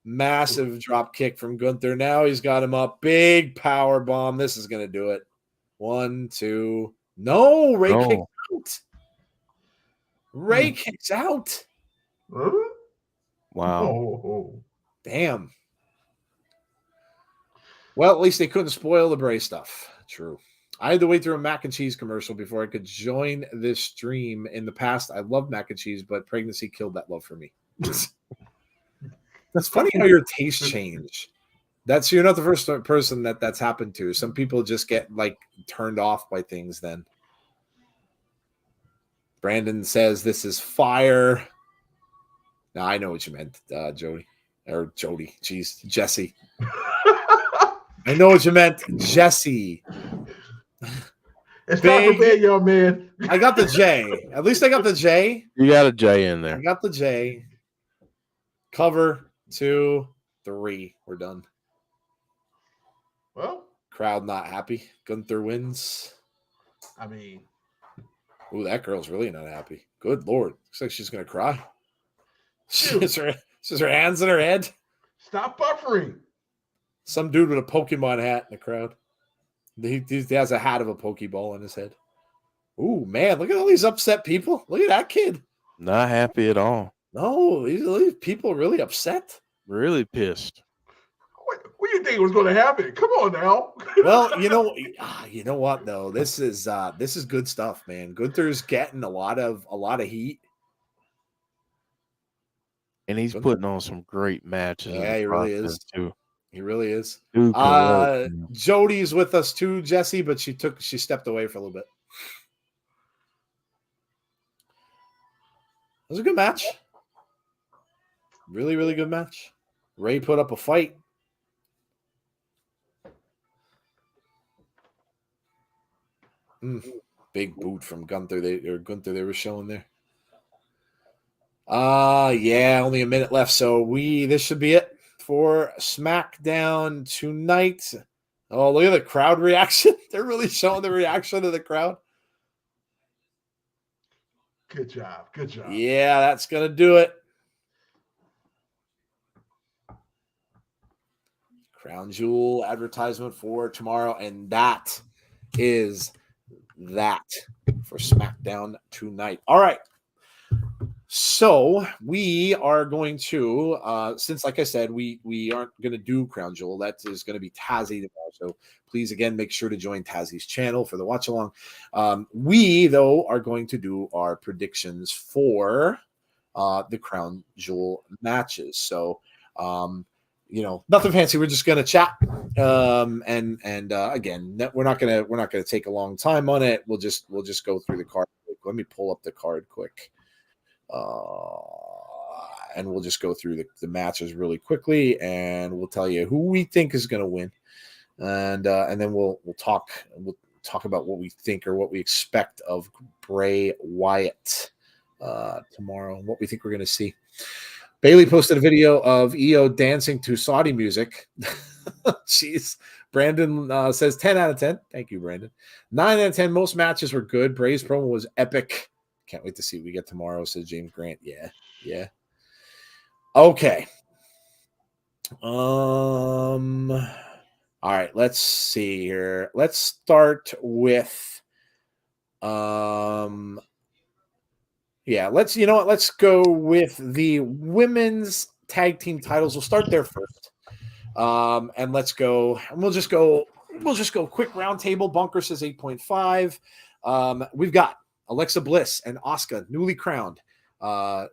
Massive drop kick from Gunther. Now he's got him up. Big power bomb. This is going to do it. 1, 2. No, Ray kicks out. Ray kicks out. Wow. Oh. Damn. Well, at least they couldn't spoil the Bray stuff. True. I had to wait through a mac and cheese commercial before I could join this stream. In the past, I loved mac and cheese, but pregnancy killed that love for me. That's funny how your tastes change. You're not the first person that's happened to. Some people just get like turned off by things then. Brandon says this is fire. Now I know what you meant, Jody. Jeez, Jesse. I know what you meant, Jesse. It's time for bed, young man. I got the J. At least I got the J. You got a J in there. I got the J. Cover 2, 3. We're done. Well, crowd not happy. Gunther wins. I mean, ooh, that girl's really not happy. Good Lord. Looks like she's going to cry. She has her hands in her head. Stop buffering. Some dude with a Pokemon hat in the crowd. He has a hat of a Pokeball on his head. Ooh, man, look at all these upset people. Look at that kid. Not happy at all. No, these people really upset. Really pissed. What do you think was going to happen? Come on now. Well, you know what though? This is good stuff, man. Gunther's getting a lot of heat. And he's putting on some great matches. Yeah, he really is. Too. He really is. Jody's with us too, Jesse, but she stepped away for a little bit. It was a good match. Really, really good match. Ray put up a fight. Big boot from Gunther. They were showing there. Yeah, only a minute left. So this should be it for SmackDown tonight. Oh, look at the crowd reaction. They're really showing the reaction of the crowd. Good job. Good job. Yeah, that's going to do it. Crown Jewel advertisement for tomorrow. And that is that for SmackDown tonight. All right. So we are going to, since like I said, we aren't going to do Crown Jewel. That is going to be Tazzy tomorrow. So please, again, make sure to join Tazzy's channel for the watch along. We, though, are going to do our predictions for the Crown Jewel matches. So, nothing fancy. We're just going to chat. Again, we're not going to take a long time on it. We'll just go through the card. Let me pull up the card quick. And we'll just go through the matches really quickly, and we'll tell you who we think is going to win, and then we'll talk about what we think or what we expect of Bray Wyatt tomorrow, and what we think we're going to see. Bailey posted a video of EO dancing to Saudi music. Jeez. Brandon says 10 out of 10. Thank you, Brandon. 9 out of 10. Most matches were good. Bray's promo was epic. Can't wait to see what we get tomorrow, says James Grant. Yeah. Okay. All right, let's see here. Let's start with let's go with the women's tag team titles. We'll start there first. And let's go, and we'll just go quick round table. Bunker says 8.5. We've got Alexa Bliss and Asuka, newly crowned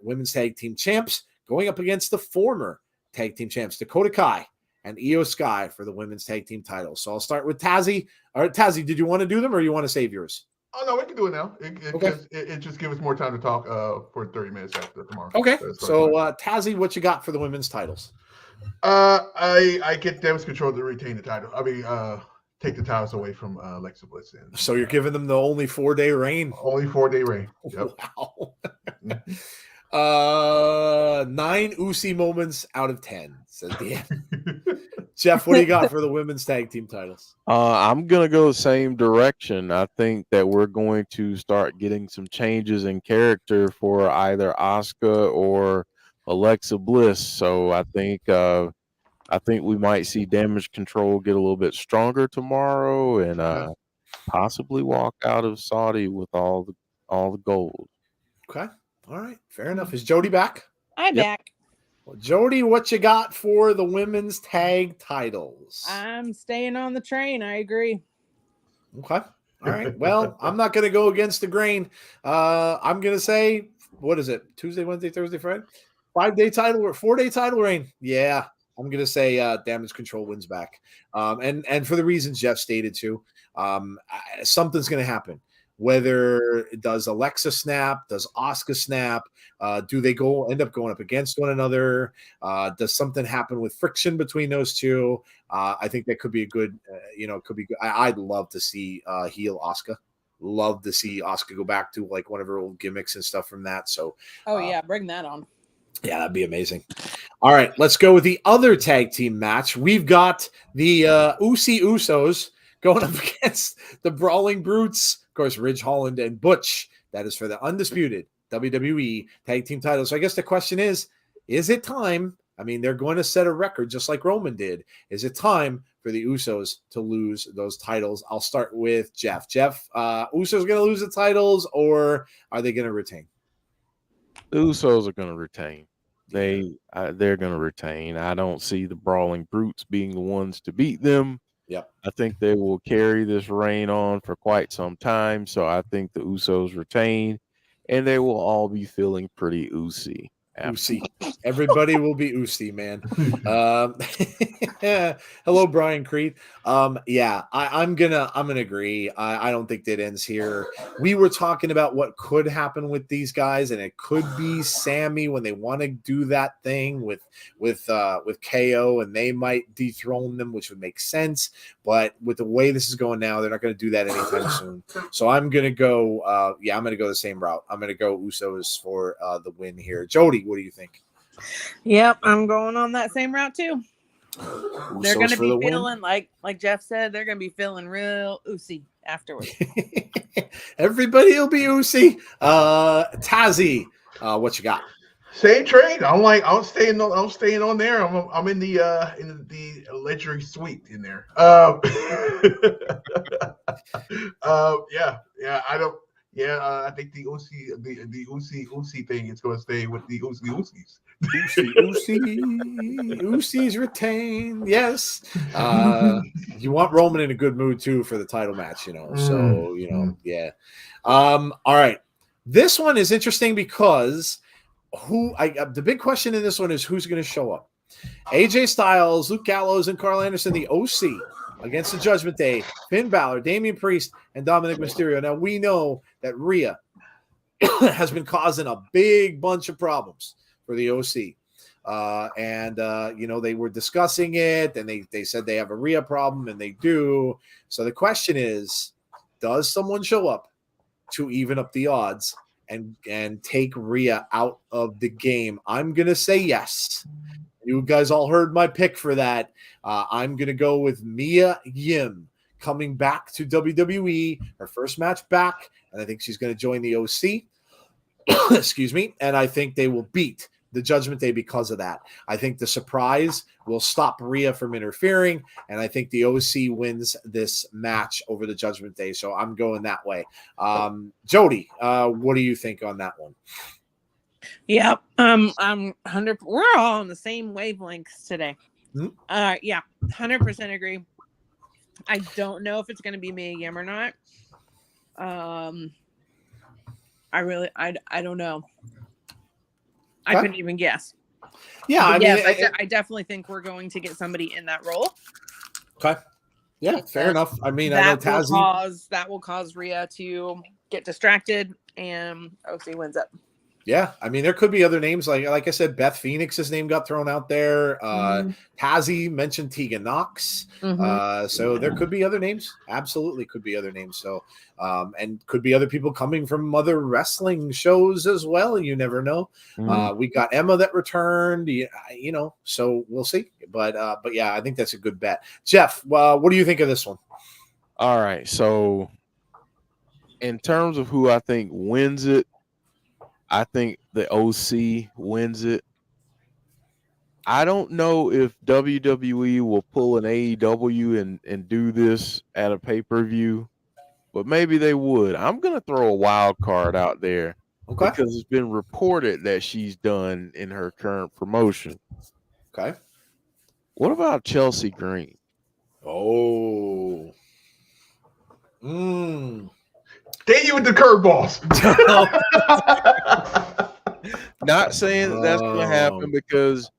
women's tag team champs, going up against the former tag team champs, Dakota Kai and Io Sky, for the women's tag team titles. So I'll start with Tazzy. All right, Tazzy, did you want to do them or you want to save yours? Oh, no, we can do it now. Okay. It just gives us more time to talk for 30 minutes after tomorrow. Okay. So Tazzy, what you got for the women's titles? I get Damage Control to retain the title. I mean, take the titles away from Alexa Bliss. So you're giving them the only 4-day reign? Only 4-day reign. Yep. Wow. 9 Usi moments out of 10, says DM. Jeff, what do you got for the women's tag team titles? I'm going to go the same direction. I think that we're going to start getting some changes in character for either Asuka or Alexa Bliss. So I think we might see Damage Control get a little bit stronger tomorrow and possibly walk out of Saudi with all the gold. Okay. All right. Fair enough. Is Jody back? I'm back. Well, Jody, what you got for the women's tag titles? I'm staying on the train. I agree. Okay. All right. Well, I'm not going to go against the grain. I'm going to say, what is it? Tuesday, Wednesday, Thursday, Friday? 5-day title or 4-day title reign? Yeah. I'm going to say Damage Control wins back. And for the reasons Jeff stated too, something's going to happen. Whether does Alexa snap, does Asuka snap, do they end up going up against one another? Does something happen with friction between those two? I think that could be a good, could be good. I'd love to see heel Asuka. Love to see Asuka go back to like one of her old gimmicks and stuff from that. So, bring that on. Yeah, that'd be amazing. All right, let's go with the other tag team match. We've got the Usi Usos going up against the Brawling Brutes. Of course, Ridge Holland and Butch. That is for the undisputed WWE tag team title. So I guess the question is it time I mean, they're going to set a record just like Roman did. Is it time for the Usos to lose those titles? I'll start with Jeff. Jeff, Usos going to lose the titles, or are they going to retain? The Usos are going to retain. They're going to retain. I don't see the Brawling Brutes being the ones to beat them. Yep. I think they will carry this reign on for quite some time. So I think the Usos retain, and they will all be feeling pretty oozy. Usi. Everybody will be Usi, man. Hello, Brian Creed. Yeah, I'm gonna agree. I don't think that ends here. We were talking about what could happen with these guys, and it could be Sammy when they want to do that thing with KO, and they might dethrone them, which would make sense. But with the way this is going now, they're not going to do that anytime soon. So I'm gonna go. I'm gonna go the same route. I'm gonna go Usos for the win here. Jody, what do you think? Yep, I'm going on that same route too. They're going to be feeling like Jeff said, they're going to be feeling real oozy afterwards. Everybody will be oozy. Tazzy, what you got? Same trade. I'm staying on there. I'm in the luxury suite in there. I think the Uzi thing is going to stay with the Uzis. Uzi's retain. Yes. You want Roman in a good mood too for the title match, So, yeah. All right. This one is interesting because the big question in this one is who's going to show up. AJ Styles, Luke Gallows, and Carl Anderson, the OC, against the Judgment Day, Finn Balor, Damian Priest, and Dominic Mysterio. Now, we know that Rhea has been causing a big bunch of problems for the OC. They were discussing it, and they said they have a Rhea problem, and they do. So the question is, does someone show up to even up the odds and take Rhea out of the game? I'm going to say yes. You guys all heard my pick for that. I'm going to go with Mia Yim coming back to WWE, her first match back, and I think she's going to join the OC. Excuse me. And I think they will beat the Judgment Day because of that. I think the surprise will stop Rhea from interfering, and I think the OC wins this match over the Judgment Day. So I'm going that way. Jody, what do you think on that one? Yep. I'm 100. We're all on the same wavelengths today. Yeah, 100% agree. I don't know if it's going to be Mia Yim or not. I don't know. I couldn't even guess. Yeah, I definitely think we're going to get somebody in that role. Okay. Yeah, fair enough. I mean, that will cause Rhea to get distracted, and OC wins it. Yeah, I mean, there could be other names. Like I said, Beth Phoenix's name got thrown out there. Tazzy mentioned Tegan Knox. So there could be other names. Absolutely could be other names. So, and could be other people coming from other wrestling shows as well. You never know. We got Emma that returned, so we'll see. But yeah, I think that's a good bet. Jeff, what do you think of this one? All right. So in terms of who I think wins it, I think the OC wins it. I don't know if WWE will pull an AEW and do this at a pay-per-view, but maybe they would. I'm going to throw a wild card out there because it's been reported that she's done in her current promotion. Okay. What about Chelsea Green? Oh. They you with the curveballs. Not saying that's going to happen because,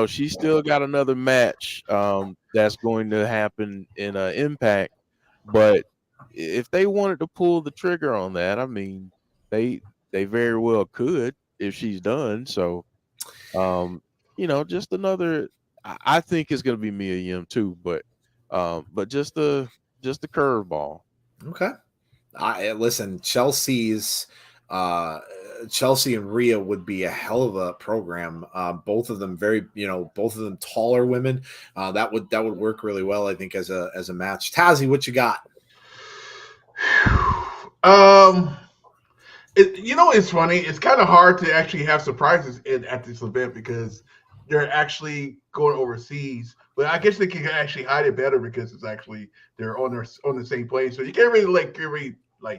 she's still got another match that's going to happen in Impact. But if they wanted to pull the trigger on that, I mean, they very well could if she's done. So, just another. I think it's going to be Mia Yim too, but just the curveball. Okay. Listen, Chelsea and Rhea would be a hell of a program. Both of them both of them taller women. That would work really well, I think, as a match. Tazzy, what you got? It's funny. It's kind of hard to actually have surprises at this event because they're actually going overseas. But I guess they can actually hide it better because it's actually they're on the same plane, so you can't really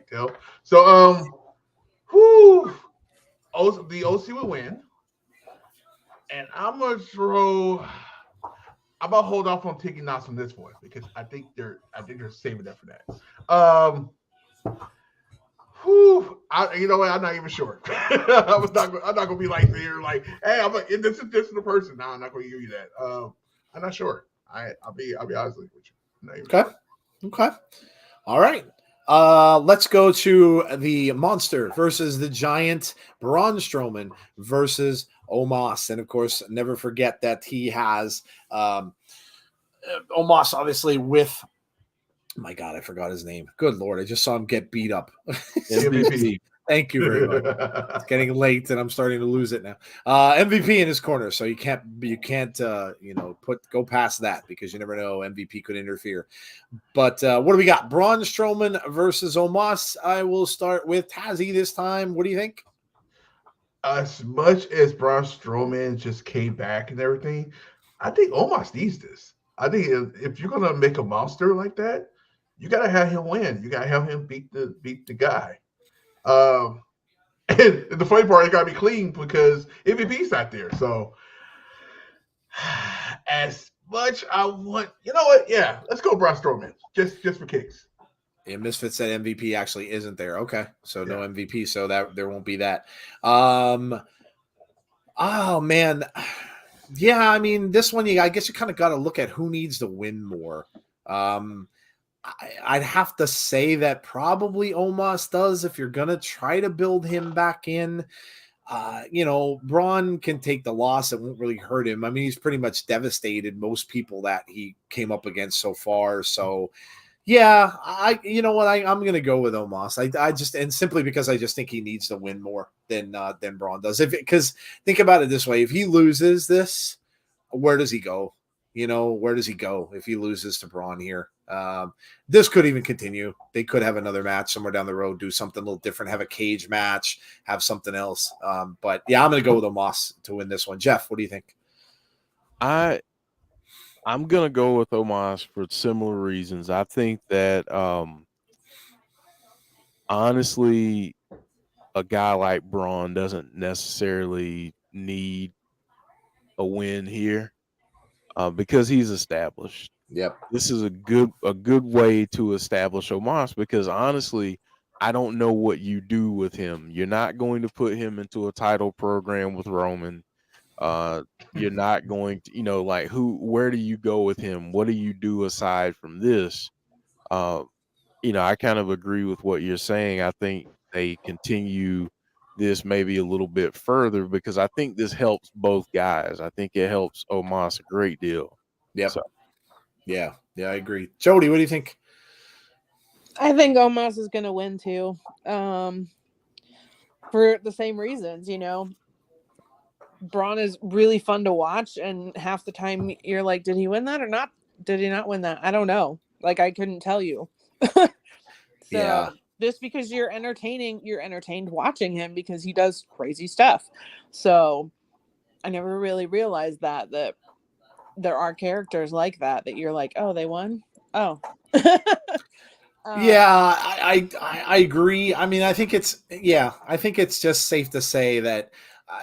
tell. So who the OC will win, and I'm gonna throw. I'm gonna hold off on taking knots on this one because I think they're saving that for that. You know what? I'm not even sure. I'm not gonna be like here, like, hey, this is the person. No, I'm not gonna give you that. I'm not sure. I'll be honest with you. Okay. Sure. Okay. All right. Let's go to the Monster versus the Giant, Braun Strowman versus Omos. And of course, never forget that he has Omos, obviously, with my God, I forgot his name. Good Lord, I just saw him get beat up. MVP. Thank you very much. It's getting late, and I'm starting to lose it now. MVP in his corner, so you can't go past that because you never know MVP could interfere. But what do we got? Braun Strowman versus Omos. I will start with Tazzy this time. What do you think? As much as Braun Strowman just came back and everything, I think Omos needs this. I think if you're gonna make a monster like that, you gotta have him win. You gotta have him beat the guy. And the funny part, it got to be clean because MVP's not there. So, as much I want, you know what? Yeah, let's go Braun Strowman just for kicks. Yeah, Misfit said MVP actually isn't there. Okay, so no MVP, so that there won't be that. Oh man, yeah. I mean, this one, I guess you kind of got to look at who needs to win more. I'd have to say that probably Omos does if you're going to try to build him back in. Braun can take the loss. It won't really hurt him. I mean, he's pretty much devastated most people that he came up against so far. So, yeah, I'm going to go with Omos. I just, and simply because I just think he needs to win more than Braun does. Because think about it this way. If he loses this, where does he go? Where does he go if he loses to Braun here? This could even continue. They could have another match somewhere down the road, do something a little different, have a cage match, have something else. But yeah, I'm going to go with Omos to win this one. Jeff, what do you think? I'm going to go with Omos for similar reasons. I think that, honestly, a guy like Braun doesn't necessarily need a win here because he's established. Yep. This is a good way to establish Omos because honestly, I don't know what you do with him. You're not going to put him into a title program with Roman. You're not going to, where do you go with him? What do you do aside from this? I kind of agree with what you're saying. I think they continue this maybe a little bit further because I think this helps both guys. I think it helps Omos a great deal. Yep. So. Yeah, I agree. Jody, what do you think? I think Omos is going to win too, for the same reasons. Braun is really fun to watch, and half the time you're like, did he win that or not? Did he not win that? I don't know. Like, I couldn't tell you. Yeah. Just because you're entertained watching him because he does crazy stuff. So I never really realized that there are characters like that you're like, oh, they won. Oh, yeah, I agree. I mean, I think it's just safe to say that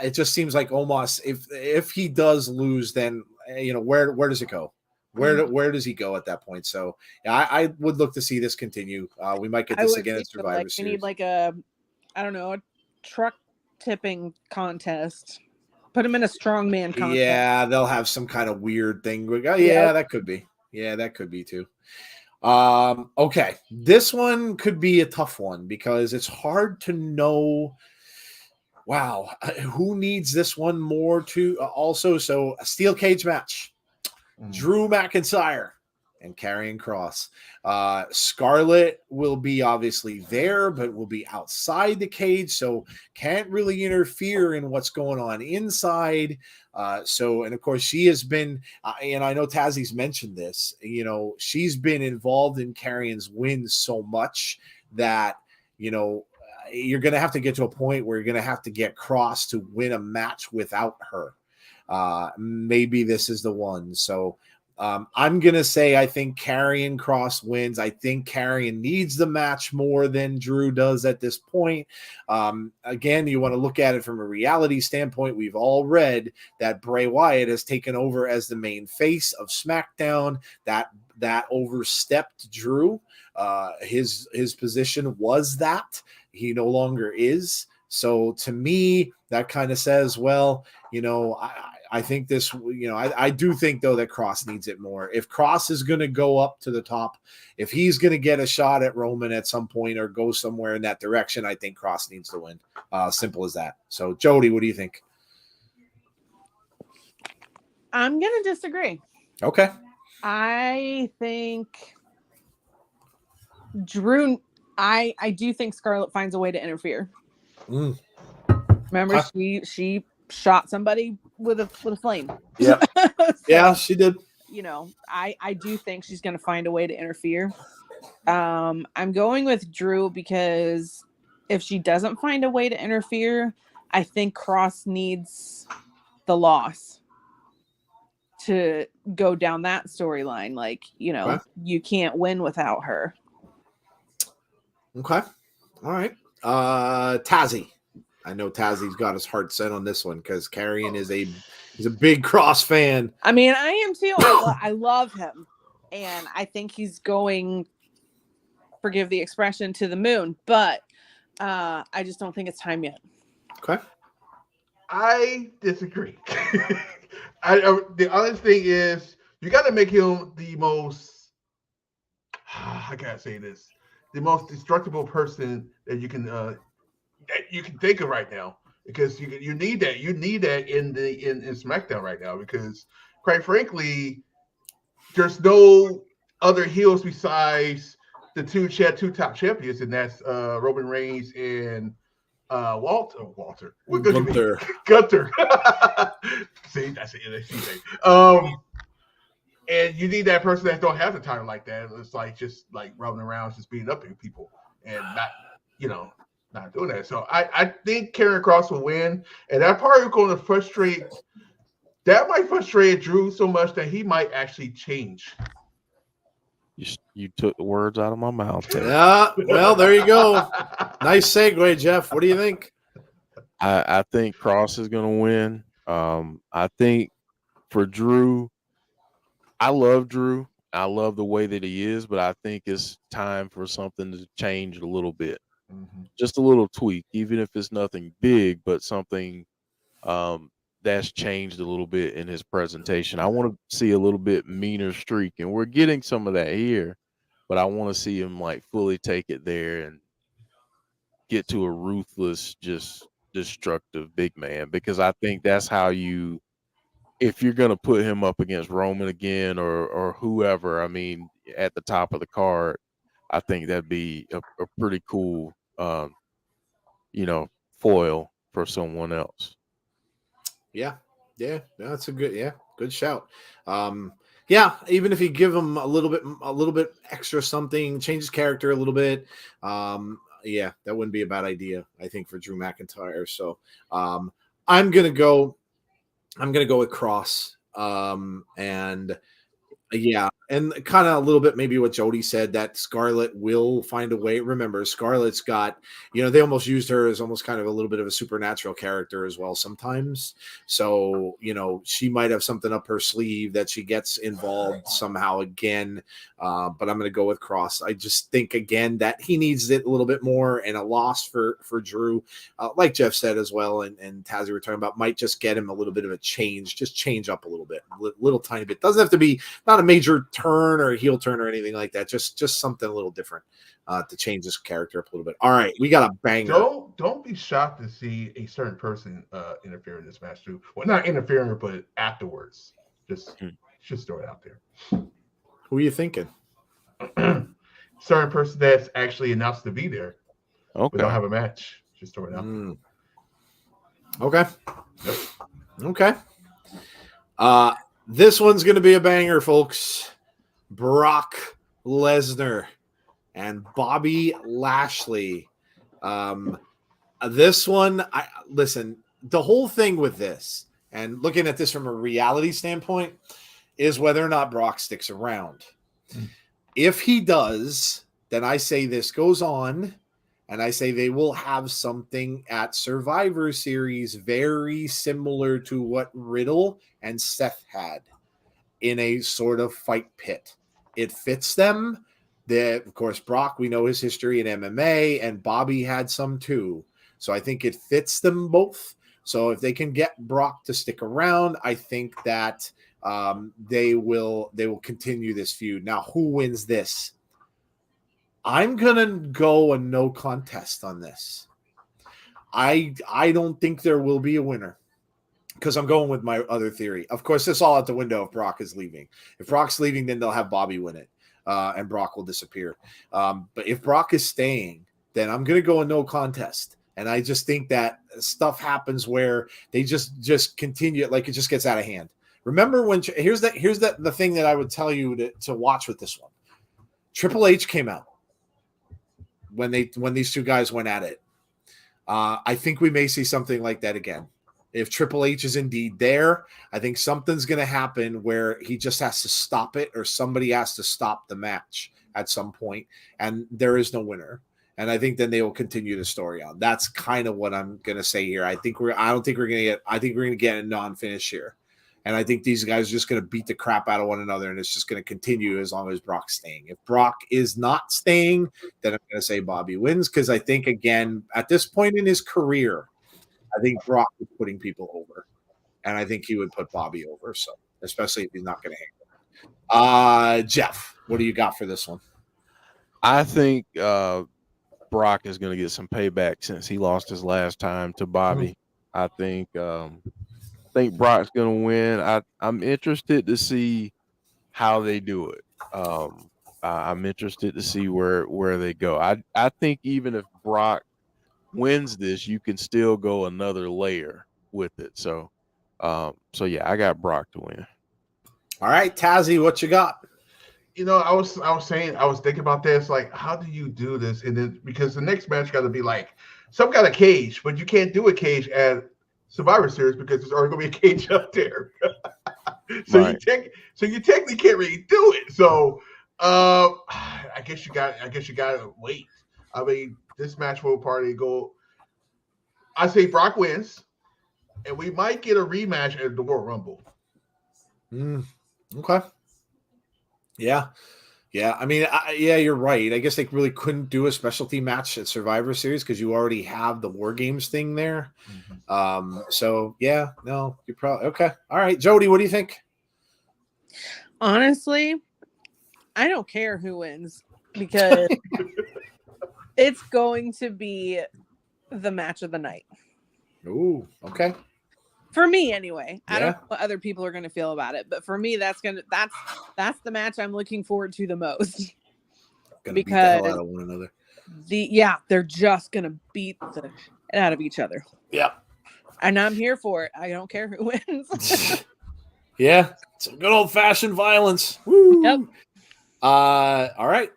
it just seems like Omos, if he does lose, then where does it go? Where does he go at that point? So yeah, I would look to see this continue. We might get this again in Survivor Series. We need like a truck tipping contest. Put him in a strongman contest. Yeah, they'll have some kind of weird thing. Yeah, that could be. Yeah, that could be too. Okay, this one could be a tough one because it's hard to know. Wow, who needs this one more to also? So a steel cage match. Drew McIntyre and Karrion Kross. Scarlett will be obviously there, but will be outside the cage, so can't really interfere in what's going on inside. And of course, she has been, and I know Tazzy's mentioned this, she's been involved in Karrion's wins so much that, you're going to have to get to a point where you're going to have to get Kross to win a match without her. maybe this is the one. So I'm going to say I think Karrion Kross wins. I think Karrion needs the match more than Drew does at this point. Again, you want to look at it from a reality standpoint. We've all read that Bray Wyatt has taken over as the main face of SmackDown. That overstepped Drew. His position was that. He no longer is. So to me, that kind of says, well, I think this, I do think, though, that Kross needs it more. If Kross is going to go up to the top, if he's going to get a shot at Roman at some point or go somewhere in that direction, I think Kross needs to win. Simple as that. So, Jody, what do you think? I'm going to disagree. Okay. I think Drew, I do think Scarlett finds a way to interfere. Remember, she shot somebody with a flame. Yeah. So, yeah, she did. I do think she's going to find a way to interfere. I'm going with Drew because if she doesn't find a way to interfere, I think Kross needs the loss to go down that storyline. Like, Okay. You can't win without her. Okay. All right. Tazzy. I know Tazzy's got his heart set on this one because Karrion he's a big Kross fan. I mean, I am too. I love him. And I think he's going, forgive the expression, to the moon. But I just don't think it's time yet. Okay. I disagree. The other thing is, you got to make him the most, I gotta say this, the most destructible person that you can think of right now, because you need that. You need that in SmackDown right now, because quite frankly, there's no other heels besides the two top champions, and that's Roman Reigns and Gunther. See, that's an NXT thing. And you need that person that don't have the title like that. It's like just like running around, just beating up people, and not doing that. So I think Karrion Kross will win, and that part is going to frustrate. That might frustrate Drew so much that he might actually change. You took the words out of my mouth. Yeah, well, there you go. Nice segue, Jeff. What do you think? I think Kross is going to win. I think for Drew, I love Drew. I love the way that he is, but I think it's time for something to change a little bit. Mm-hmm. Just a little tweak, even if it's nothing big, but something that's changed a little bit in his presentation. I want to see a little bit meaner streak, and we're getting some of that here, but I want to see him like fully take it there and get to a ruthless, just destructive big man, because I think that's how you, if you're going to put him up against Roman again or whoever, I mean, at the top of the card, I think that'd be a pretty cool, foil for someone else. Yeah, that's a good shout. Even if you give him a little bit extra something, change his character a little bit, that wouldn't be a bad idea, I think, for Drew McIntyre. So I'm gonna go with Kross, and kind of a little bit maybe what Jody said, that Scarlett will find a way. Remember, Scarlett's got, they almost used her as almost kind of a little bit of a supernatural character as well sometimes. So, she might have something up her sleeve that she gets involved somehow again. But I'm going to go with Kross. I just think, again, that he needs it a little bit more, and a loss for Drew, like Jeff said as well, and Tazzy were talking about, might just get him a little bit of a change, just change up a little bit, little tiny bit. Doesn't have to be not a major turn or a heel turn or anything like that. Just something a little different to change this character up a little bit. All right, we got a banger. Don't be shocked to see a certain person interfere in this match too. Well, not interfering, but afterwards. Just throw it out there. Who are you thinking? Certain person that's actually announced to be there. Okay. We don't have a match. Just throw it out there. Okay. Yep. Okay. This one's going to be a banger, folks. Brock Lesnar and Bobby Lashley. This one, listen, the whole thing with this and looking at this from a reality standpoint, is whether or not Brock sticks around. If he does, then I say this goes on, and I say they will have something at Survivor Series very similar to what Riddle and Seth had in a sort of fight pit. It fits them. Of course, Brock, we know his history in MMA, and Bobby had some too. So I think it fits them both. So if they can get Brock to stick around, I think that they will continue this feud. Now, who wins this? I'm gonna go a no contest on this. I don't think there will be a winner because I'm going with my other theory. Of course, it's all out the window if Brock is leaving. If Brock's leaving, then they'll have Bobby win it, and Brock will disappear. But if Brock is staying, then I'm gonna go a no contest. And I just think that stuff happens where they just continue, like it just gets out of hand. Remember when here's the thing that I would tell you to watch with this one. Triple H came out when these two guys went at it. I think we may see something like that again. If Triple H is indeed there, I think something's going to happen where he just has to stop it, or somebody has to stop the match at some point, and there is no winner. And I think then they will continue the story on. That's kind of what I'm going to say here. I think we're going to get a non-finish here. And I think these guys are just going to beat the crap out of one another, and it's just going to continue as long as Brock's staying. If Brock is not staying, then I'm going to say Bobby wins, because I think, again, at this point in his career, I think Brock is putting people over. And I think he would put Bobby over, so especially if he's not going to hang him. Jeff, what do you got for this one? I think Brock is going to get some payback since he lost his last time to Bobby. I think Brock's going to win. I'm interested to see how they do it. I'm interested to see where they go. I think even if Brock wins this, you can still go another layer with it. So yeah, I got Brock to win. All right, Tazzy, what you got? I was thinking about this, like, how do you do this? And then, because the next match got to be like some kind of cage, but you can't do a cage at Survivor Series because there's already gonna be a cage up there. So right. you technically can't really do it. So I guess you gotta wait. I mean, this match will probably go. I say Brock wins, and we might get a rematch at the Royal Rumble. Okay. Yeah. I mean, you're right. I guess they really couldn't do a specialty match at Survivor Series because you already have the War Games thing there. So yeah, no, you're probably okay. All right, Jody, what do you think? Honestly, I don't care who wins because it's going to be the match of the night. Ooh, okay. For me, anyway. I don't know what other people are going to feel about it, but for me, that's the match I'm looking forward to the most. Because beat the hell out of one another. They're just going to beat the shit out of each other. Yeah. And I'm here for it. I don't care who wins. Yeah, some good old-fashioned violence. Woo. Yep. All right.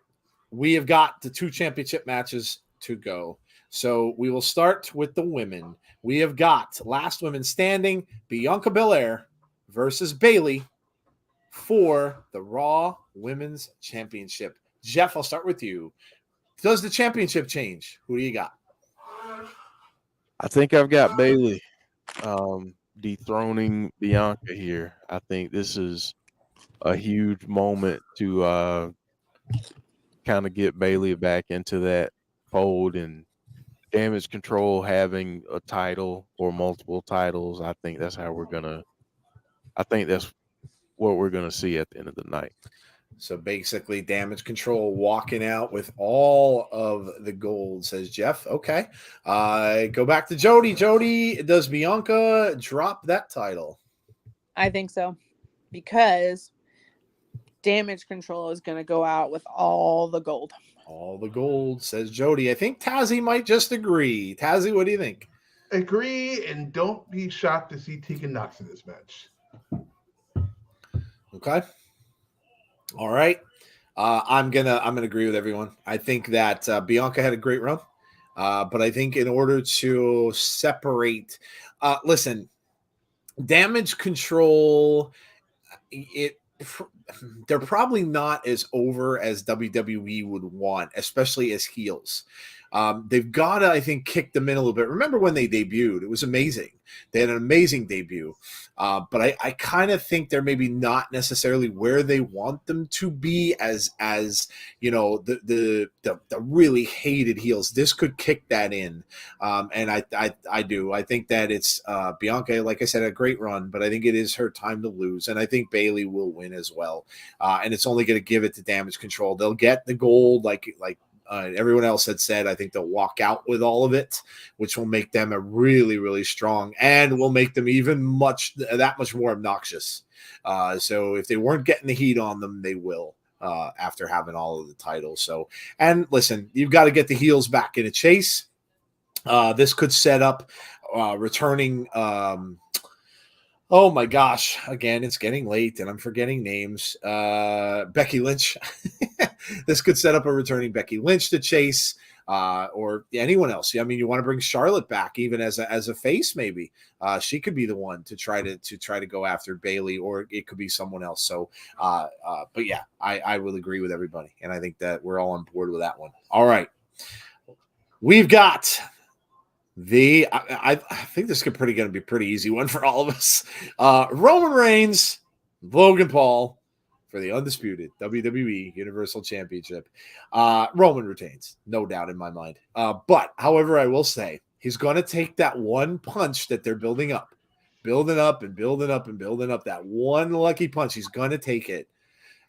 We have got the 2 championship matches to go. So we will start with the women. We have got last women standing, Bianca Belair versus Bayley for the Raw Women's Championship. Jeff, I'll start with you. Does the championship change? Who do you got? I think I've got Bayley dethroning Bianca here. I think this is a huge moment to kind of get Bayley back into that fold, and Damage Control having a title or multiple titles. I think that's what we're gonna see at the end of the night. So basically, Damage Control walking out with all of the gold, says Jeff. Okay. Go back to Jody. Jody, does Bianca drop that title? I think so. Because Damage Control is going to go out with all the gold. All the gold, says Jody. I think Tazzy might just agree. Tazzy, what do you think? Agree, and don't be shocked to see Tegan Nox in this match. Okay. All right. I'm gonna agree with everyone. I think that Bianca had a great run, but I think in order to separate, listen, Damage Control, they're probably not as over as WWE would want, especially as heels. They've got to, I think, kick them in a little bit. Remember when they debuted? It was amazing. They had an amazing debut. But I kind of think they're maybe not necessarily where they want them to be as you know, the really hated heels. This could kick that in. And I do. I think that it's Bianca, like I said, a great run, but I think it is her time to lose. And I think Bayley will win as well. And it's only going to give it to Damage Control. They'll get the gold like everyone else had said. I think they'll walk out with all of it, which will make them a really, really strong, and will make them even that much more obnoxious. So if they weren't getting the heat on them, they will after having all of the titles. So, and listen, you've got to get the heels back in a chase. This could set up returning. Oh my gosh! Again, it's getting late, and I'm forgetting names. Becky Lynch. This could set up a returning Becky Lynch to chase, or anyone else. I mean, you want to bring Charlotte back, even as a face, maybe. She could be the one to try to go after Bayley, or it could be someone else. So, but yeah, I will agree with everybody, and I think that we're all on board with that one. All right, we've got. I think this could going to be a pretty easy one for all of us. Roman Reigns, Logan Paul for the undisputed WWE Universal Championship. Roman retains, no doubt in my mind. But however, I will say he's going to take that one punch that they're building up. That one lucky punch. He's going to take it,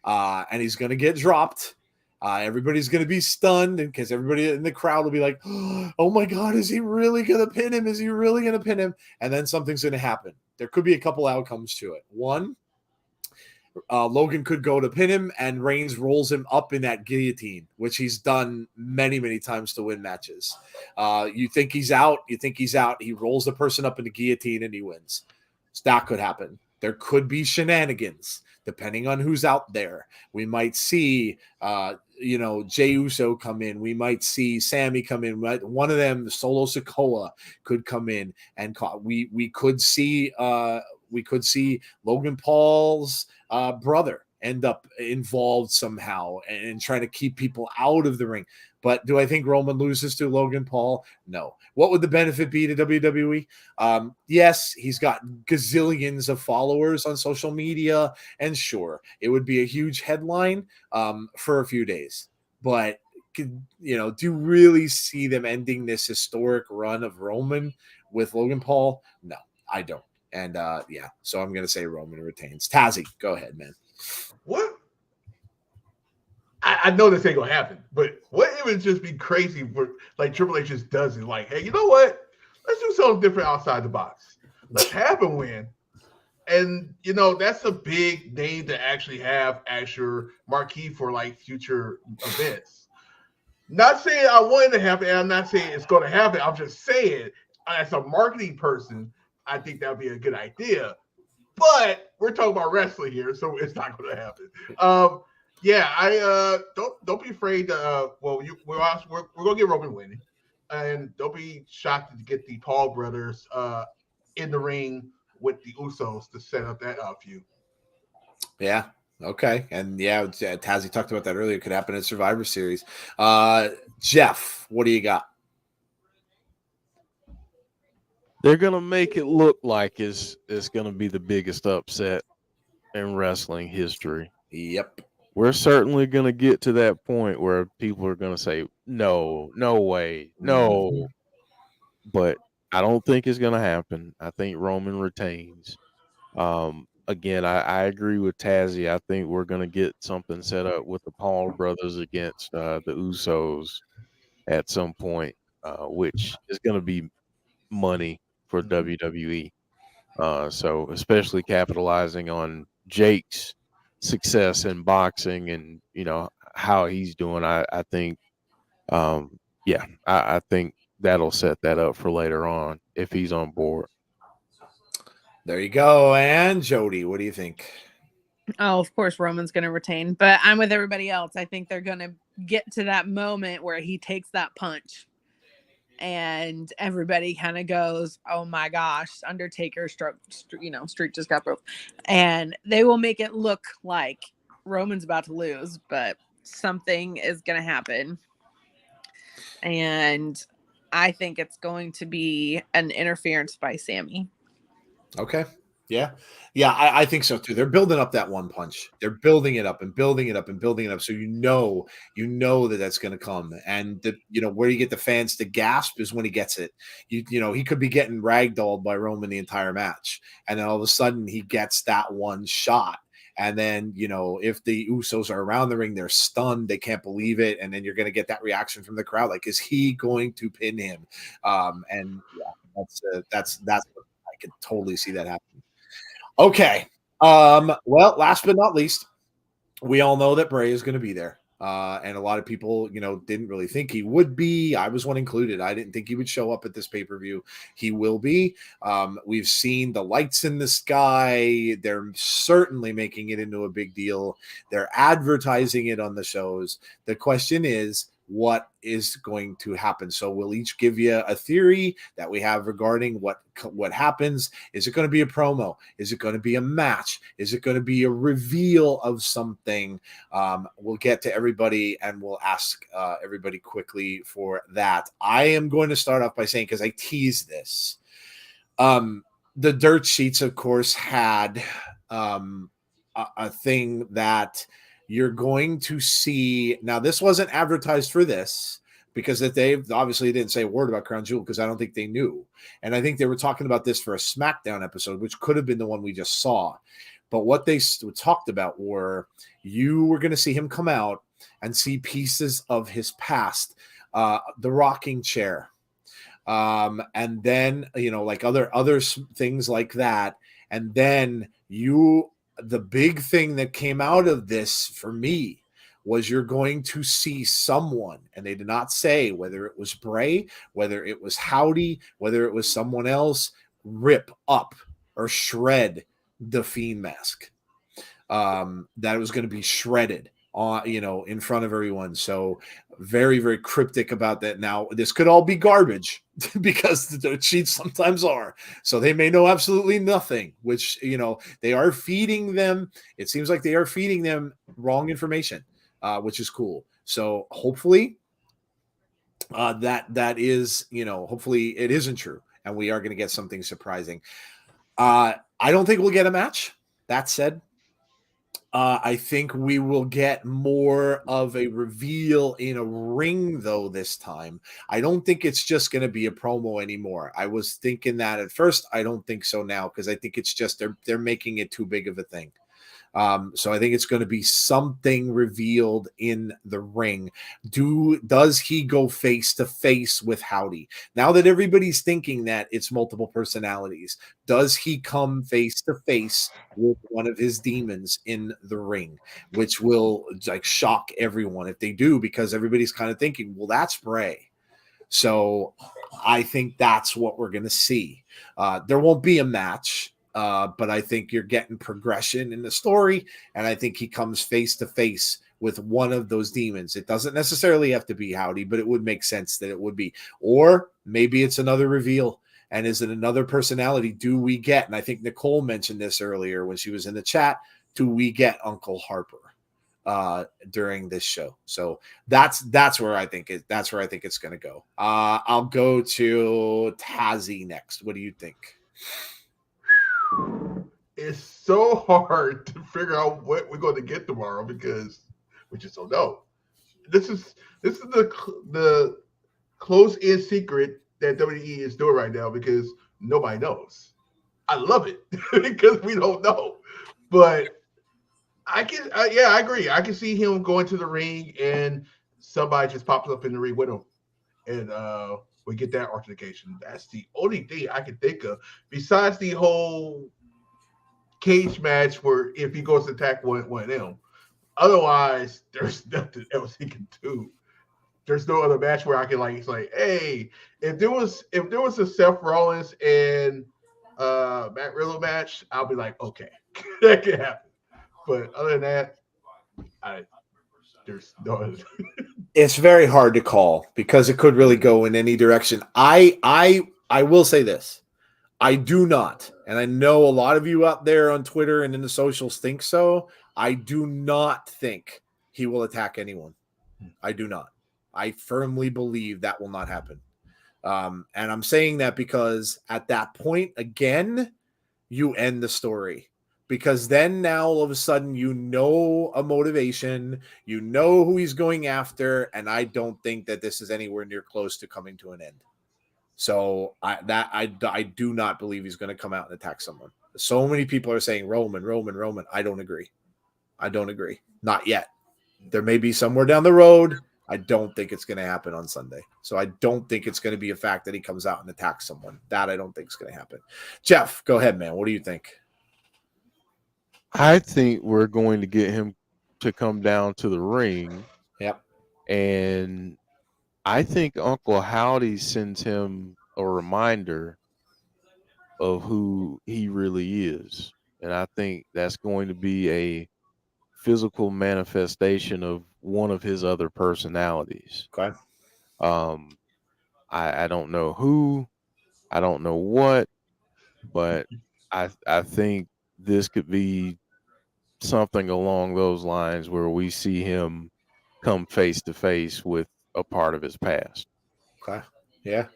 and he's going to get dropped. Everybody's going to be stunned because everybody in the crowd will be like, oh my God, is he really going to pin him? Is he really going to pin him? And then something's going to happen. There could be a couple outcomes to it. One, Logan could go to pin him and Reigns rolls him up in that guillotine, which he's done many, many times to win matches. You think he's out. He rolls the person up in the guillotine and he wins. So that could happen. There could be shenanigans depending on who's out there. We might see, Jey Uso come in. We might see Sammy come in. Right? One of them, Solo Sikoa, could come in and we could see Logan Paul's brother end up involved somehow and trying to keep people out of the ring. But do I think Roman loses to Logan Paul? No. What would the benefit be to WWE? Yes, he's got gazillions of followers on social media, and sure, it would be a huge headline for a few days. But, do you really see them ending this historic run of Roman with Logan Paul? No, I don't. And, so I'm going to say Roman retains. Tazzy, go ahead, man. What? I know this ain't gonna happen, but what it would just be crazy for like Triple H just does it like, hey, you know what? Let's do something different outside the box. Let's have him win. And that's a big name to actually have as your marquee for like future events. Not saying I want it to happen, and I'm not saying it's gonna happen. I'm just saying as a marketing person, I think that would be a good idea. But we're talking about wrestling here, so it's not gonna happen. I don't be afraid. We're gonna get Roman winning, and don't be shocked to get the Paul brothers in the ring with the Usos to set up that feud. Yeah. Okay. And Tazzy talked about that earlier. It could happen in Survivor Series. Jeff, what do you got? They're gonna make it look like it's gonna be the biggest upset in wrestling history. Yep. We're certainly going to get to that point where people are going to say, no way, no. Mm-hmm. But I don't think it's going to happen. I think Roman retains. Again, I agree with Tazzy. I think we're going to get something set up with the Paul brothers against the Usos at some point, which is going to be money for WWE. So especially capitalizing on Jake's success in boxing and how he's doing, I think I think that'll set that up for later on if he's on board. There you go. And Jody, what do you think? Oh, of course Roman's going to retain, but I'm with everybody else. I think they're going to get to that moment where he takes that punch and everybody kind of goes, "Oh my gosh, Undertaker streak just got broke," and they will make it look like Roman's about to lose, but something is going to happen, and I think it's going to be an interference by Sammy. Okay. Yeah. I think so too. They're building up that one punch. They're building it up and building it up and building it up. So you know that that's going to come. And where you get the fans to gasp is when he gets it. He could be getting ragdolled by Roman the entire match, and then all of a sudden he gets that one shot. And then, if the Usos are around the ring, they're stunned. They can't believe it. And then you're going to get that reaction from the crowd. Like, is he going to pin him? And yeah, that's what I could totally see that happening. Okay. Well, last but not least, we all know that Bray is going to be there. And a lot of people, didn't really think he would be. I was one included. I didn't think he would show up at this pay-per-view. He will be. We've seen the lights in the sky. They're certainly making it into a big deal. They're advertising it on the shows. The question is, what is going to happen? So we'll each give you a theory that we have regarding what happens. Is it going to be a promo? Is it going to be a match? Is it going to be a reveal of something? We'll get to everybody and we'll ask everybody quickly for that. I am going to start off by saying, because I teased this, the dirt sheets, of course, had a thing that you're going to see. Now, this wasn't advertised for this because they obviously didn't say a word about Crown Jewel because I don't think they knew. And I think they were talking about this for a SmackDown episode, which could have been the one we just saw. But what they talked about were you were going to see him come out and see pieces of his past, the rocking chair, and then, like other things like that. And then the big thing that came out of this for me was you're going to see someone, and they did not say whether it was Bray, whether it was Howdy, whether it was someone else, rip up or shred the Fiend mask. That it was going to be shredded in front of everyone. So very, very cryptic about that. Now, this could all be garbage because the sheets sometimes are. So they may know absolutely nothing, which, they are feeding them. It seems like they are feeding them wrong information, which is cool. So hopefully that is, hopefully it isn't true. And we are going to get something surprising. I don't think we'll get a match. That said, I think we will get more of a reveal in a ring, though, this time. I don't think it's just going to be a promo anymore. I was thinking that at first. I don't think so now because I think it's just they're making it too big of a thing. So I think it's going to be something revealed in the ring. Does he go face to face with Howdy? Now that everybody's thinking that it's multiple personalities, does he come face to face with one of his demons in the ring, which will shock everyone if they do, because everybody's kind of thinking, well, that's Bray. So I think that's what we're going to see. There won't be a match. But I think you're getting progression in the story, and I think he comes face to face with one of those demons. It doesn't necessarily have to be Howdy, but it would make sense that it would be. Or maybe it's another reveal, and is it another personality? Do we get, and I think Nicole mentioned this earlier when she was in the chat, do we get Uncle Harper during this show? So that's where I think it's going to go. I'll go to Tazzy next. What do you think? It's so hard to figure out what we're going to get tomorrow because we just don't know. This is the close-in secret that WWE is doing right now because nobody knows. I love it because we don't know. But I agree. I can see him going to the ring and somebody just pops up in the ring with him, and we get that altercation. That's the only thing I can think of besides the whole cage match where if he goes to attack one of them. Otherwise, there's nothing else he can do. There's no other match where I can hey, if there was a Seth Rollins and Matt Riddle match, I'll be like, okay, that can happen. But other than that, there's no other. It's very hard to call because it could really go in any direction. I will say this. I do not, and I know a lot of you out there on Twitter and in the socials think so. I do not think he will attack anyone. I do not. I firmly believe that will not happen. And I'm saying that because at that point, again, you end the story. Because then now all of a sudden you know a motivation, you know who he's going after, and I don't think that this is anywhere near close to coming to an end. So I do not believe he's going to come out and attack someone. So many people are saying Roman. I don't agree. Not yet. There may be somewhere down the road. I don't think it's going to happen on Sunday. So I don't think it's going to be a fact that he comes out and attacks someone. That I don't think is going to happen. Jeff, go ahead, man. What do you think? I think we're going to get him to come down to the ring. Yep. And I think Uncle Howdy sends him a reminder of who he really is. And I think that's going to be a physical manifestation of one of his other personalities. Okay. I don't know who, I don't know what, but I think this could be something along those lines where we see him come face to face with a part of his past. Okay. Yeah.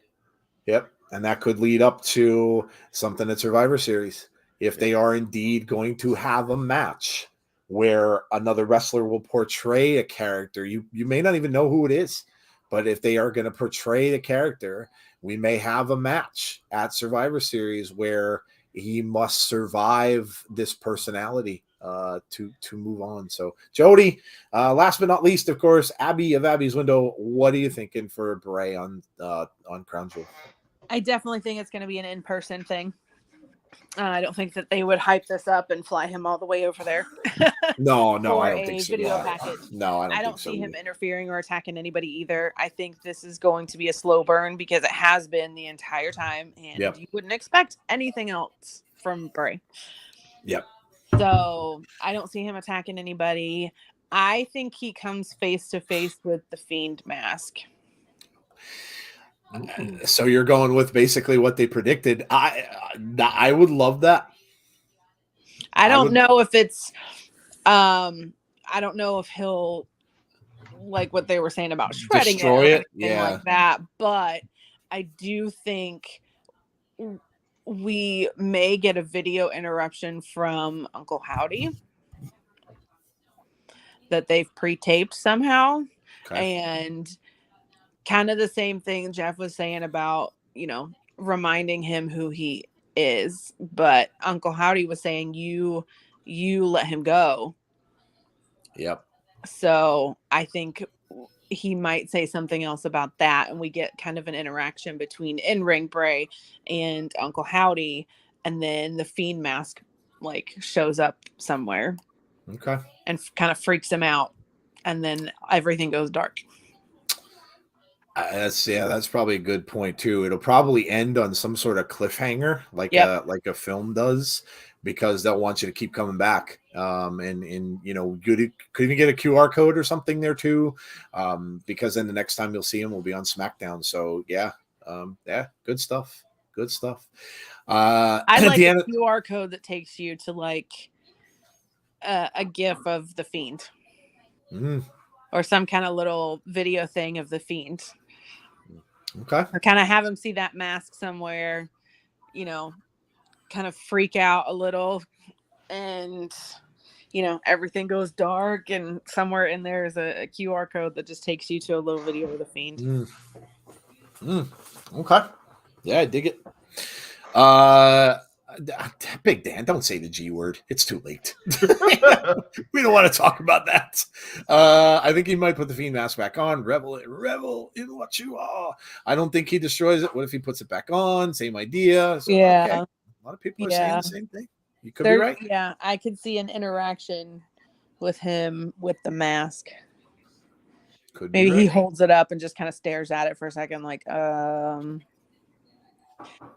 Yep. And that could lead up to something at Survivor Series. If they are indeed going to have a match where another wrestler will portray a character, you may not even know who it is, but if they are going to portray the character, we may have a match at Survivor Series where he must survive this personality to move on. So, Jody, last but not least, of course, Abby of Abby's Window. What are you thinking for Bray on Crown Jewel? I definitely think it's going to be an in-person thing. I don't think that they would hype this up and fly him all the way over there. No, for I don't a think so. video package. No, I don't see him interfering or attacking anybody either. I think this is going to be a slow burn because it has been the entire time, and you wouldn't expect anything else from Bray. Yep. So I don't see him attacking anybody. I think he comes face to face with the Fiend mask. So you're going with basically what they predicted. I would love that. I don't know if it's I don't know if he'll like what they were saying about shredding destroy it or anything like that, but I do think we may get a video interruption from Uncle Howdy that they've pre-taped somehow. Okay. And kind of the same thing Jeff was saying about, reminding him who he is. But Uncle Howdy was saying, you let him go. Yep. So I think he might say something else about that. And we get kind of an interaction between in-ring Bray and Uncle Howdy. And then the Fiend mask shows up somewhere. Okay. And kind of freaks him out. And then everything goes dark. That's probably a good point too. It'll probably end on some sort of cliffhanger, like a film does, because they'll want you to keep coming back. And could even get a QR code or something there too, because then the next time you'll see him will be on SmackDown. So good stuff. Good stuff. I like a QR code that takes you to a GIF of the Fiend. Or some kind of little video thing of the Fiend. Okay. Or kind of have him see that mask somewhere, kind of freak out a little, and everything goes dark, and somewhere in there is a QR code that just takes you to a little video of the Fiend. Okay. Yeah, I dig it. Big Dan, don't say the G word. It's too late. We don't want to talk about that. I think he might put the Fiend mask back on. Revel in what you are. I don't think he destroys it. What if he puts it back on? Same idea. So, yeah. Okay. A lot of people are saying the same thing. You could be right. Yeah, I could see an interaction with him with the mask. Could be Maybe right. he holds it up and just kind of stares at it for a second,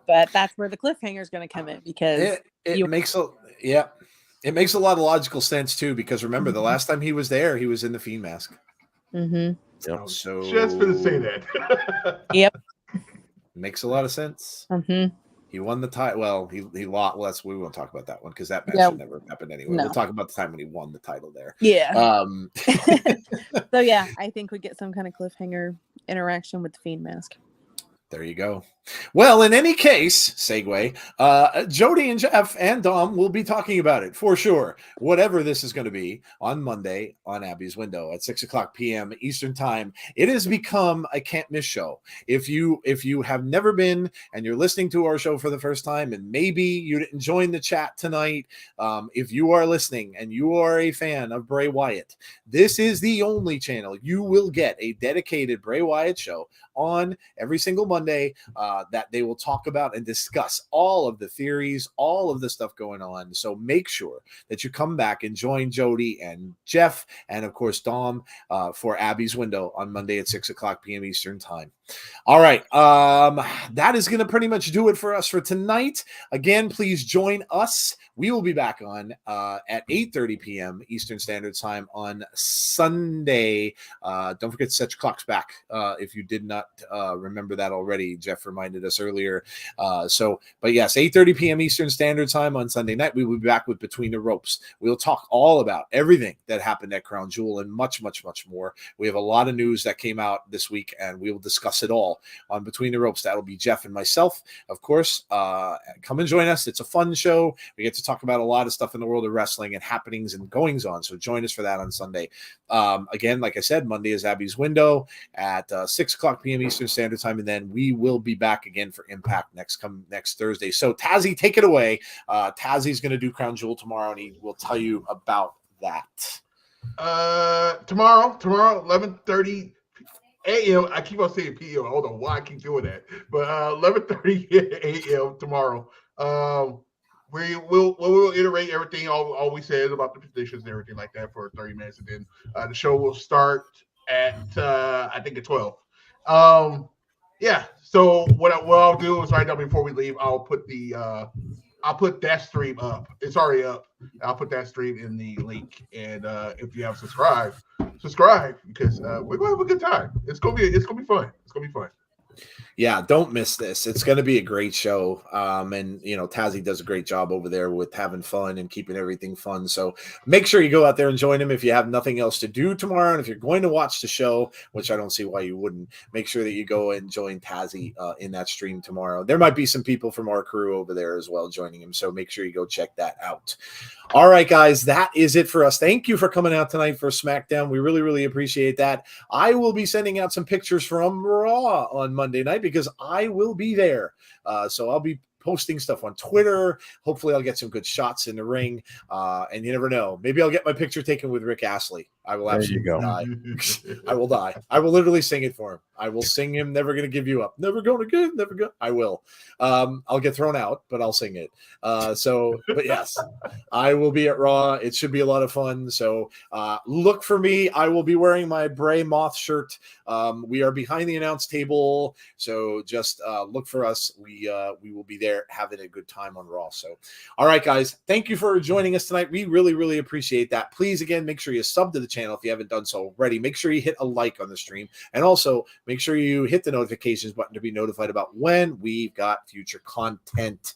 But that's where the cliffhanger is going to come in, because it makes a lot of logical sense too. Because remember, the last time he was there, he was in the Fiend mask. Mm-hmm. Yep. So just gonna say that. Yep. Makes a lot of sense. Mm-hmm. He won the title. Well, he lost. Well, we won't talk about that one because that match Yeah. should never happen anyway. No. We'll talk about the time when he won the title there. Yeah. So yeah, I think we get some kind of cliffhanger interaction with the Fiend mask. There you go. Well, in any case, segue, Jody and Jeff and Dom will be talking about it for sure. Whatever this is going to be on Monday on Abby's Window at 6:00 p.m. Eastern Time. It has become a can't miss show. If you have never been and you're listening to our show for the first time and maybe you didn't join the chat tonight, if you are listening and you are a fan of Bray Wyatt, this is the only channel you will get a dedicated Bray Wyatt show on every single Monday that they will talk about and discuss all of the theories, all of the stuff going on. So make sure that you come back and join Jody and Jeff and, of course, Dom for Abby's Window on Monday at 6:00 p.m. Eastern Time. All right. That is going to pretty much do it for us for tonight. Again, please join us. We will be back on at 8:30 p.m. Eastern Standard Time on Sunday. Don't forget to set your clocks back if you did not remember that already. Jeff reminded us earlier. But yes, 8:30 p.m. Eastern Standard Time on Sunday night. We will be back with Between the Ropes. We'll talk all about everything that happened at Crown Jewel and much, much, much more. We have a lot of news that came out this week, and we will discuss it all on Between the Ropes. That'll be Jeff and myself, of course. Come and join us. It's a fun show. We get to talk about a lot of stuff in the world of wrestling and happenings and goings on. So join us for that on Sunday. Again, like I said, Monday is Abby's Window at 6:00 p.m. Eastern Standard Time, and then we will be back again for Impact next Thursday. So Tazzy, take it away. Tazzy's going to do Crown Jewel tomorrow, and he will tell you about that. Tomorrow, 11:30 a.m. I keep on saying p.m. I don't know why I keep doing that, but 11:30 a.m. tomorrow. We'll iterate everything all we said about the positions and everything like that for 30 minutes, and then the show will start at I think at 12. Yeah. So what I'll do is right now before we leave, I'll put that stream up. It's already up. I'll put that stream in the link, and if you have subscribe because we're gonna have a good time. It's gonna be fun. It's gonna be fun. Yeah, don't miss this. It's going to be a great show. And, Tazzy does a great job over there with having fun and keeping everything fun. So make sure you go out there and join him if you have nothing else to do tomorrow. And if you're going to watch the show, which I don't see why you wouldn't, make sure that you go and join Tazzy in that stream tomorrow. There might be some people from our crew over there as well joining him. So make sure you go check that out. All right, guys, that is it for us. Thank you for coming out tonight for SmackDown. We really, really appreciate that. I will be sending out some pictures from Raw on Monday night because I will be there. So I'll be posting stuff on Twitter. Hopefully I'll get some good shots in the ring. And you never know. Maybe I'll get my picture taken with Rick Astley. I will absolutely die. I will die. I will literally sing it for him. I will sing him Never Gonna Give You Up. Never gonna give, never go. I will. I'll get thrown out, but I'll sing it. But yes, I will be at Raw. It should be a lot of fun. So look for me. I will be wearing my Bray Moth shirt. We are behind the announce table. So just look for us. We will be there having a good time on Raw. So, all right, guys, thank you for joining us tonight. We really, really appreciate that. Please, again, make sure you sub to the channel if you haven't done so already. Make sure you hit a like on the stream, and also make sure you hit the notifications button to be notified about when we've got future content.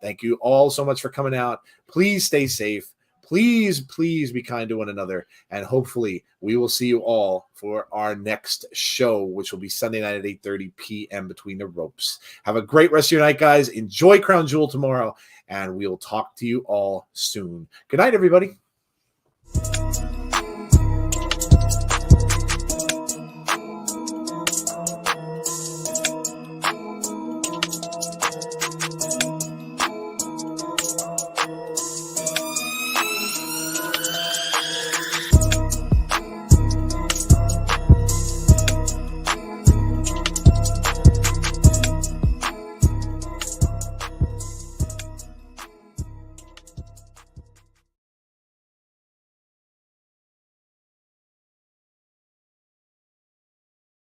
Thank you all so much for coming out. Please stay safe. Please be kind to one another, and hopefully we will see you all for our next show, which will be Sunday night at 8:30 p.m. Between the Ropes. Have a great rest of your night, guys. Enjoy Crown Jewel tomorrow, and we'll talk to you all soon. Good night, everybody.